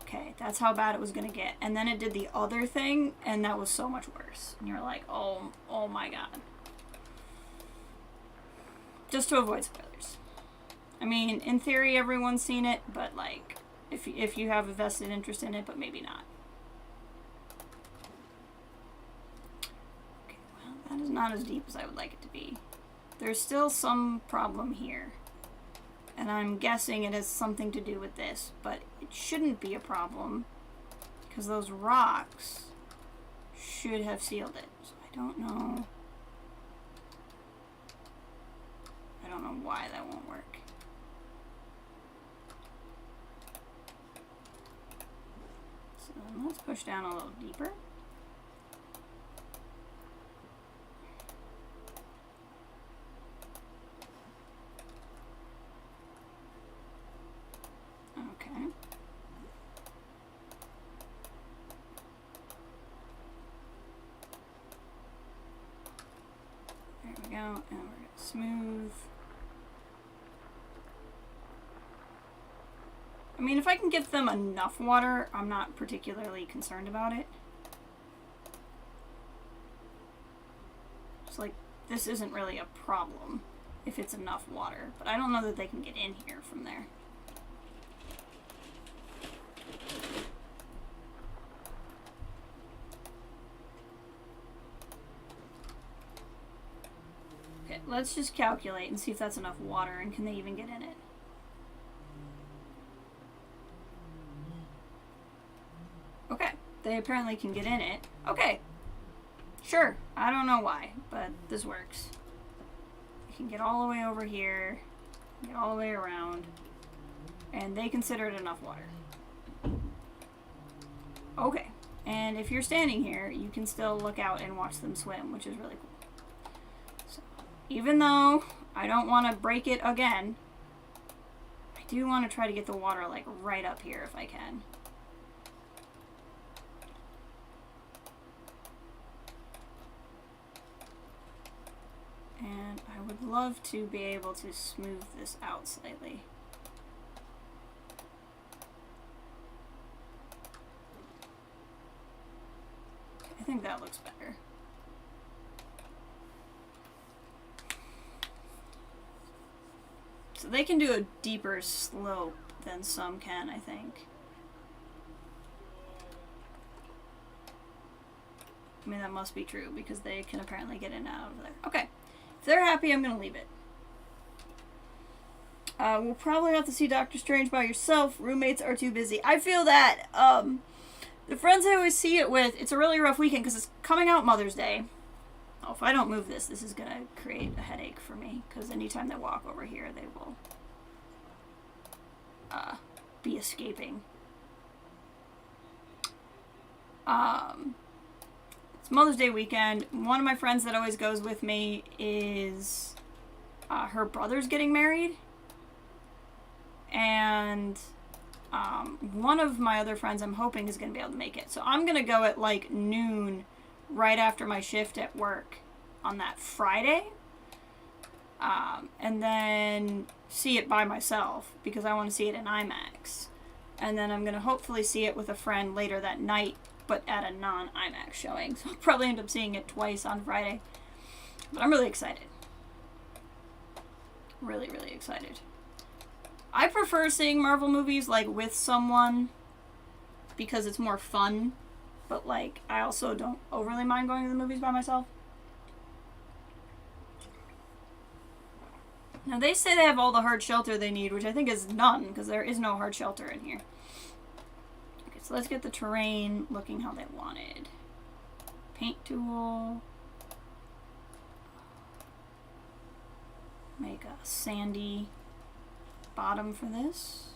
A: okay, that's how bad it was going to get. And then it did the other thing, and that was so much worse. And you're like, oh my god. Just to avoid spoilers. I mean, in theory, everyone's seen it, but, like, if you have a vested interest in it, but maybe not. That is not as deep as I would like it to be. There's still some problem here. And I'm guessing it has something to do with this, but it shouldn't be a problem because those rocks should have sealed it. So I don't know. I don't know why that won't work. So let's push down a little deeper. Okay. There we go, and we're going to smooth. I mean, if I can give them enough water, I'm not particularly concerned about it. It's like, this isn't really a problem if it's enough water, but I don't know that they can get in here from there. Okay, let's just calculate and see if that's enough water and can they even get in it. Okay, they apparently can get in it. Okay, sure, I don't know why, but this works. They can get all the way over here, get all the way around, and they consider it enough water. Okay, and if you're standing here, you can still look out and watch them swim, which is really cool. So, even though I don't want to break it again, I do want to try to get the water like right up here if I can. I would love to be able to smooth this out slightly. I think that looks better. So they can do a deeper slope than some can, I think. I mean, that must be true because they can apparently get in and out of there. Okay. If they're happy, I'm going to leave it. We'll probably have to see Doctor Strange by yourself. Roommates are too busy. I feel that. The friends I always see it with, it's a really rough weekend because it's coming out Mother's Day. Oh, if I don't move this, this is going to create a headache for me because anytime they walk over here, they will be escaping. It's Mother's Day weekend. One of my friends that always goes with me is her brother's getting married. And one of my other friends I'm hoping is going to be able to make it. So I'm going to go at like noon right after my shift at work on that Friday. And then see it by myself because I want to see it in IMAX. And then I'm going to hopefully see it with a friend later that night, but at a non-IMAX showing. So I'll probably end up seeing it twice on Friday. But I'm really excited. Really, really excited. I prefer seeing Marvel movies, like, with someone because it's more fun. But, like, I also don't overly mind going to the movies by myself. Now, they say they have all the hard shelter they need, which I think is none, because there is no hard shelter in here. Okay, so let's get the terrain looking how they wanted. Paint tool. Make a sandy bottom for this.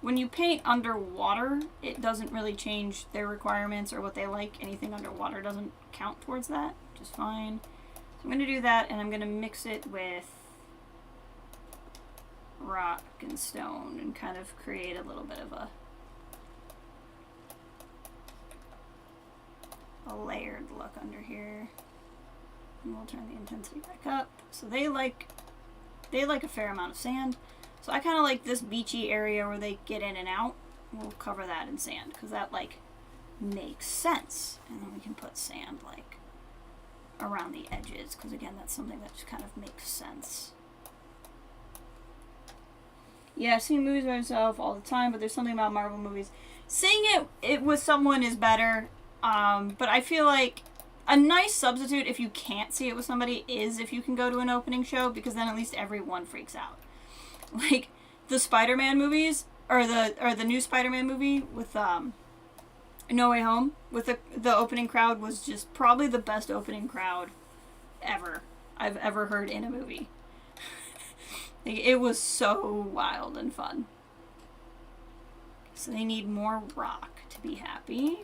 A: When you paint underwater, it doesn't really change their requirements or what they like. Anything underwater doesn't count towards that, which is fine. So I'm going to do that, and I'm going to mix it with rock and stone and kind of create a little bit of a layered look under here. And we'll turn the intensity back up. So they like a fair amount of sand. So I kind of like this beachy area where they get in and out. We'll cover that in sand because that like makes sense. And then we can put sand like around the edges because again that's something that just kind of makes sense. Yeah, seeing movies by myself all the time, but there's something about Marvel movies. Seeing it with someone is better, but I feel like a nice substitute if you can't see it with somebody is if you can go to an opening show because then at least everyone freaks out. Like the Spider-Man movies, or the new Spider-Man movie with No Way Home, with the opening crowd was just probably the best opening crowd ever I've ever heard in a movie. Like, it was so wild and fun. So they need more rock to be happy,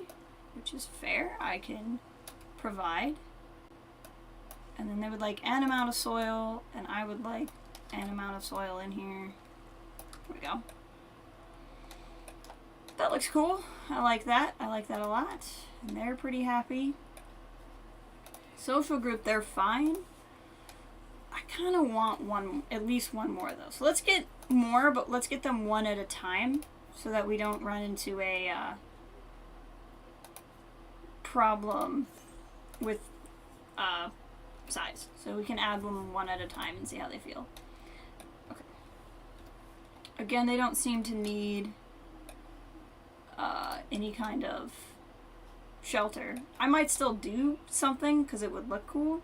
A: which is fair. I can provide. And then they would like an amount of soil, and I would like an amount of soil in here. There we go. That looks cool. I like that. I like that a lot. And they're pretty happy. Social group, they're fine. I kind of want at least one more though. So let's get more, but let's get them one at a time so that we don't run into a problem with size. So we can add them one at a time and see how they feel. Okay. Again, they don't seem to need any kind of shelter. I might still do something because it would look cool.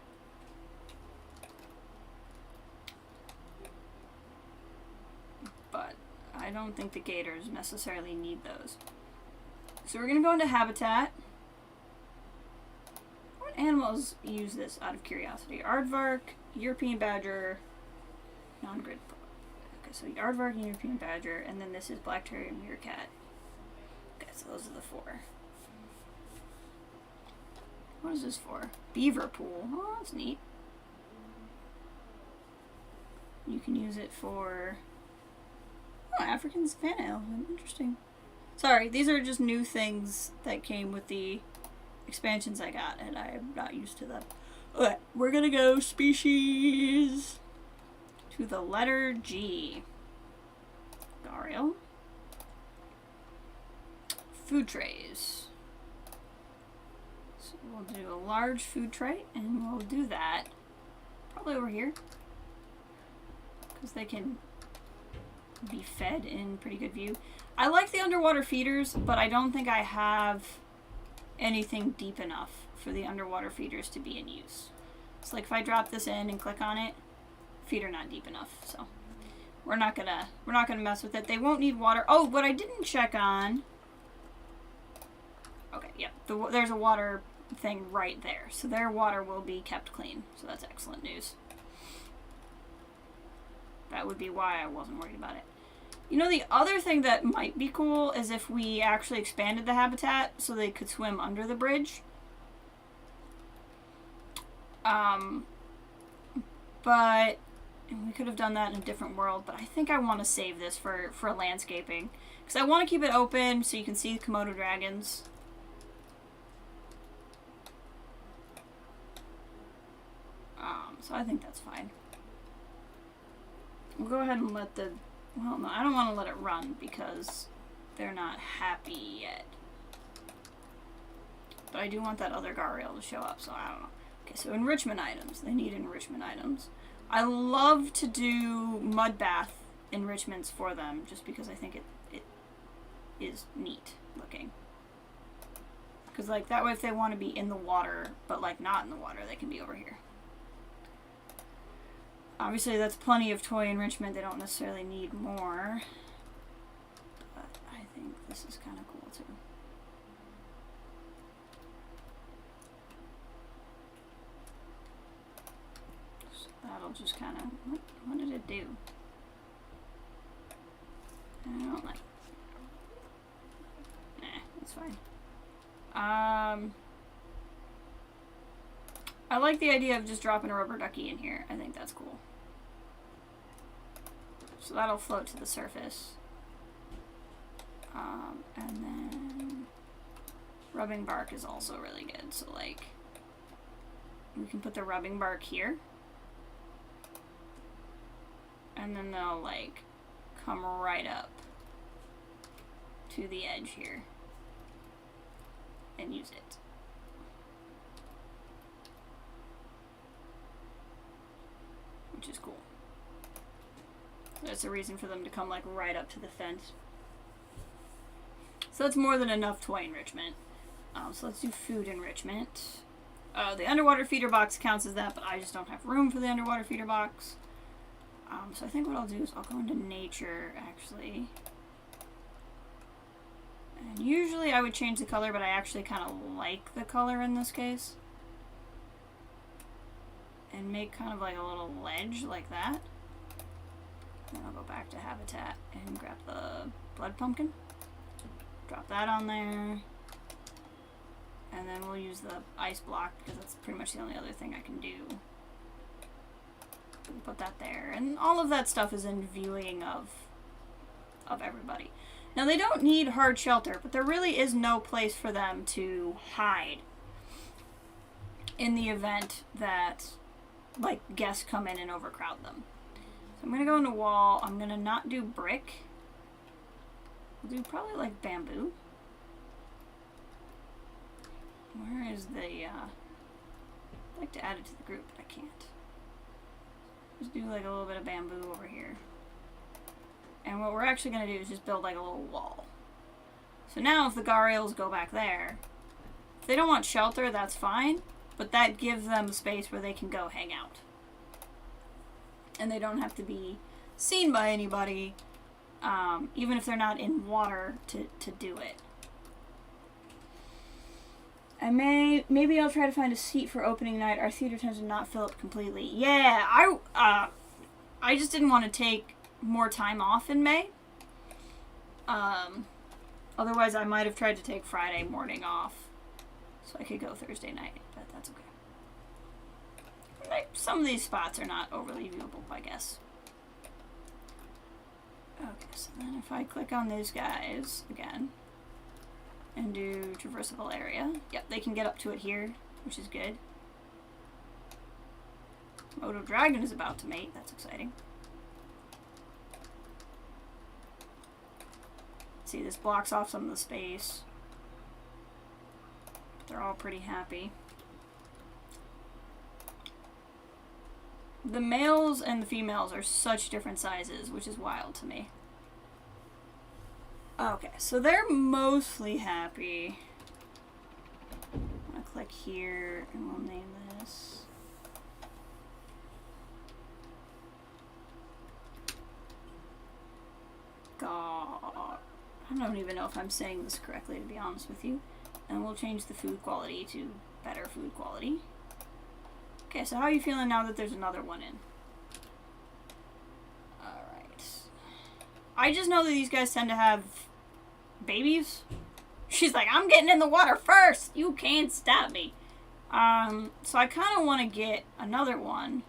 A: But I don't think the gators necessarily need those. So we're going to go into habitat. What animals use this out of curiosity? Aardvark, European badger, non-grid. Okay, so aardvark and European badger, and then this is black terrier and meerkat. Okay, so those are the four. What is this for? Beaver pool. Oh, that's neat. You can use it for African fan ale. Interesting. Sorry, these are just new things that came with the expansions I got, and I'm not used to them. Okay, we're gonna go species to the letter G. Gariel. Food trays. So we'll do a large food tray, and we'll do that probably over here, because they can be fed in pretty good view. I like the underwater feeders, but I don't think I have anything deep enough for the underwater feeders to be in use. It's like if I drop this in and click on it, feeder not deep enough, so we're not gonna mess with it. They won't need water. Oh, what I didn't check on. Okay, yep, there's a water thing right there, so their water will be kept clean. So that's excellent news. That would be why I wasn't worried about it. You know, the other thing that might be cool is if we actually expanded the habitat so they could swim under the bridge. But we could have done that in a different world, but I think I want to save this for landscaping. Because I want to keep it open so you can see the Komodo Dragons. So I think that's fine. We'll go ahead and let the... Well, no, I don't want to let it run because they're not happy yet. But I do want that other Gariel to show up, so I don't know. Okay, so enrichment items. They need enrichment items. I love to do mud bath enrichments for them just because I think it is neat looking. Because, like, that way if they want to be in the water, but, like, not in the water, they can be over here. Obviously, that's plenty of toy enrichment. They don't necessarily need more. But I think this is kind of cool, too. So that'll just kind of... What did it do? I don't like... Nah, it's fine. I like the idea of just dropping a rubber ducky in here. I think that's cool. So that'll float to the surface. And then rubbing bark is also really good. So, like, we can put the rubbing bark here. And then they'll, like, come right up to the edge here and use it. Which is cool. That's a reason for them to come, like, right up to the fence. So that's more than enough toy enrichment. So let's do food enrichment. The underwater feeder box counts as that, but I just don't have room for the underwater feeder box. So I think what I'll do is I'll go into nature, actually. And usually I would change the color, but I actually kind of like the color in this case. And make kind of like a little ledge like that. Then I'll go back to habitat and grab the blood pumpkin. Drop that on there. And then we'll use the ice block because that's pretty much the only other thing I can do. Put that there. And all of that stuff is in viewing of everybody. Now they don't need hard shelter, but there really is no place for them to hide in the event that, like, guests come in and overcrowd them. So I'm going to go into wall. I'm going to not do brick. I'll do probably, like, bamboo. Where is the, I'd like to add it to the group, but I can't. Just do, like, a little bit of bamboo over here. And what we're actually going to do is just build, like, a little wall. So now if the Gariels go back there, if they don't want shelter, that's fine. But that gives them a space where they can go hang out. And they don't have to be seen by anybody, even if they're not in water, to do it. Maybe I'll try to find a seat for opening night. Our theater tends to not fill up completely. Yeah, I just didn't want to take more time off in May. Otherwise I might have tried to take Friday morning off so I could go Thursday night, but that's okay. Like, some of these spots are not overly viewable, I guess. Okay, so then if I click on these guys again and do traversable area, yep, they can get up to it here, which is good. Komodo Dragon is about to mate. That's exciting. See, this blocks off some of the space. They're all pretty happy. The males and the females are such different sizes, which is wild to me. Okay, so they're mostly happy. I'm gonna click here and we'll name this. God. I don't even know if I'm saying this correctly, to be honest with you. And we'll change the food quality to better food quality. Okay, so how are you feeling now that there's another one in? Alright. I just know that these guys tend to have babies. She's like, I'm getting in the water first! You can't stop me. So I kind of want to get another one.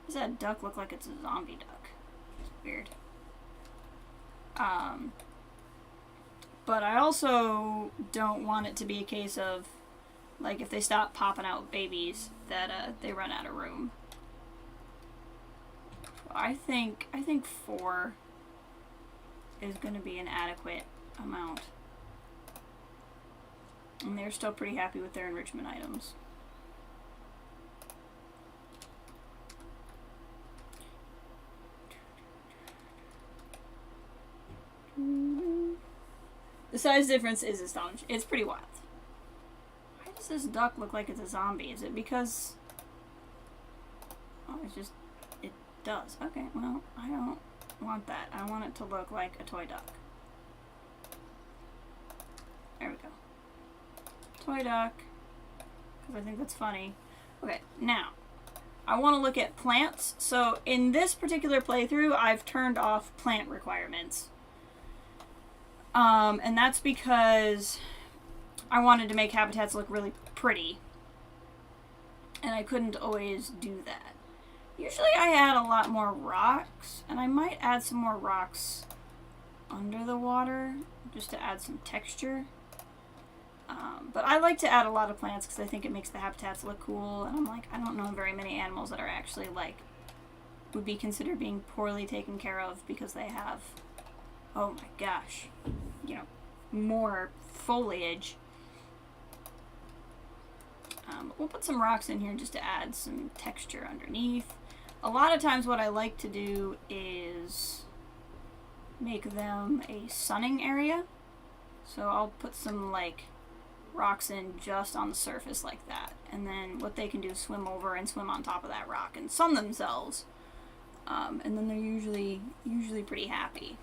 A: Does that duck look like it's a zombie duck? It's weird. But I also don't want it to be a case of, like, if they stop popping out babies, that they run out of room. I think 4 is going to be an adequate amount. And they're still pretty happy with their enrichment items. The size difference is astonishing. It's pretty wild. Why does this duck look like it's a zombie? Is it because... Oh, it's just... It does. Okay, well, I don't want that. I want it to look like a toy duck. There we go. Toy duck. Because I think that's funny. Okay, now, I want to look at plants. So, in this particular playthrough, I've turned off plant requirements. And that's because I wanted to make habitats look really pretty. And I couldn't always do that. Usually I add a lot more rocks, and I might add some more rocks under the water, just to add some texture. But I like to add a lot of plants because I think it makes the habitats look cool, and I'm like, I don't know very many animals that are actually, like, would be considered being poorly taken care of because they have, oh my gosh, you know, more foliage. We'll put some rocks in here just to add some texture underneath. A lot of times what I like to do is make them a sunning area. So I'll put some, like, rocks in just on the surface like that. And then what they can do is swim over and swim on top of that rock and sun themselves. And then they're usually pretty happy.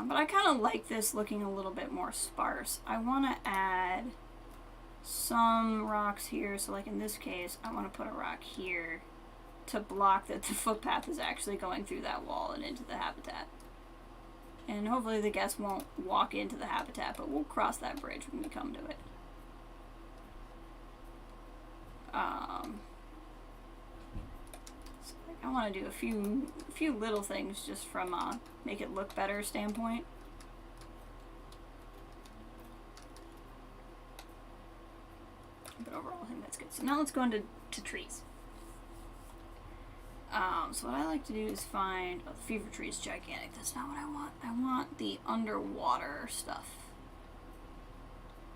A: But I kind of like this looking a little bit more sparse. I want to add some rocks here. So like in this case, I want to put a rock here to block that the footpath is actually going through that wall and into the habitat. And hopefully the guests won't walk into the habitat, but we'll cross that bridge when we come to it. So I want to do a few little things just from make it look better standpoint. But overall, I think that's good. So now let's go into trees. So what I like to do is find... Oh, the fever tree is gigantic. That's not what I want. I want the underwater stuff.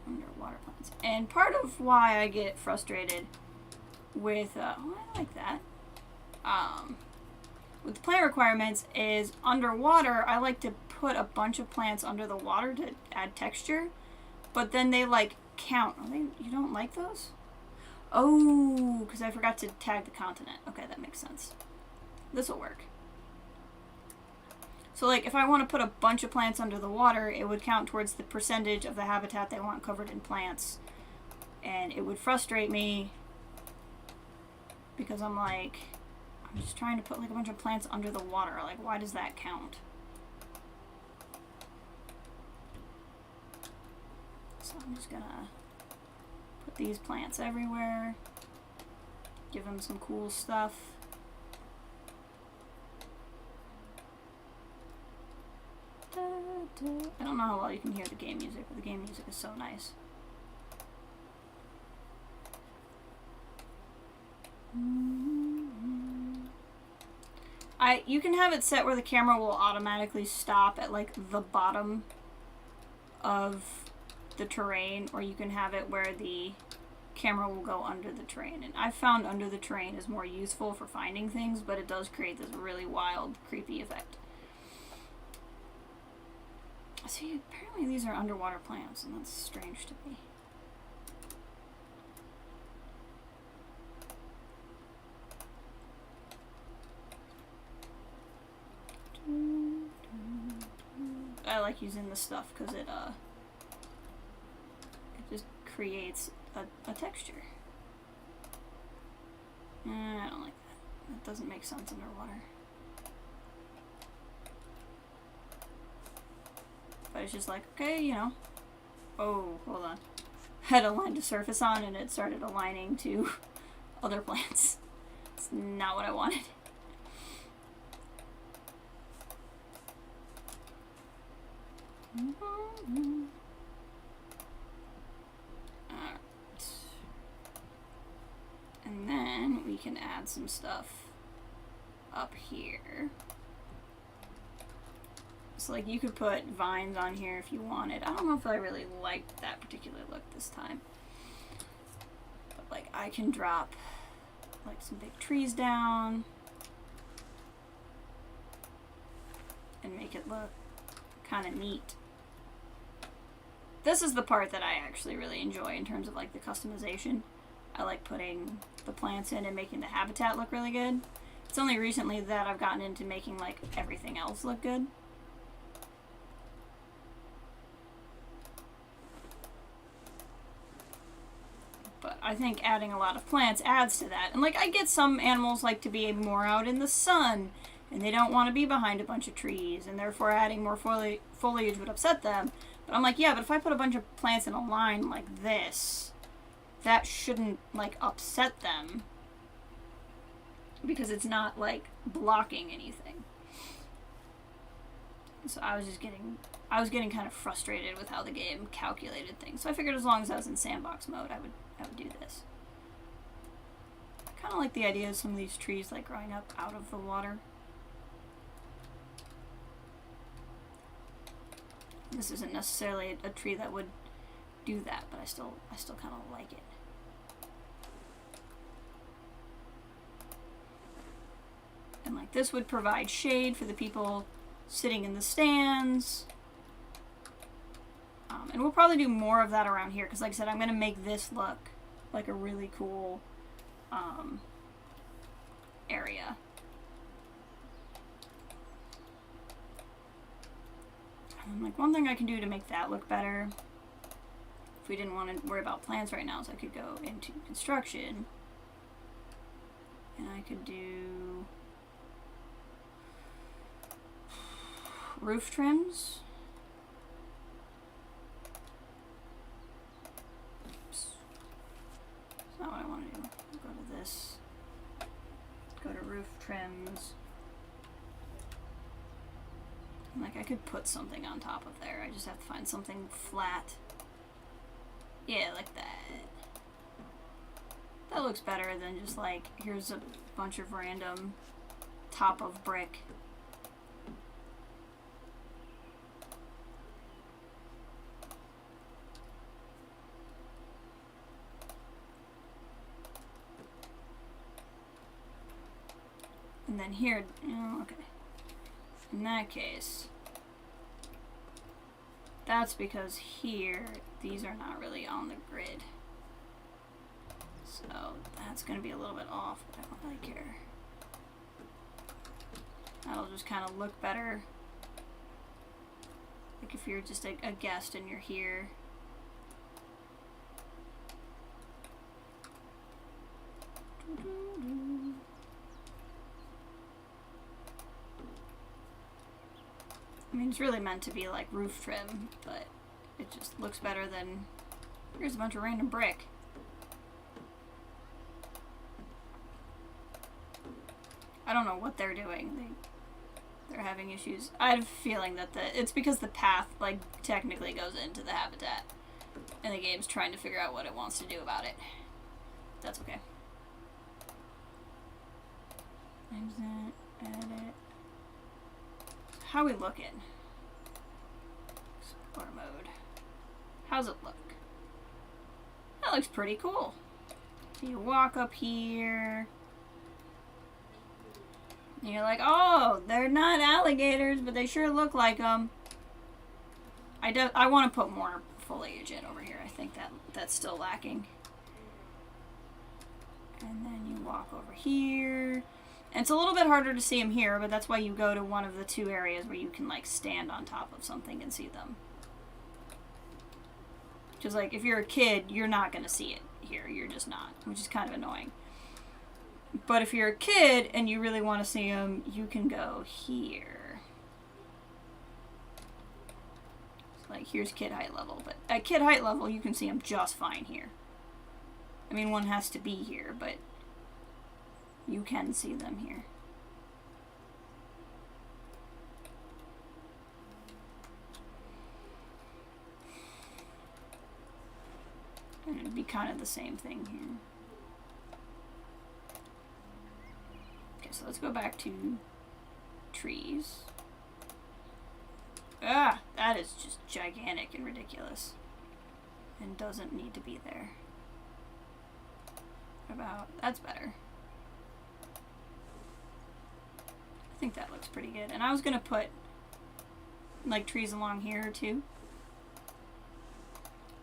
A: Underwater plants. And part of why I get frustrated with... oh, I like that. With the plant requirements is underwater, I like to put a bunch of plants under the water to add texture. But then they, like, count. You don't like those? Oh, because I forgot to tag the continent. Okay, that makes sense. This will work. So, like, if I want to put a bunch of plants under the water, it would count towards the percentage of the habitat they want covered in plants. And it would frustrate me because I'm like, I'm just trying to put, like, a bunch of plants under the water. Like, why does that count? So I'm just gonna put these plants everywhere. Give them some cool stuff. I don't know how well you can hear the game music, but the game music is so nice. You can have it set where the camera will automatically stop at like the bottom of the terrain, or you can have it where the camera will go under the terrain. And I've found under the terrain is more useful for finding things, but it does create this really wild, creepy effect. See, apparently these are underwater plants, and that's strange to me. I like using this stuff because it just creates a texture. I don't like that. That doesn't make sense underwater. But it's just like, okay, you know. Oh, hold on. Had aligned a surface on and it started aligning to other plants. It's not what I wanted. Alright. And then we can add some stuff up here. So like you could put vines on here if you wanted. I don't know if I really liked that particular look this time. But like I can drop like some big trees down and make it look kind of neat. This is the part that I actually really enjoy in terms of like the customization. I like putting the plants in and making the habitat look really good. It's only recently that I've gotten into making like everything else look good. But I think adding a lot of plants adds to that. And like I get some animals like to be more out in the sun and they don't want to be behind a bunch of trees, and therefore adding more foliage would upset them. But I'm like, yeah, but if I put a bunch of plants in a line like this, that shouldn't like upset them because it's not like blocking anything. So I was getting kind of frustrated with how the game calculated things. So I figured as long as I was in sandbox mode, I would do this. I kind of like the idea of some of these trees like growing up out of the water. This isn't necessarily a tree that would do that, but I still kind of like it. And like this would provide shade for the people sitting in the stands. And we'll probably do more of that around here because like I said, I'm going to make this look like a really cool area. And like one thing I can do to make that look better, if we didn't want to worry about plants right now, is I could go into construction and I could do roof trims. Oops. That's not what I want to do. I'll go to this. Go to roof trims. Like, I could put something on top of there. I just have to find something flat. Yeah, like that. That looks better than just like, here's a bunch of random top of brick. And then here, okay. In that case, that's because here, these are not really on the grid. So that's going to be a little bit off, but I don't really care. That'll just kind of look better. Like if you're just a guest and you're here. I mean, it's really meant to be like roof trim, but it just looks better than, here's a bunch of random brick. I don't know what they're doing. They're having issues. I have a feeling that it's because the path, like, technically goes into the habitat. And the game's trying to figure out what it wants to do about it. That's okay. Exit, edit. How are we looking? Explore mode. How's it look? That looks pretty cool. So you walk up here. And you're like, oh, they're not alligators, but they sure look like them. I want to put more foliage in over here. I think that's still lacking. And then you walk over here. And it's a little bit harder to see them here, but that's why you go to one of the two areas where you can, like, stand on top of something and see them. Because, like, if you're a kid, you're not going to see it here. You're just not, which is kind of annoying. But if you're a kid and you really want to see them, you can go here. So, like, here's kid height level. But at kid height level, you can see them just fine here. I mean, one has to be here, but you can see them here. And it'd be kind of the same thing here. Okay, so let's go back to trees. Ah, that is just gigantic and ridiculous. And doesn't need to be there. That's better. I think that looks pretty good. And I was gonna put like trees along here too.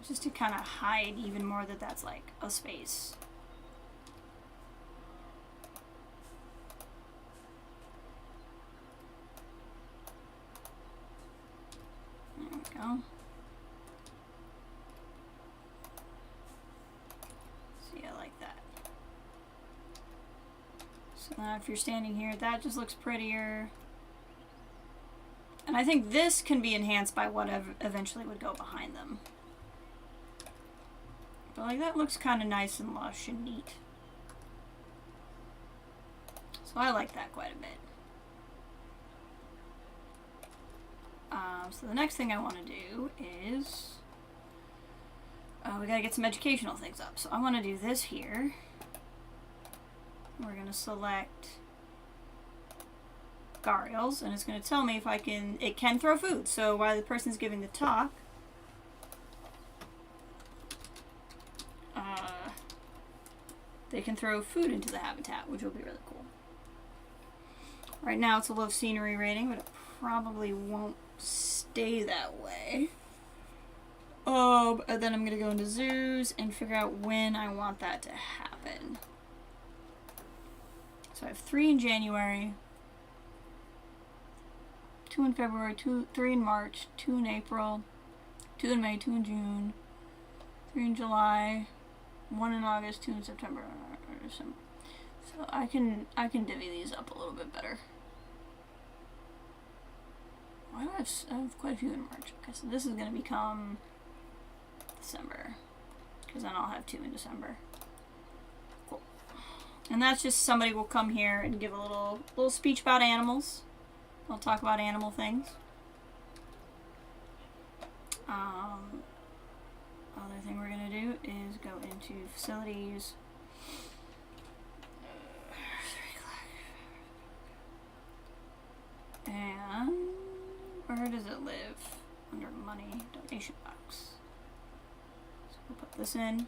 A: Just to kind of hide even more that that's like a space. There we go. See, I like that. So now if you're standing here, that just looks prettier. And I think this can be enhanced by what eventually would go behind them. But like that looks kind of nice and lush and neat. So I like that quite a bit. So the next thing I want to do is we gotta get some educational things up. So I want to do this here. We're gonna select Garials, and it's gonna tell me if it can throw food. So while the person's giving the talk, they can throw food into the habitat, which will be really cool. Right now it's a low scenery rating, but it probably won't stay that way. And then I'm going to go into zoos and figure out when I want that to happen. So I have 3 in January, 2 in February, 3 in March, 2 in April, 2 in May, 2 in June, 3 in July, 1 in August, 2 in September, or December. So I can divvy these up a little bit better. Why do I have quite a few in March? Okay, so this is going to become December, because then I'll have 2 in December. Cool. And that's just somebody will come here and give a little speech about animals. I'll talk about animal things. Other thing we're going to do is go into facilities. And where does it live? Under money, donation box. So we'll put this in.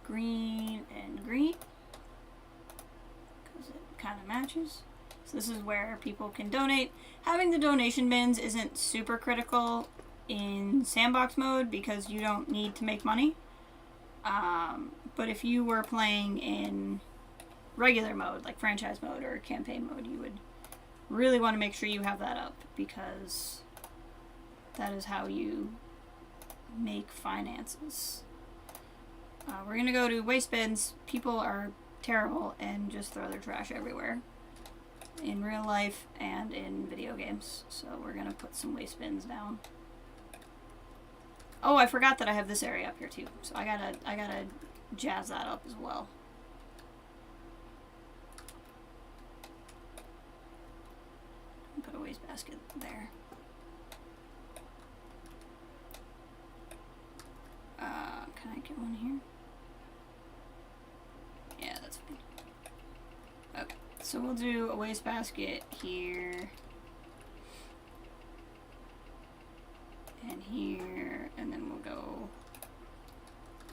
A: Green and green, because it kind of matches. So this is where people can donate. Having the donation bins isn't super critical in sandbox mode because you don't need to make money. But if you were playing in regular mode, like franchise mode or campaign mode, you would really want to make sure you have that up, because that is how you make finances. We're going to go to waste bins. People are terrible and just throw their trash everywhere in real life and in video games. So we're going to put some waste bins down. Oh, I forgot that I have this area up here too. So I gotta jazz that up as well. Put a waste basket there. Okay. Can I get one here? Yeah, that's fine. Okay, so we'll do a wastebasket here. And here, and then we'll go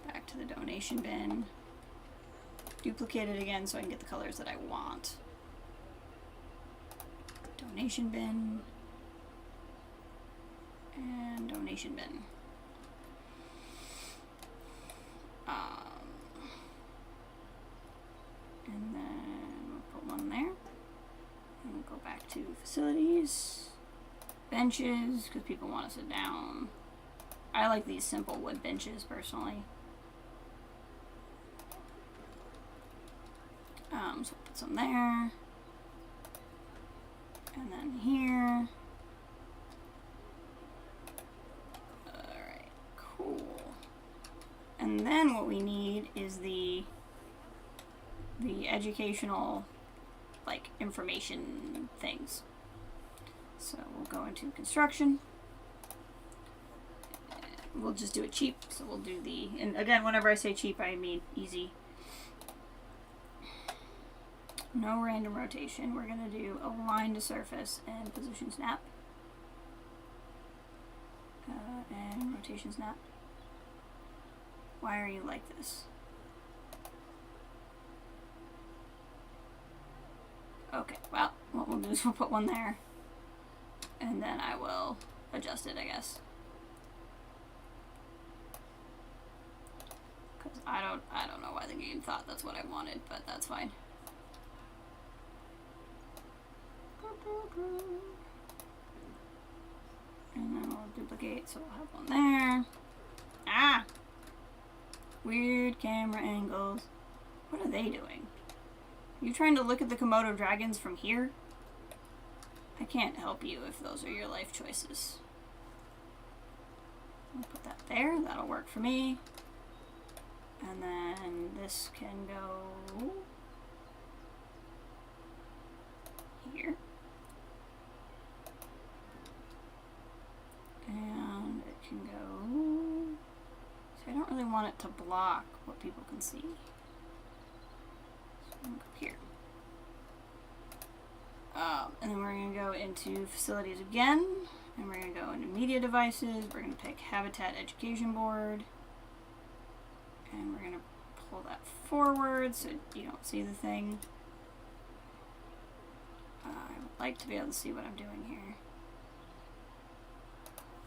A: back to the donation bin. Duplicate it again so I can get the colors that I want. Donation bin. And donation bin. And then we'll put one there. And we'll go back to facilities. Benches, because people want to sit down. I like these simple wood benches, personally. So we'll put some there. And then here. Alright, cool. And then what we need is the educational, like, information things. So we'll go into construction. We'll just do it cheap. So we'll do the, and again, whenever I say cheap, I mean easy. No random rotation. We're going to do align to surface and position snap. And rotation snap. Why are you like this? Okay, well, what we'll do is we'll put one there. And then I will adjust it, I guess. Because I don't know why the game thought that's what I wanted, but that's fine. And then we'll duplicate, so we'll have one there. Ah! Weird camera angles. What are they doing? Are you trying to look at the Komodo Dragons from here? I can't help you if those are your life choices. I'll put that there. That'll work for me. And then this can go here. And it can go... So I don't really want it to block what people can see. So I'm going to go here. And then we're going to go into facilities again. And we're going to go into media devices. We're going to pick Habitat Education Board. And we're going to pull that forward so you don't see the thing. I would like to be able to see what I'm doing here.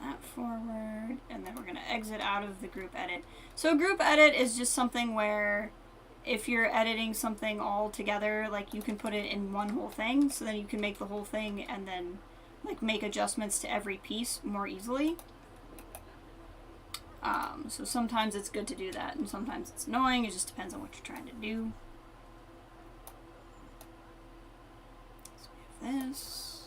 A: That forward, and then we're going to exit out of the group edit. So group edit is just something where if you're editing something all together, like you can put it in one whole thing, so then you can make the whole thing and then like make adjustments to every piece more easily. So sometimes it's good to do that, and sometimes it's annoying. It just depends on what you're trying to do. So we have this.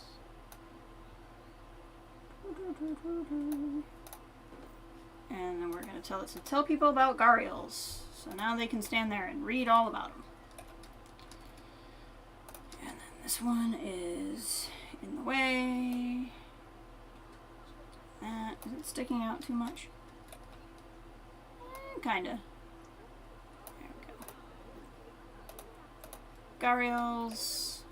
A: And then we're going to tell it to tell people about gharials. So now they can stand there and read all about them. And then this one is in the way. Is it sticking out too much? Kinda. There we go. Gharials.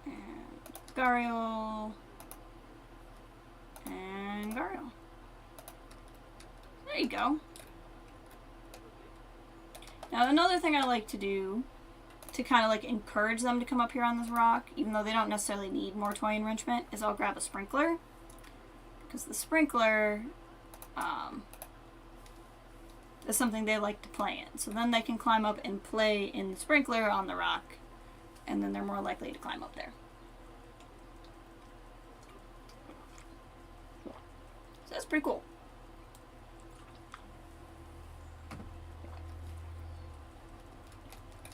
A: And gharial. And gharial. There you go. Now another thing I like to do to kind of like encourage them to come up here on this rock, even though they don't necessarily need more toy enrichment, is I'll grab a sprinkler. Because the sprinkler is something they like to play in. So then they can climb up and play in the sprinkler on the rock, and then they're more likely to climb up there. So that's pretty cool.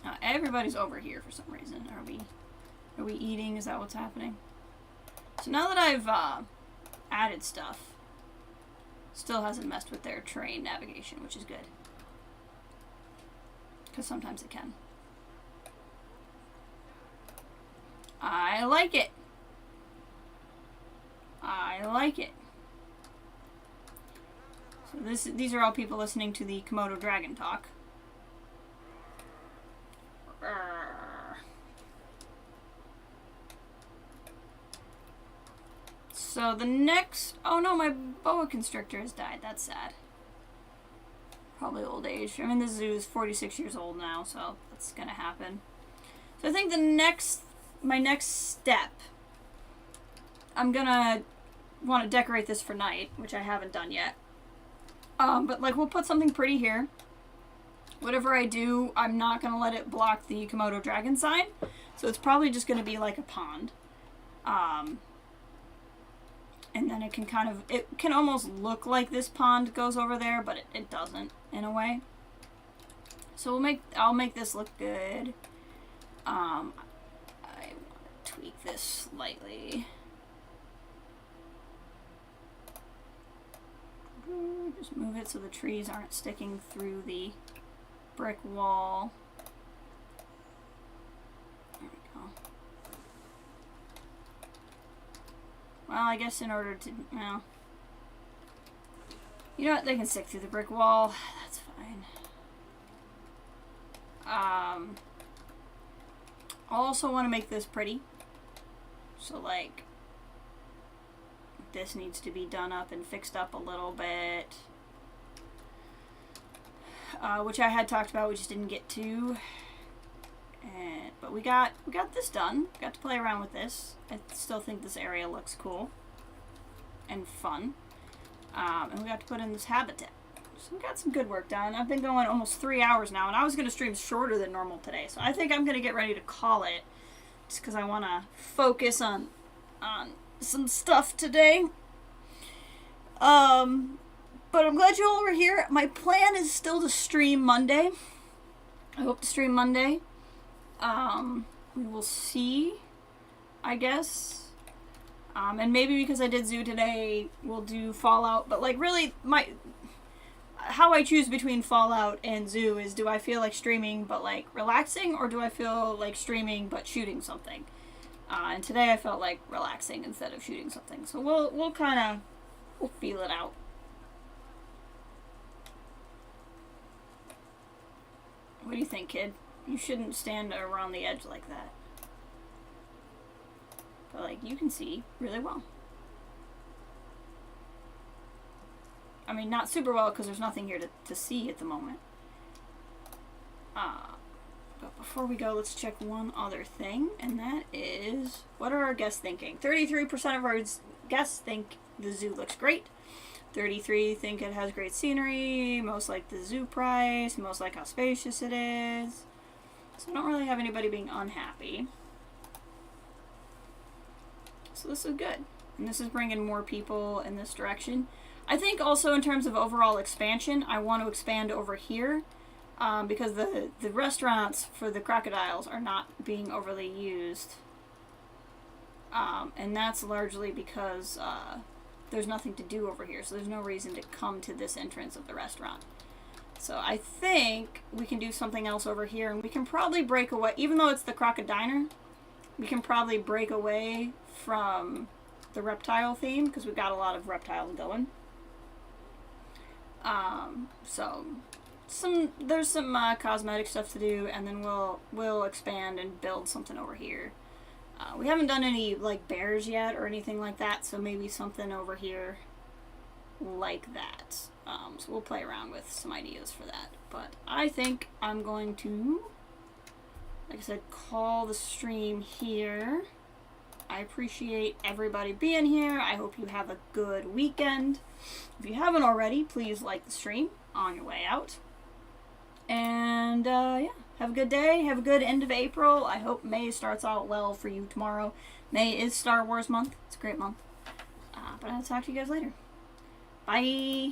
A: Now everybody's over here for some reason. Are we eating? Is that what's happening? So now that I've added stuff, still hasn't messed with their terrain navigation, which is good. Because sometimes it can. I like it. I like like it. So these are all people listening to the Komodo Dragon talk. So the next... Oh no, my boa constrictor has died. That's sad. Probably old age. I mean, the zoo is 46 years old now, so that's gonna happen. So I think my next step, I'm gonna want to decorate this for night, which I haven't done yet. But like, we'll put something pretty here. Whatever I do, I'm not gonna let it block the Komodo Dragon sign. So it's probably just gonna be like a pond. And then it can almost look like this pond goes over there, but it doesn't, in a way. So I'll make this look good. I want to tweak this slightly. Just move it so the trees aren't sticking through the brick wall. There we go. Well, I guess in order to, well, you know what, they can stick through the brick wall. That's fine. I also want to make this pretty. So, like, this needs to be done up and fixed up a little bit. Which I had talked about, we just didn't get to. But we got this done. Got to play around with this. I still think this area looks cool and fun. And we got to put in this habitat. So we got some good work done. I've been going almost 3 hours now, and I was going to stream shorter than normal today. So I think I'm going to get ready to call it, just because I want to focus on some stuff today. But I'm glad you all were here. My plan is still to stream Monday. I hope to stream Monday. We will see, I guess. And maybe because I did Zoo today, we'll do Fallout. But, like, really, how I choose between Fallout and Zoo is, do I feel like streaming but, like, relaxing? Or do I feel like streaming but shooting something? And today I felt like relaxing instead of shooting something. So we'll feel it out. What do you think, kid? You shouldn't stand around the edge like that. But, like, you can see really well. I mean, not super well because there's nothing here to see at the moment. But before we go, let's check one other thing, and that is, what are our guests thinking? 33% of our guests think the zoo looks great. 33 think it has great scenery, most like the zoo price, most like how spacious it is. So I don't really have anybody being unhappy. So this is good. And this is bringing more people in this direction. I think also in terms of overall expansion, I want to expand over here. Because the restaurants for the crocodiles are not being overly used. And that's largely because there's nothing to do over here. So there's no reason to come to this entrance of the restaurant. So I think we can do something else over here. And we can probably break away, even though it's the crocodiner, we can probably break away from the reptile theme. Because we've got a lot of reptiles going. So there's some cosmetic stuff to do, and then we'll expand and build something over here. We haven't done any like bears yet or anything like that, so maybe something over here like that. So we'll play around with some ideas for that. But I think I'm going to, like I said, call the stream here. I appreciate everybody being here. I hope you have a good weekend. If you haven't already, please like the stream on your way out. And, yeah, have a good day. Have a good end of April. I hope May starts out well for you tomorrow. May is Star Wars month. It's a great month. But I'll talk to you guys later. Bye.